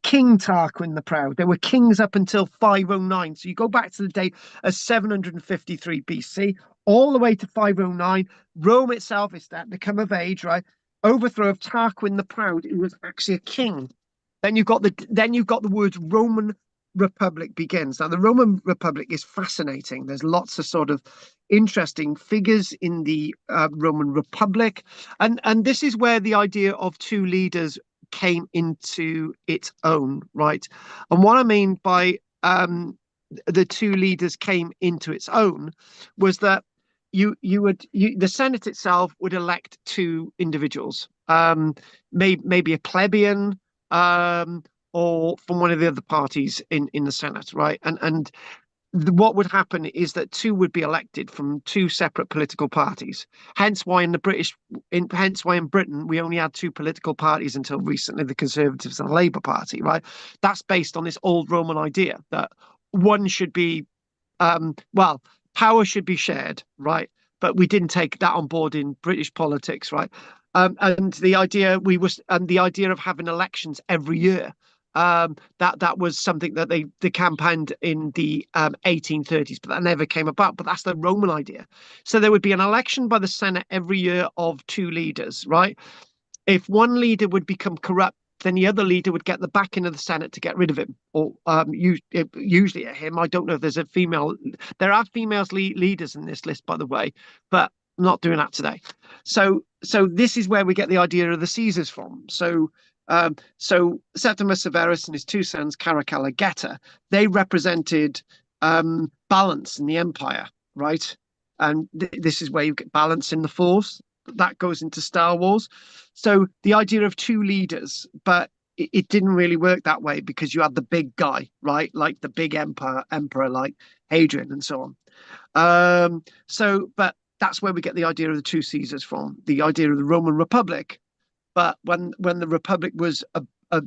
King Tarquin the Proud. There were kings up until 509. So you go back to the date of 753 BC, all the way to 509. Rome itself is starting to come of age, right? Overthrow of Tarquin the Proud, who was actually a king. Then you've got the words Roman Republic begins. Now, the Roman Republic is fascinating. There's lots of sort of interesting figures in the Roman Republic, and this is where the idea of two leaders came into its own, right? And what I mean by the two leaders came into its own was that the Senate itself would elect two individuals, maybe a plebeian, or from one of the other parties in the Senate, right? And what would happen is that two would be elected from two separate political parties. Hence why in Britain we only had two political parties until recently, the Conservatives and the Labour Party, right? That's based on this old Roman idea that one should be, power should be shared, right? but we didn't take that on board in British politics, right? And the idea of having elections every year, that was something that they campaigned in the 1830s, but that never came about. But that's the Roman idea. So there would be an election by the Senate every year of two leaders, right? If one leader would become corrupt, then the other leader would get the backing of the Senate to get rid of him, or usually at him. I don't know if there's a female. There are females leaders in this list, by the way, but I'm not doing that today. So this is where we get the idea of the Caesars from. So Septimus Severus and his two sons, Caracalla, Geta, they represented balance in the empire, right? And this is where you get balance in the force. That goes into Star Wars. So the idea of two leaders, but it didn't really work that way because you had the big guy, right? Like the big emperor like Hadrian and so on. But that's where we get the idea of the two Caesars from, the idea of the Roman Republic. But when the Republic was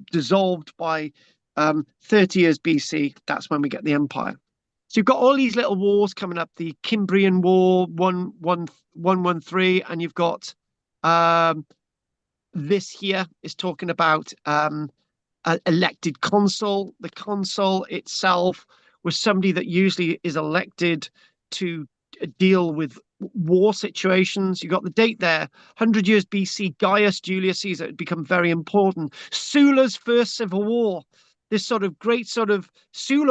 dissolved by 30 years BC, that's when we get the empire. So you've got all these little wars coming up, the Cimbrian War, 113, and you've got this here is talking about elected consul. The consul itself was somebody that usually is elected to deal with war situations. You got the date there, 100 years BC, Gaius Julius Caesar had become very important. Sulla's first civil war. This sort of great Sulla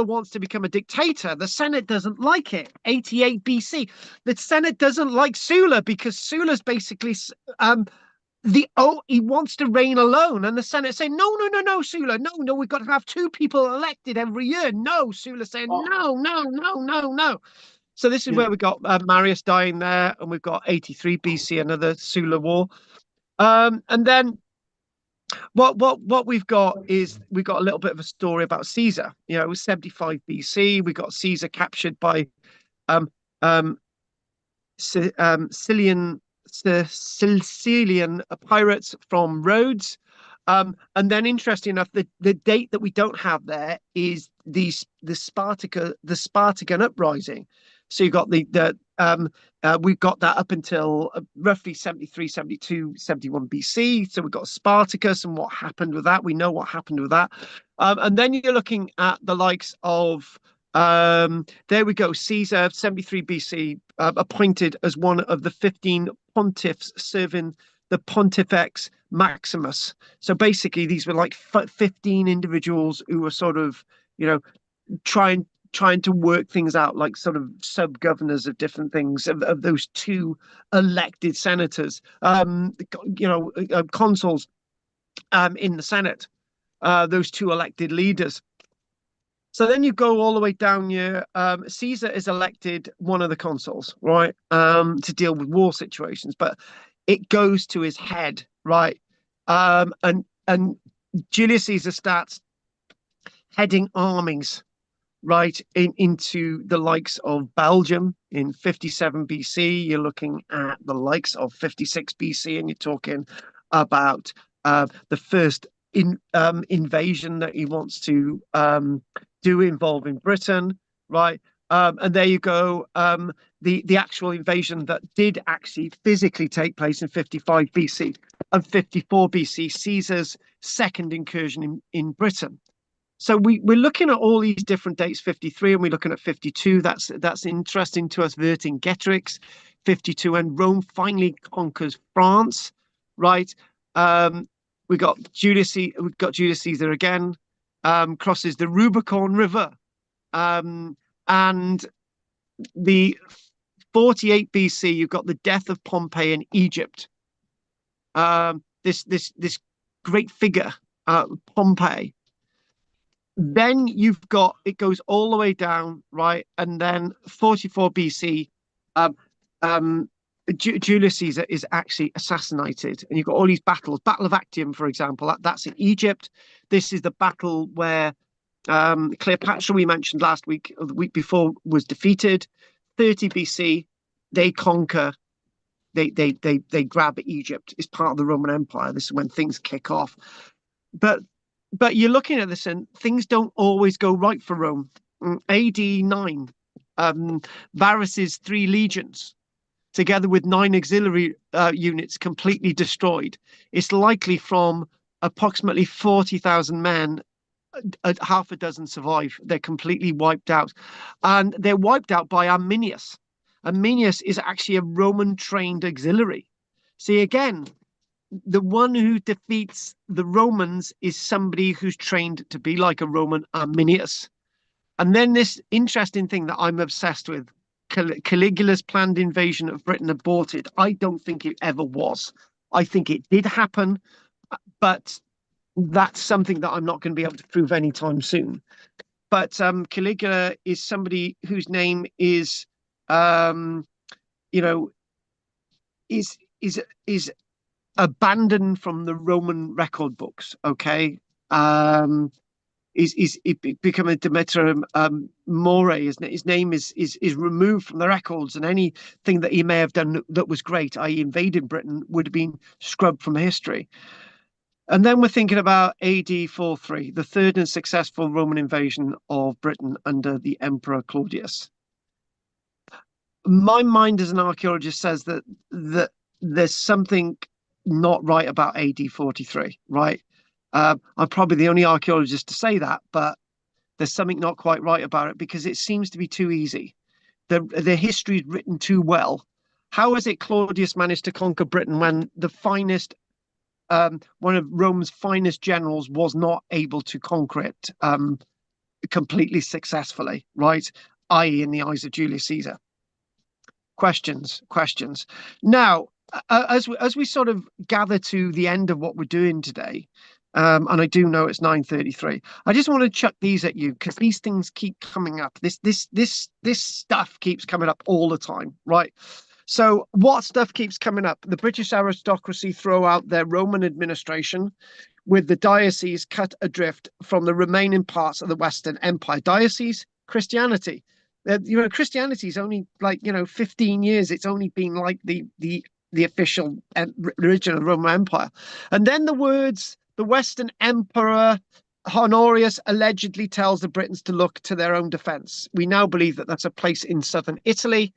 wants to become a dictator. The Senate doesn't like it. 88 BC. The Senate doesn't like Sulla because Sulla's basically he wants to reign alone. And the Senate say, no, Sulla, no, we've got to have two people elected every year. No, Sulla saying, no. So this is where we got Marius dying there, and we've got 83 BC, another Sulla war. And then what we've got is we've got a little bit of a story about Caesar. It was 75 BC. We got Caesar captured by Sicilian pirates from Rhodes. And then, interesting enough, the date that we don't have there is the Spartan uprising. So you've got we've got that up until roughly 73, 72, 71 BC. So we've got Spartacus and what happened with that. We know what happened with that. And then you're looking at the likes of, there we go, Caesar, 73 BC, appointed as one of the 15 pontiffs serving the Pontifex Maximus. So basically, these were like 15 individuals who were sort of, trying to work things out, like sort of sub-governors of different things, of those two elected senators, consuls in the Senate, those two elected leaders. So then you go all the way down here. Caesar is elected one of the consuls, right, to deal with war situations, but it goes to his head, right? And Julius Caesar starts heading armies, right, into the likes of Belgium in 57 BC. You're looking at the likes of 56 BC, and you're talking about the first invasion that he wants to do involving Britain, right? And there you go. The actual invasion that did actually physically take place in 55 BC and 54 BC, Caesar's second incursion in Britain. So we're looking at all these different dates, 53, and we're looking at 52. That's interesting to us, Vercingetorix, 52, and Rome finally conquers France, right? We got Julius Caesar again, crosses the Rubicon River, and the 48 BC, you've got the death of Pompey in Egypt. This great figure, Pompey. Then you've got, it goes all the way down, right? And then 44 BC, Julius Caesar is actually assassinated. And you've got all these battles. Battle of Actium, for example, that's in Egypt. This is the battle where Cleopatra, we mentioned last week, or the week before, was defeated. 30 BC, they conquer, they grab Egypt. It's part of the Roman Empire. This is when things kick off. But you're looking at this and things don't always go right for Rome. AD 9, Varus's 3 legions together with 9 auxiliary units completely destroyed. It's likely from approximately 40,000 men, half a dozen survive. They're completely wiped out. And they're wiped out by Arminius. Arminius is actually a Roman trained auxiliary. See, again, the one who defeats the Romans is somebody who's trained to be like a Roman, Arminius. And then this interesting thing that I'm obsessed with, Caligula's planned invasion of Britain aborted. I don't think it ever was. I think it did happen, but that's something that I'm not going to be able to prove anytime soon. But Caligula is somebody whose name is, is abandoned from the Roman record books. Okay, is become a Demeter More. His name is removed from the records, and anything that he may have done that was great, i.e., invaded Britain, would have been scrubbed from history. And then we're thinking about AD 43, the third and successful Roman invasion of Britain under the Emperor Claudius. My mind as an archaeologist says that there's something not right about AD 43, right? I'm probably the only archaeologist to say that, but there's something not quite right about it because it seems to be too easy. The history is written too well. How is it Claudius managed to conquer Britain when the finest one of Rome's finest generals was not able to conquer it completely successfully, right? I.e., in the eyes of Julius Caesar. Questions. Now, as we sort of gather to the end of what we're doing today, and I do know it's 9:33, I just want to chuck these at you because these things keep coming up. This stuff keeps coming up all the time, right? So what stuff keeps coming up? The British aristocracy throw out their Roman administration with the diocese cut adrift from the remaining parts of the Western Empire. Diocese, Christianity. Christianity is only 15 years. It's only been like the official religion of the Roman Empire. And then the words, the Western Emperor Honorius allegedly tells the Britons to look to their own defense. We now believe that that's a place in southern Italy.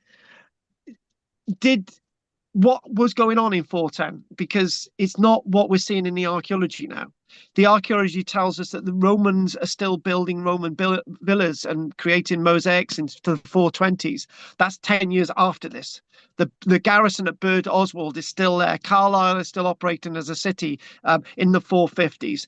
What was going on in 410? Because it's not what we're seeing in the archaeology now. The archaeology tells us that the Romans are still building Roman villas and creating mosaics into the 420s. That's 10 years after this. The garrison at Burd Oswald is still there. Carlisle is still operating as a city in the 450s.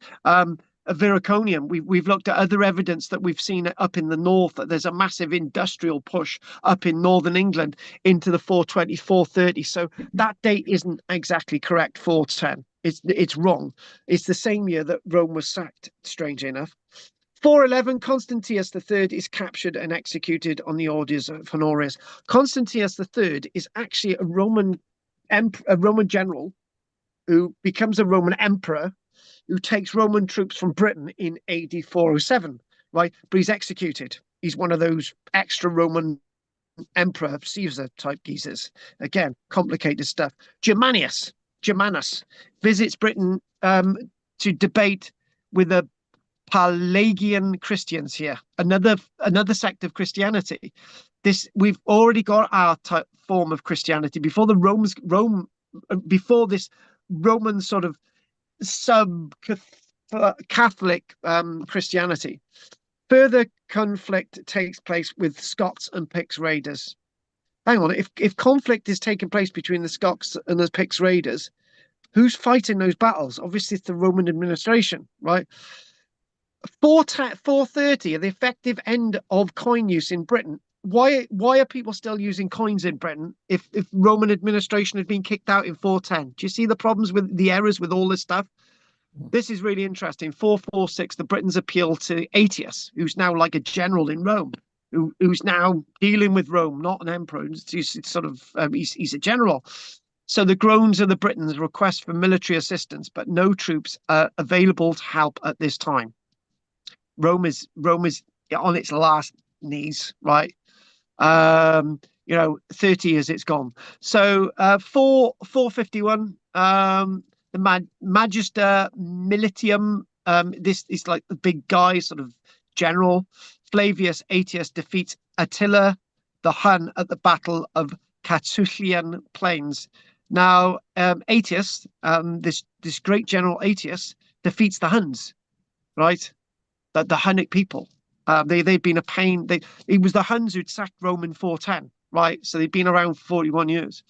Viraconium, we've looked at other evidence that we've seen up in the north, that there's a massive industrial push up in northern England into the 420s, 430s. So that date isn't exactly correct, 410. It's wrong. It's the same year that Rome was sacked, strangely enough. 411, Constantius III is captured and executed on the orders of Honorius. Constantius III is actually a Roman general who becomes a Roman emperor, who takes Roman troops from Britain in AD 407, right? But he's executed. He's one of those extra Roman emperor Caesar type geezers. Again, complicated stuff. Germanus visits Britain to debate with the Pelagian Christians here, another sect of Christianity. We've already got our form of Christianity before before this Roman sort of sub-Catholic Christianity. Further conflict takes place with Scots and Picts raiders. Hang on, if conflict is taking place between the Scots and the Picts raiders, who's fighting those battles? Obviously, it's the Roman administration, right? 430, the effective end of coin use in Britain. Why are people still using coins in Britain if Roman administration had been kicked out in 410? Do you see the problems with the errors with all this stuff? This is really interesting. 446, the Britons appeal to Aetius, who's now like a general in Rome, who's now dealing with Rome, not an emperor. He's sort of he's a general. So the groans of the Britons request for military assistance, but no troops are available to help at this time. Rome is on its last knees, right? 30 years it's gone. So 451, the Magister Militium, this is like the big guy, sort of general. Flavius Aetius defeats Attila the Hun at the Battle of Catullian Plains. Now, Aetius, this great general Aetius, defeats the Huns, right? The Hunnic people. They'd been a pain. It was the Huns who'd sacked Rome in 410, right? So they'd been around for 41 years.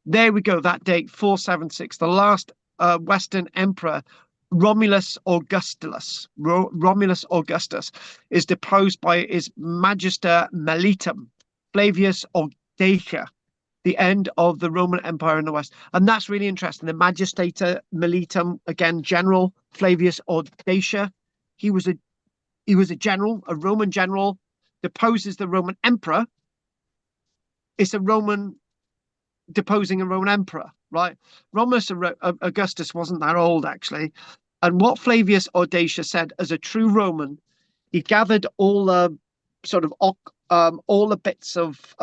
There we go. That date, 476. The last Western emperor, Romulus Augustulus. Romulus Augustus is deposed by his Magister Melitum, Flavius Audacia, the end of the Roman Empire in the West. And that's really interesting. The Magister Melitum, again, General Flavius Audacia. He was a general, a Roman general, deposes the Roman emperor. It's a Roman deposing a Roman emperor, right? Romulus Augustus wasn't that old, actually. And what Flavius Audacia said, as a true Roman, he gathered all the sort of all the bits of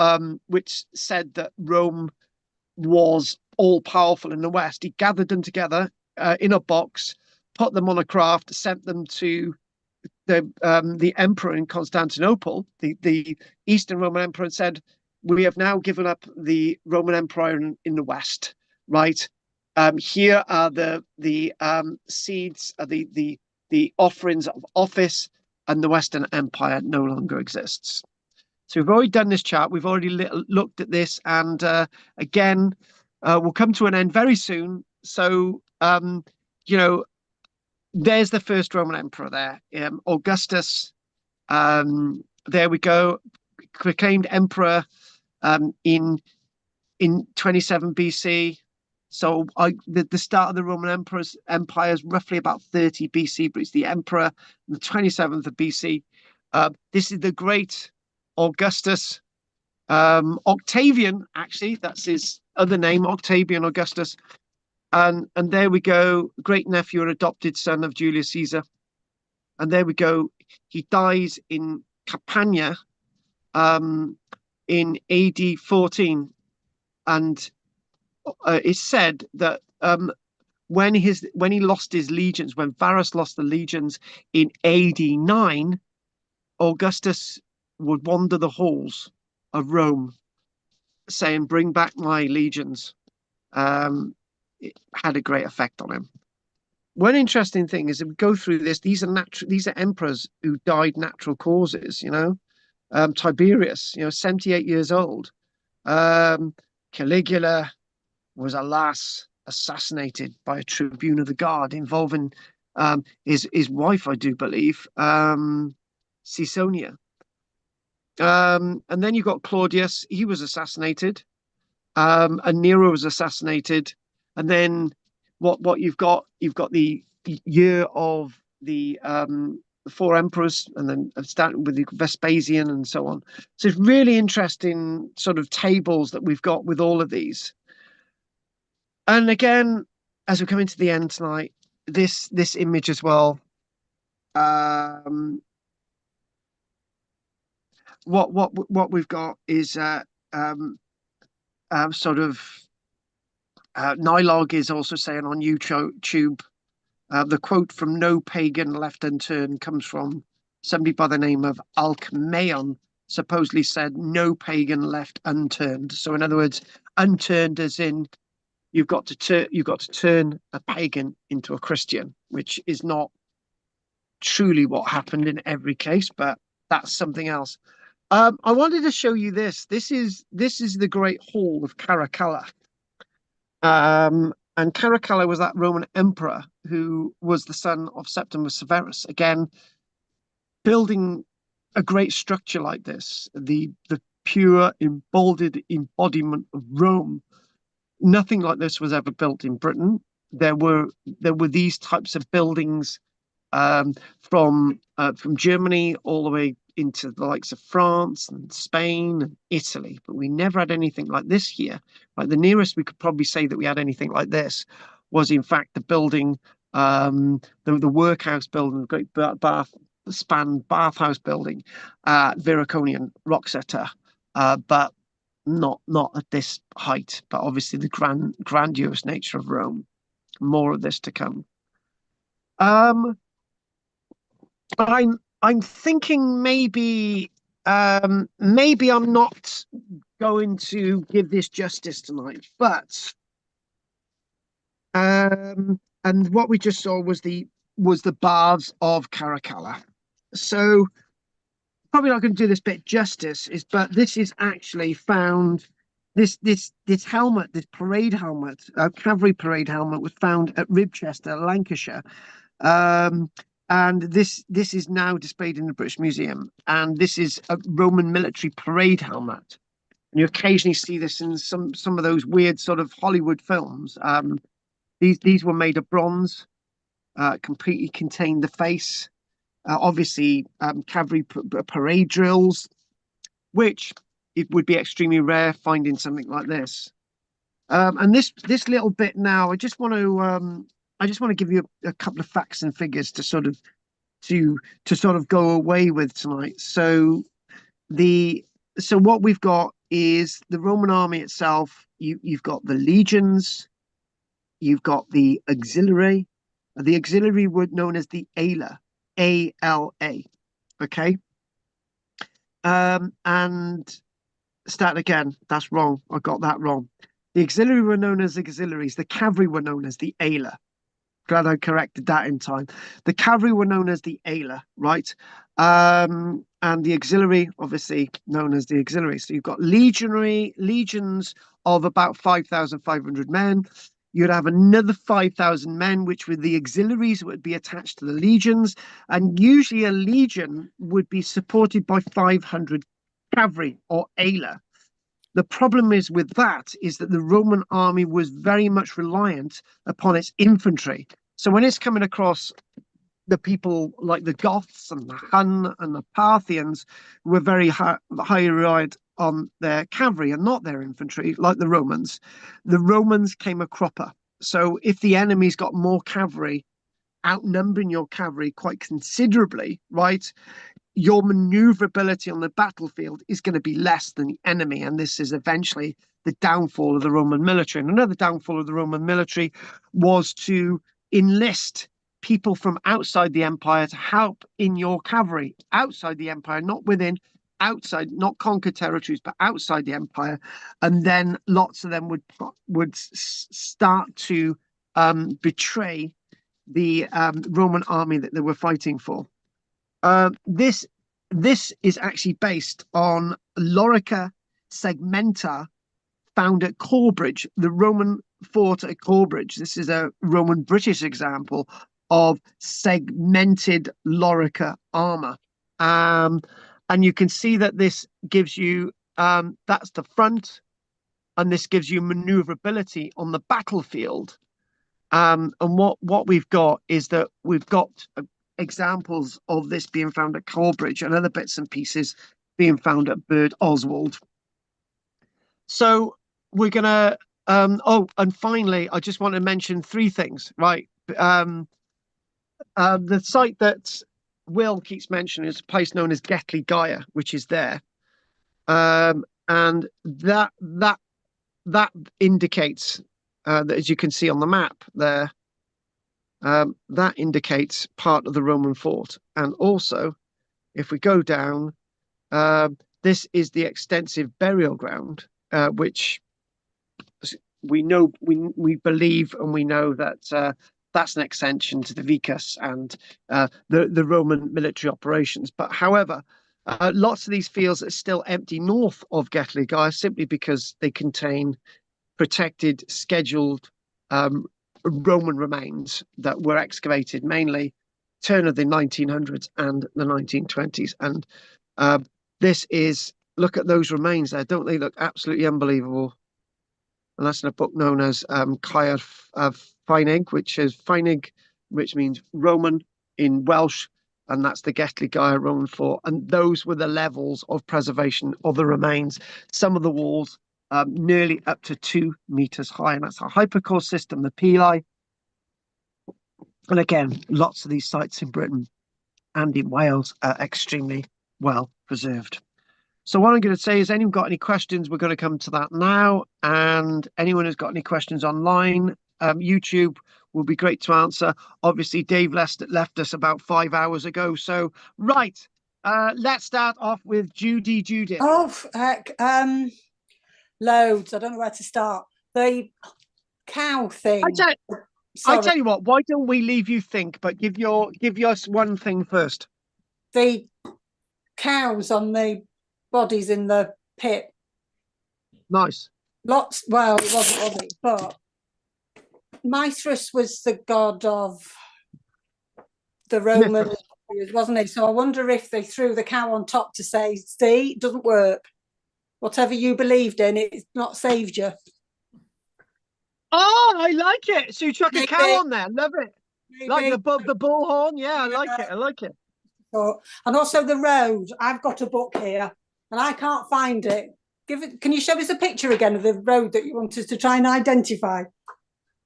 which said that Rome was all powerful in the West. He gathered them together in a box, put them on a craft, sent them to the emperor in Constantinople, the Eastern Roman Emperor, and said, "We have now given up the Roman Empire in the West, right? Here are the seeds, the offerings of office, and the Western Empire no longer exists." So we've already done this chart. We've already looked at this, and again, we'll come to an end very soon. So there's the first Roman emperor there, Augustus. There we go, proclaimed emperor in 27 BC. So the start of the Roman Empire is roughly about 30 BC, but it's the emperor, the 27th of BC. This is the great Augustus. Octavian, actually, that's his other name, Octavian Augustus. And there we go, great nephew and adopted son of Julius Caesar. And there we go, he dies in Campania in AD 14. And it's said that when he lost his legions, when Varus lost the legions in AD 9, Augustus would wander the halls of Rome saying, "Bring back my legions." It had a great effect on him. One interesting thing is, if we go through this, these are emperors who died natural causes. Tiberius, 78 years old. Caligula was, alas, assassinated by a tribune of the guard, involving his wife, I do believe, Caesonia. And then you got Claudius, he was assassinated, and Nero was assassinated. And then what you've got the year of the 4 emperors, and then starting with the Vespasian and so on. So it's really interesting sort of tables that we've got with all of these. And again, as we're coming to the end tonight, this image as well. What we've got is sort of Nylog is also saying on YouTube, the quote from "No pagan left unturned" comes from somebody by the name of Alcmaeon, supposedly said "no pagan left unturned." So in other words, unturned as in you've got to turn a pagan into a Christian, which is not truly what happened in every case, but that's something else. I wanted to show you this. This is the Great Hall of Caracalla. And Caracalla was that Roman emperor who was the son of Septimus Severus. Again, building a great structure like this, the pure embodied embodiment of Rome. Nothing like this was ever built in Britain. There were these types of buildings from Germany all the way into the likes of France and Spain and Italy, but we never had anything like this here. Like, the nearest we could probably say that we had anything like this was in fact the building, the workhouse building, the great bathhouse building, Viraconian Roxeter, but not at this height. But obviously the grandiose nature of Rome. More of this to come. I'm thinking maybe I'm not going to give this justice tonight, but and what we just saw was the baths of Caracalla. So probably not going to do this bit justice, but this is actually found. This helmet, this parade helmet, cavalry parade helmet, was found at Ribchester, Lancashire. And this is now displayed in the British Museum, and this is a Roman military parade helmet. And you occasionally see this in some of those weird sort of Hollywood films. These were made of bronze, completely contained the face. Obviously, cavalry parade drills, which it would be extremely rare finding something like this. And this little bit now, I just want to give you a couple of facts and figures to sort of go away with tonight. So what we've got is the Roman army itself. You've got the legions, you've got the auxiliary. The auxiliary were known as the ALA, ALA. Okay. And start again. That's wrong. I got that wrong. The auxiliary were known as auxiliaries. The cavalry were known as the ALA. Glad I corrected that in time. The cavalry were known as the ALA, right? And the auxiliary, obviously, known as the auxiliary. So you've got legions of about 5,500 men. You'd have another 5,000 men, which were the auxiliaries that would be attached to the legions. And usually a legion would be supported by 500 cavalry or ALA. The problem is with that is that the Roman army was very much reliant upon its infantry. So when it's coming across the people like the Goths and the Hun and the Parthians, who were very highly reliant on their cavalry and not their infantry, like the Romans came a cropper. So if the enemy's got more cavalry, outnumbering your cavalry quite considerably, right, your maneuverability on the battlefield is going to be less than the enemy. And this is eventually the downfall of the Roman military. And another downfall of the Roman military was to enlist people from outside the empire to help in your cavalry, outside the empire, not within, outside, not conquered territories, but outside the empire. And then lots of them would start to betray the Roman army that they were fighting for. This is actually based on Lorica segmenta found at Corbridge, the Roman fort at Corbridge. This is a Roman British example of segmented Lorica armor. And you can see that this gives you, that's the front, and this gives you maneuverability on the battlefield. And what we've got is that we've got examples of this being found at Corbridge and other bits and pieces being found at Bird Oswald. So we're gonna and finally, I just want to mention three things, right? The site that Will keeps mentioning is a place known as Getley Gaia, which is there, and that indicates that, as you can see on the map there, that indicates part of the Roman fort. And also, if we go down, this is the extensive burial ground, which we know, we believe, and we know that that's an extension to the Vicus and the Roman military operations. But however, lots of these fields are still empty north of Getley Gaia simply because they contain protected, scheduled Roman remains that were excavated mainly turn of the 1900s and the 1920s. And this is, look at those remains there. Don't they look absolutely unbelievable? And that's in a book known as Caer Feinig, which means Roman in Welsh, and that's the Getley Gaia Roman fort. And those were the levels of preservation of the remains. Some of the walls nearly up to 2 meters high, and that's a hypercore system, the Peli. And again, lots of these sites in Britain and in Wales are extremely well preserved. So what I'm going to say is, anyone got any questions, we're going to come to that now. And anyone who's got any questions online, YouTube will be great to answer. Obviously, Dave left us about 5 hours ago. So, right, let's start off with Judith. Oh, heck. loads. I don't know where to start. The cow thing. I tell you what, why don't we leave you think, but give us one thing first. The cows on the bodies in the pit. Nice. Lots. Well, it wasn't, was it? But Mithras was the god of the Roman, wasn't he? So I wonder if they threw the cow on top to say, see, it doesn't work. Whatever you believed in, it's not saved you. Oh, I like it. So you chuck a Maybe. cow on there. Love it. Maybe. Like the bullhorn. Yeah, I like it. I like it. And also the road. I've got a book here and I can't find it. Can you show us a picture again of the road that you want us to try and identify?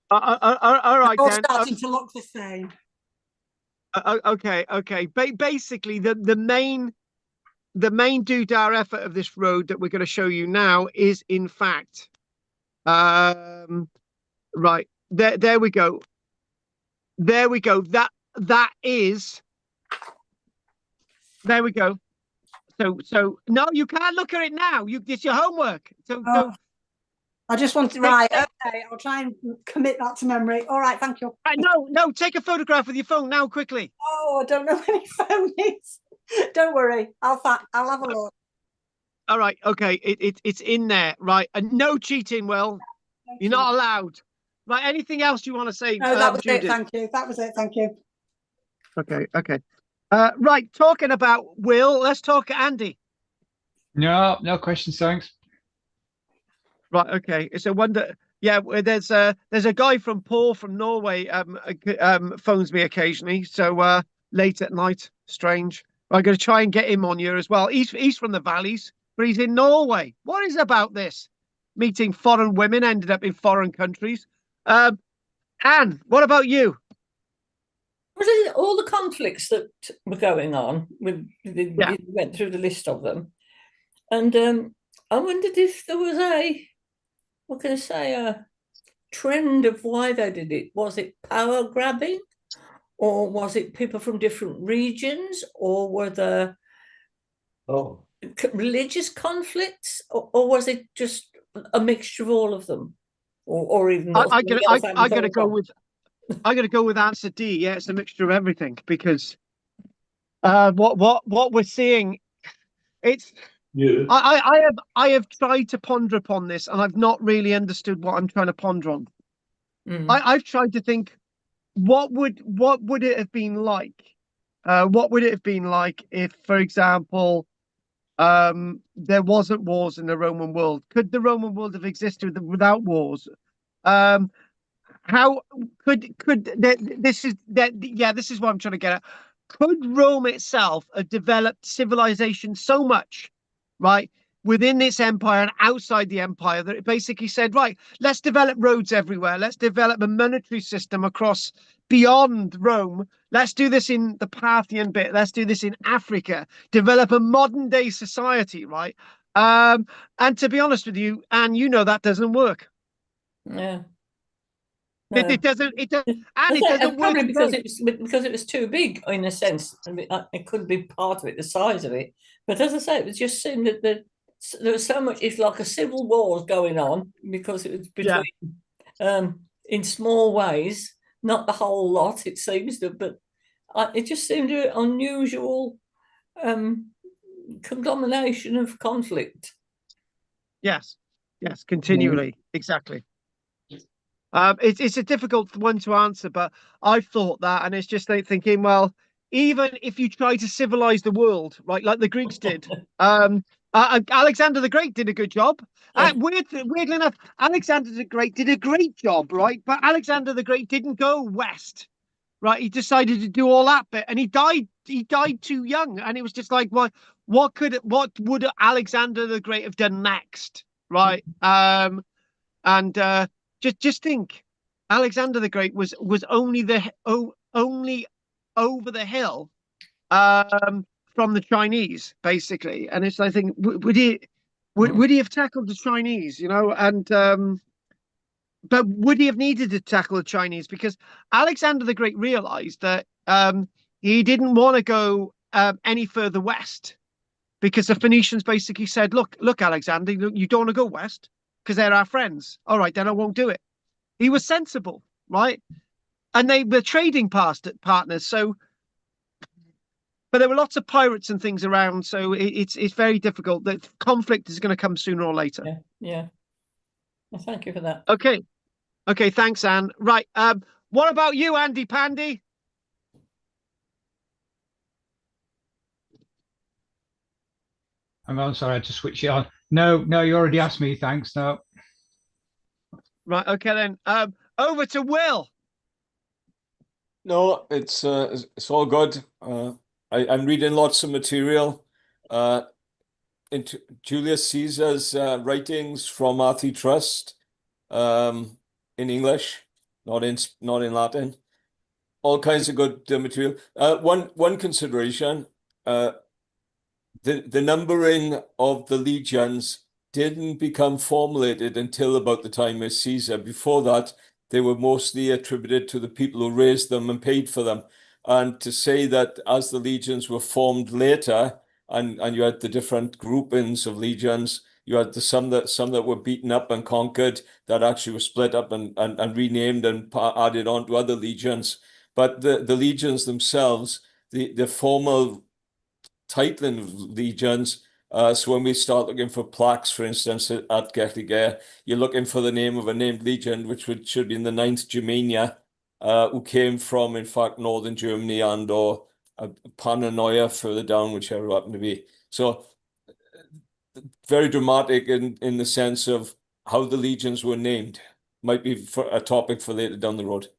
All right, All then. starting to look the same. Okay. Basically, the main doodah effort of this road that we're going to show you now is, in fact, right there we go. There we go. That is. There we go. So no, you can't look at it now. It's your homework. So I just want to right. Okay, I'll try and commit that to memory. All right, thank you. No, take a photograph with your phone now, quickly. Oh, I don't know where my phone is. Don't worry, I'll have a look. All right, okay, it's in there, right? And no cheating, Will. You're not allowed. Right? Anything else you want to say? No, that was Judith? it. Thank you. That was it. Thank you. Okay. Right, talking about Will, let's talk Andy. No questions, thanks. Right, okay. It's a wonder. Yeah, there's a guy from Paul from Norway phones me occasionally. So late at night, strange. I'm going to try and get him on here as well. He's from the valleys, but he's in Norway. What is about this? Meeting foreign women, ended up in foreign countries. Anne, what about you? All the conflicts that were going on, we went through the list of them, and I wondered if there was a trend of why they did it. Was it power grabbing, or was it people from different regions, or were there religious conflicts, or was it just a mixture of all of them, or even? I'm gonna go with answer D. Yeah, it's a mixture of everything, because what we're seeing, it's. Yeah. I have tried to ponder upon this, and I've not really understood what I'm trying to ponder on. I've tried to think, what would it have been like? What would it have been like if, for example, there wasn't wars in the Roman world? Could the Roman world have existed without wars? How this is what I'm trying to get at. Could Rome itself have developed civilization so much, right, within its empire and outside the empire, that it basically said, right, let's develop roads everywhere. Let's develop a monetary system across beyond Rome. Let's do this in the Parthian bit. Let's do this in Africa. Develop a modern day society, right? And to be honest with you, and that doesn't work. Yeah. No. It doesn't. It doesn't work. Probably because it was too big, in a sense. I mean, it could be part of it, the size of it. But as I say, it just seemed that there was so much. It's like a civil war going on, because it was between, in small ways, not the whole lot. It seems but it just seemed an unusual conglomeration of conflict. Yes, continually, exactly. It's a difficult one to answer, but I've thought that, and it's just like thinking, well, even if you try to civilize the world, right, like the Greeks did, Alexander the Great did a good job. Weirdly enough, Alexander the Great did a great job, right? But Alexander the Great didn't go west, right? He decided to do all that bit, and he died. He died too young, and it was just like, what would Alexander the Great have done next, right? Just think, Alexander the Great was only over the hill from the Chinese, basically, and it's, I think, would he have tackled the Chinese, and but would he have needed to tackle the Chinese? Because Alexander the Great realized that he didn't want to go any further west, because the Phoenicians basically said, look, Alexander, you don't want to go west. because they're our friends. All right, then I won't do it. He was sensible, right? And they were trading partners. So, but there were lots of pirates and things around, so it's very difficult. That conflict is going to come sooner or later. Yeah, yeah. Well, thank you for that. Okay, thanks, Anne. Right, what about you, Andy Pandy? Hang on, sorry, I had to switch it on. No, you already asked me. Thanks. No. Right, okay then. Over to Will. No, it's all good. I'm reading lots of material into Julius Caesar's writings from Arthur Trust in English, not in Latin. All kinds of good material. One consideration, the numbering of the legions didn't become formulated until about the time of Caesar. Before that, they were mostly attributed to the people who raised them and paid for them. And to say that as the legions were formed later, and you had the different groupings of legions, you had some that were beaten up and conquered that actually were split up and renamed and added on to other legions. But the legions themselves, the formal titling of legions. So when we start looking for plaques, for instance, at Gettiger, you're looking for the name of a named legion, which should be in the 9th Germania, who came from, in fact, northern Germany and or Pannonia further down, whichever it happened to be. So very dramatic in the sense of how the legions were named. Might be for a topic for later down the road.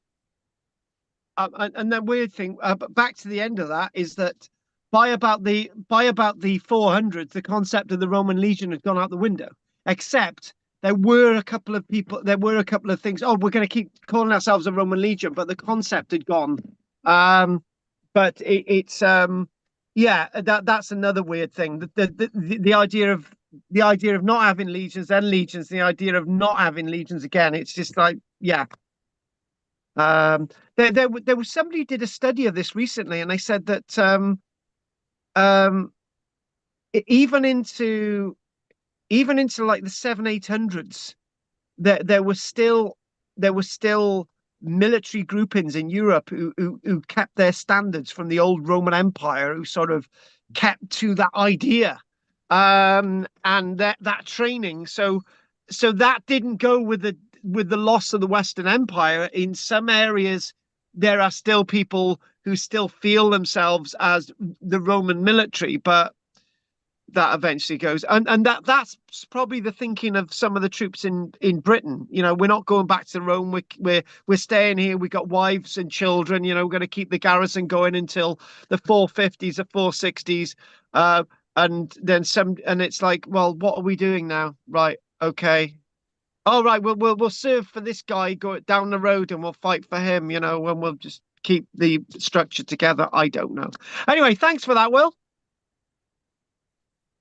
And the weird thing, back to the end of that, is that by about the 400s, the concept of the Roman legion had gone out the window. Except there were a couple of things. Oh, we're going to keep calling ourselves a Roman legion, but the concept had gone. But it's that's another weird thing. The idea of not having legions, then legions, the idea of not having legions again. It's just like, yeah. There was somebody who did a study of this recently, and they said that even into like the 700-800s, there were still military groupings in Europe who kept their standards from the old Roman Empire, who sort of kept to that idea and that training. So that didn't go with the loss of the Western Empire. In some areas, there are still people who still feel themselves as the Roman military, but that eventually goes. And that's probably the thinking of some of the troops in Britain. You know, we're not going back to Rome. We're staying here. We got wives and children. You know, we're going to keep the garrison going until the 450s or 460s. And then and it's like, well, what are we doing now? Right. Okay. All right, we'll serve for this guy, go down the road, and we'll fight for him, you know, and we'll just keep the structure together. I don't know. Anyway, thanks for that, Will.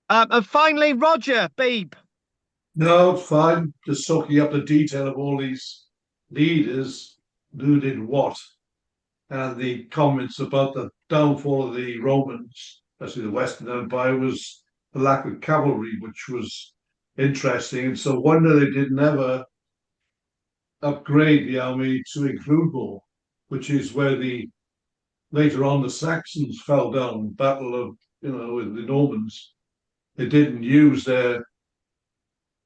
And finally, Roger, babe. No, it's fine. Just soaking up the detail of all these leaders who did what, and the comments about the downfall of the Romans, especially the Western Empire, was the lack of cavalry, which was interesting. And so wonder they didn't ever upgrade the army to include more, which is where later on the Saxons fell down, battle of, with the Normans. They didn't use their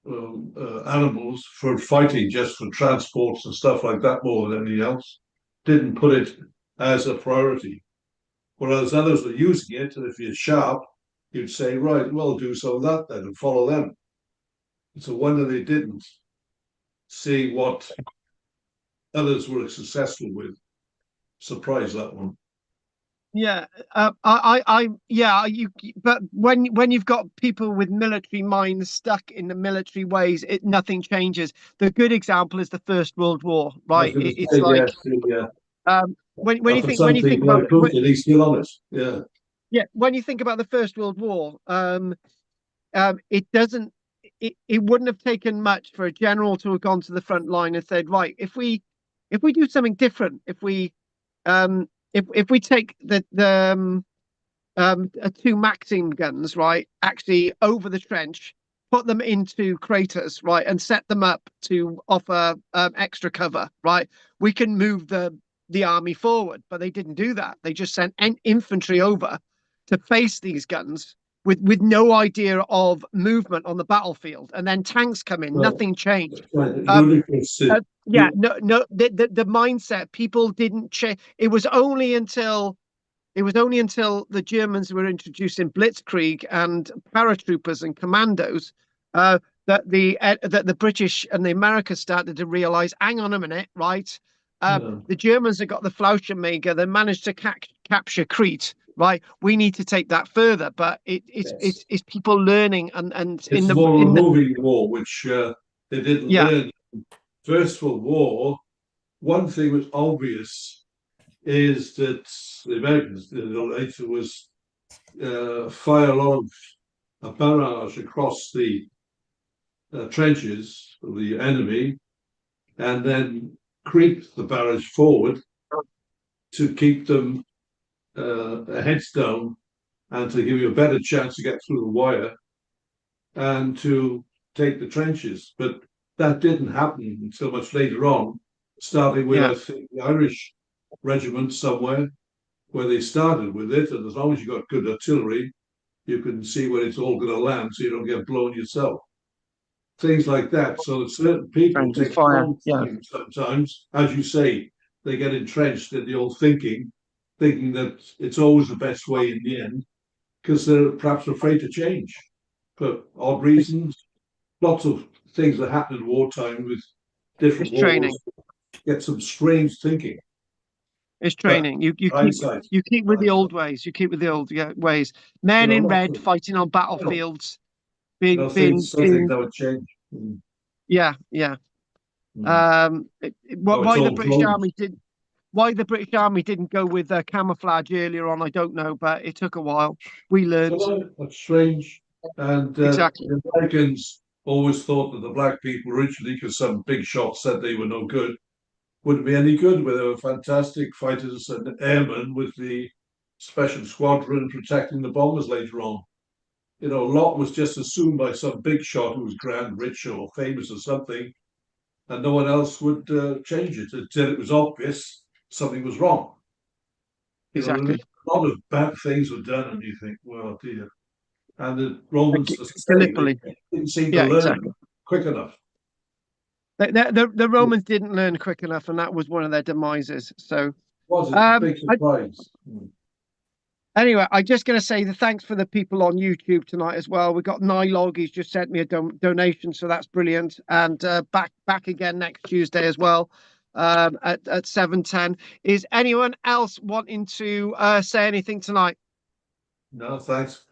animals for fighting, just for transports and stuff like that more than anything else. Didn't put it as a priority. Whereas others were using it, and if you're sharp, you'd say, right, well, do some of that then and follow them. It's a wonder they didn't see what others were successful with. Surprise, that one. Yeah, but when you've got people with military minds stuck in the military ways, nothing changes. The good example is the First World War, right? It's like, when you think about it, he's still on it. Yeah. Yeah, when you think about the First World War, it wouldn't have taken much for a general to have gone to the front line and said, right, if we do something different, if we take the 2 Maxim guns, right, actually over the trench, put them into craters, right, and set them up to offer extra cover, right, we can move the army forward. But they didn't do that. They just sent infantry over to face these guns with no idea of movement on the battlefield, and then tanks come in. Well, nothing changed. Ludicrous. Yeah, no. The mindset, people didn't change. It was only until the Germans were introducing blitzkrieg and paratroopers and commandos that the British and the Americans started to realize, hang on a minute, right? The Germans have got the Fallschirmjäger. They managed to capture Crete, right? We need to take that further. But it's people learning and It's in the more a moving war, which they didn't learn. First World War, one thing was obvious is that the Americans later was fire a lot of a barrage across the trenches of the enemy, and then creep the barrage forward to keep them heads down and to give you a better chance to get through the wire and to take the trenches. But that didn't happen until much later on, starting with, I think, the Irish regiment somewhere where they started with it. And as long as you got good artillery, you can see where it's all going to land so you don't get blown yourself. Things like that. So that certain people take a long time sometimes, as you say, they get entrenched in the old thinking that it's always the best way in the end, because they're perhaps afraid to change for odd reasons. Lots of things that happen in wartime with different wars training. Get some strange thinking. It's training. You keep with the old ways. You keep with the old ways. Men in red fighting on battlefields. Something that would change. Yeah. Why the British Army did? Why the British Army didn't go with camouflage earlier on, I don't know, but it took a while. We learned. That's strange. And exactly. The Americans always thought that the black people originally, because some big shots said they were no good, wouldn't be any good, where they were fantastic fighters and airmen with the special squadron protecting the bombers later on. You know, a lot was just assumed by some big shot who was grand, rich, or famous or something, and no one else would change it until it was obvious something was wrong. Exactly. A lot of bad things were done, and you think, well, dear. And the Romans Gallipoli didn't seem to learn quick enough. The Romans didn't learn quick enough, and that was one of their demises. So, was it a big surprise? Anyway, I'm just going to say the thanks for the people on YouTube tonight as well. We got Nylog. He's just sent me a donation, so that's brilliant. And back again next Tuesday as well at 7:10. Is anyone else wanting to say anything tonight? No, thanks.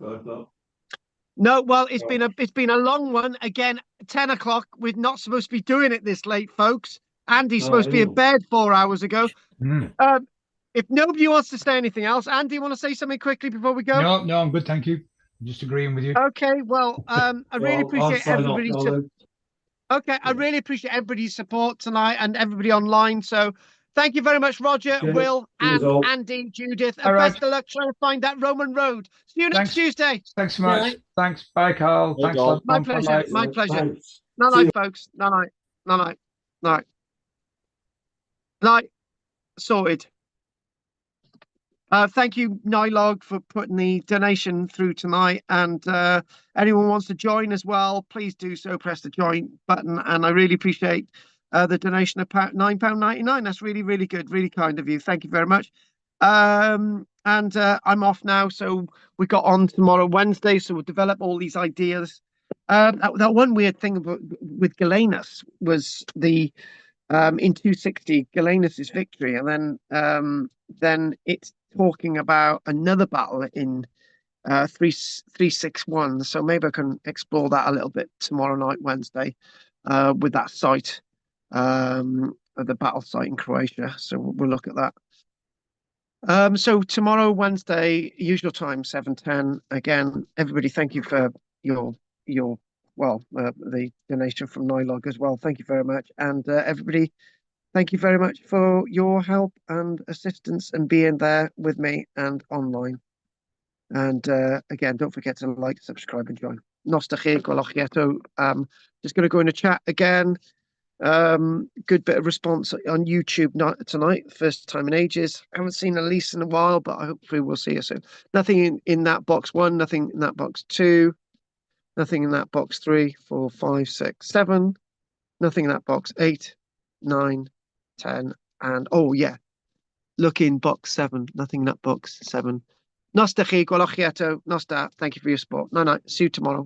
No, well, it's been a long one. Again, 10 o'clock. We're not supposed to be doing it this late, folks. Andy's supposed to be in bed 4 hours ago. If nobody wants to say anything else, Andy, you want to say something quickly before we go? No, I'm good, thank you. I'm just agreeing with you. Okay, well, I really appreciate everybody's I really appreciate everybody's support tonight and everybody online. So thank you very much, Roger, Will, and Andy, Judith. And best of luck trying to find that Roman road. See you next Tuesday. Thanks so much. Right. Thanks. Bye, Carl. Thanks. My pleasure. My pleasure. Night, folks. Night. Sorted. Thank you, Nylog, for putting the donation through tonight. And anyone wants to join as well, please do so. Press the join button. And I really appreciate the donation of £9.99. That's really, really good. Really kind of you. Thank you very much. And I'm off now. So we got on tomorrow, Wednesday. So we'll develop all these ideas. That one weird thing with Galenus was the in 260 Galenus's victory, and then it's talking about another battle in 361. So maybe I can explore that a little bit tomorrow night, Wednesday, with that site, the battle site in Croatia. So we'll look at that. So tomorrow, Wednesday, usual time, 7:10. Again, everybody, thank you for your the donation from Nylog as well. Thank you very much. And everybody, thank you very much for your help and assistance and being there with me and online. And again, don't forget to like, subscribe and join. Nos da chi, gwelwch chi eto. Just going to go in the chat again. Good bit of response on YouTube tonight. First time in ages. I haven't seen Elise in a while, but hopefully we'll see her soon. Nothing in that box 1, nothing in that box 2, nothing in that box 3, 4, 5, 6, 7, nothing in that box 8, 9, 10, and oh yeah, look in box 7, nothing in that box 7. Nos da chi, gwelwch chi eto. Nos da, thank you for your support. No, see you tomorrow.